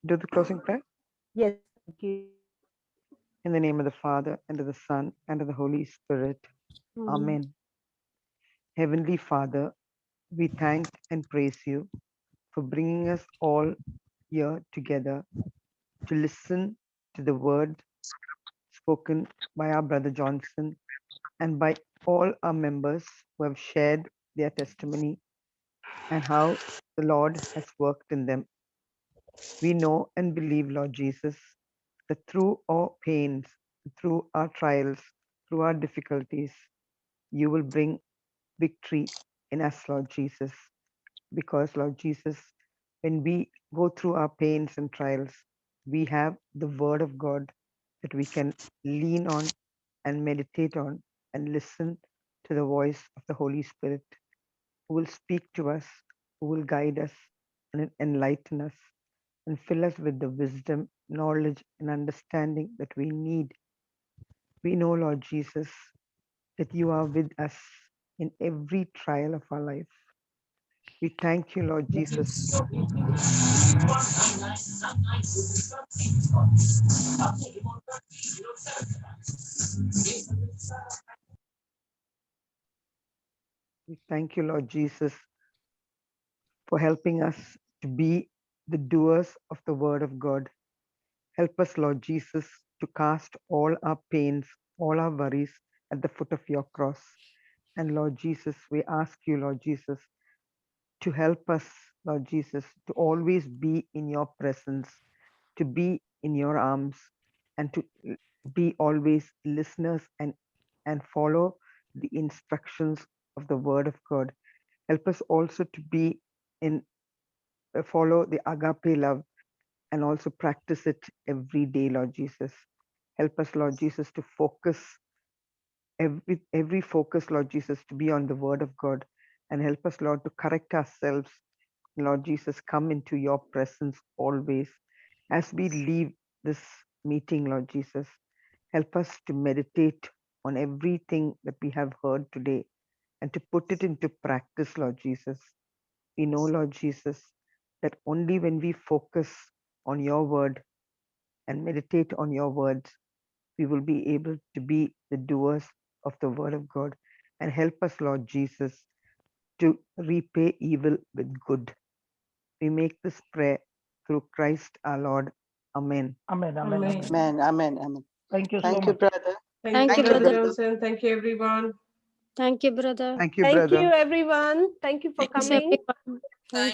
the closing prayer. Yes. Thank you. In the name of the Father, and of the Son, and of the Holy Spirit. Amen. Heavenly Father, we thank and praise you for bringing us all here together to listen to the word spoken by our brother Johnson and by all our members who have shared their testimony and how the Lord has worked in them. We know and believe, Lord Jesus, that through our pains, through our trials, through our difficulties, you will bring victory in us, Lord Jesus. Because, Lord Jesus, when we go through our pains and trials, we have the word of God that we can lean on and meditate on and listen to the voice of the Holy Spirit, who will speak to us, who will guide us and enlighten us and fill us with the wisdom, knowledge, and understanding that we need. We know, Lord Jesus, that you are with us in every trial of our life. We thank you, Lord Jesus. We thank you, Lord Jesus, for helping us to be the doers of the word of God. Help us, Lord Jesus, to cast all our pains, all our worries at the foot of your cross. And Lord Jesus, we ask you, Lord Jesus, to help us, Lord Jesus, to always be in your presence, to be in your arms, and to be always listeners and follow the instructions of the word of God. Help us also to be in follow the agape love and also practice it every day, Lord Jesus. Help us, Lord Jesus, to focus every focus, Lord Jesus, to be on the word of God, and help us, Lord, to correct ourselves. Lord Jesus, come into your presence always. As we leave this meeting, Lord Jesus, help us to meditate on everything that we have heard today and to put it into practice, Lord Jesus. We know, Lord Jesus, that only when we focus on your word and meditate on your words, we will be able to be the doers of the word of God. And help us, Lord Jesus, to repay evil with good. We make this prayer through Christ our Lord. Amen. Amen. Amen. Amen. Amen. Amen. Amen. Amen. Thank you so Thank you, much. brother. Thank you, Brother brother. Johnson. Thank you, everyone. Thank you, brother. Thank you, Thank brother. you, everyone. Thank you for Thanks, coming. everyone. Thank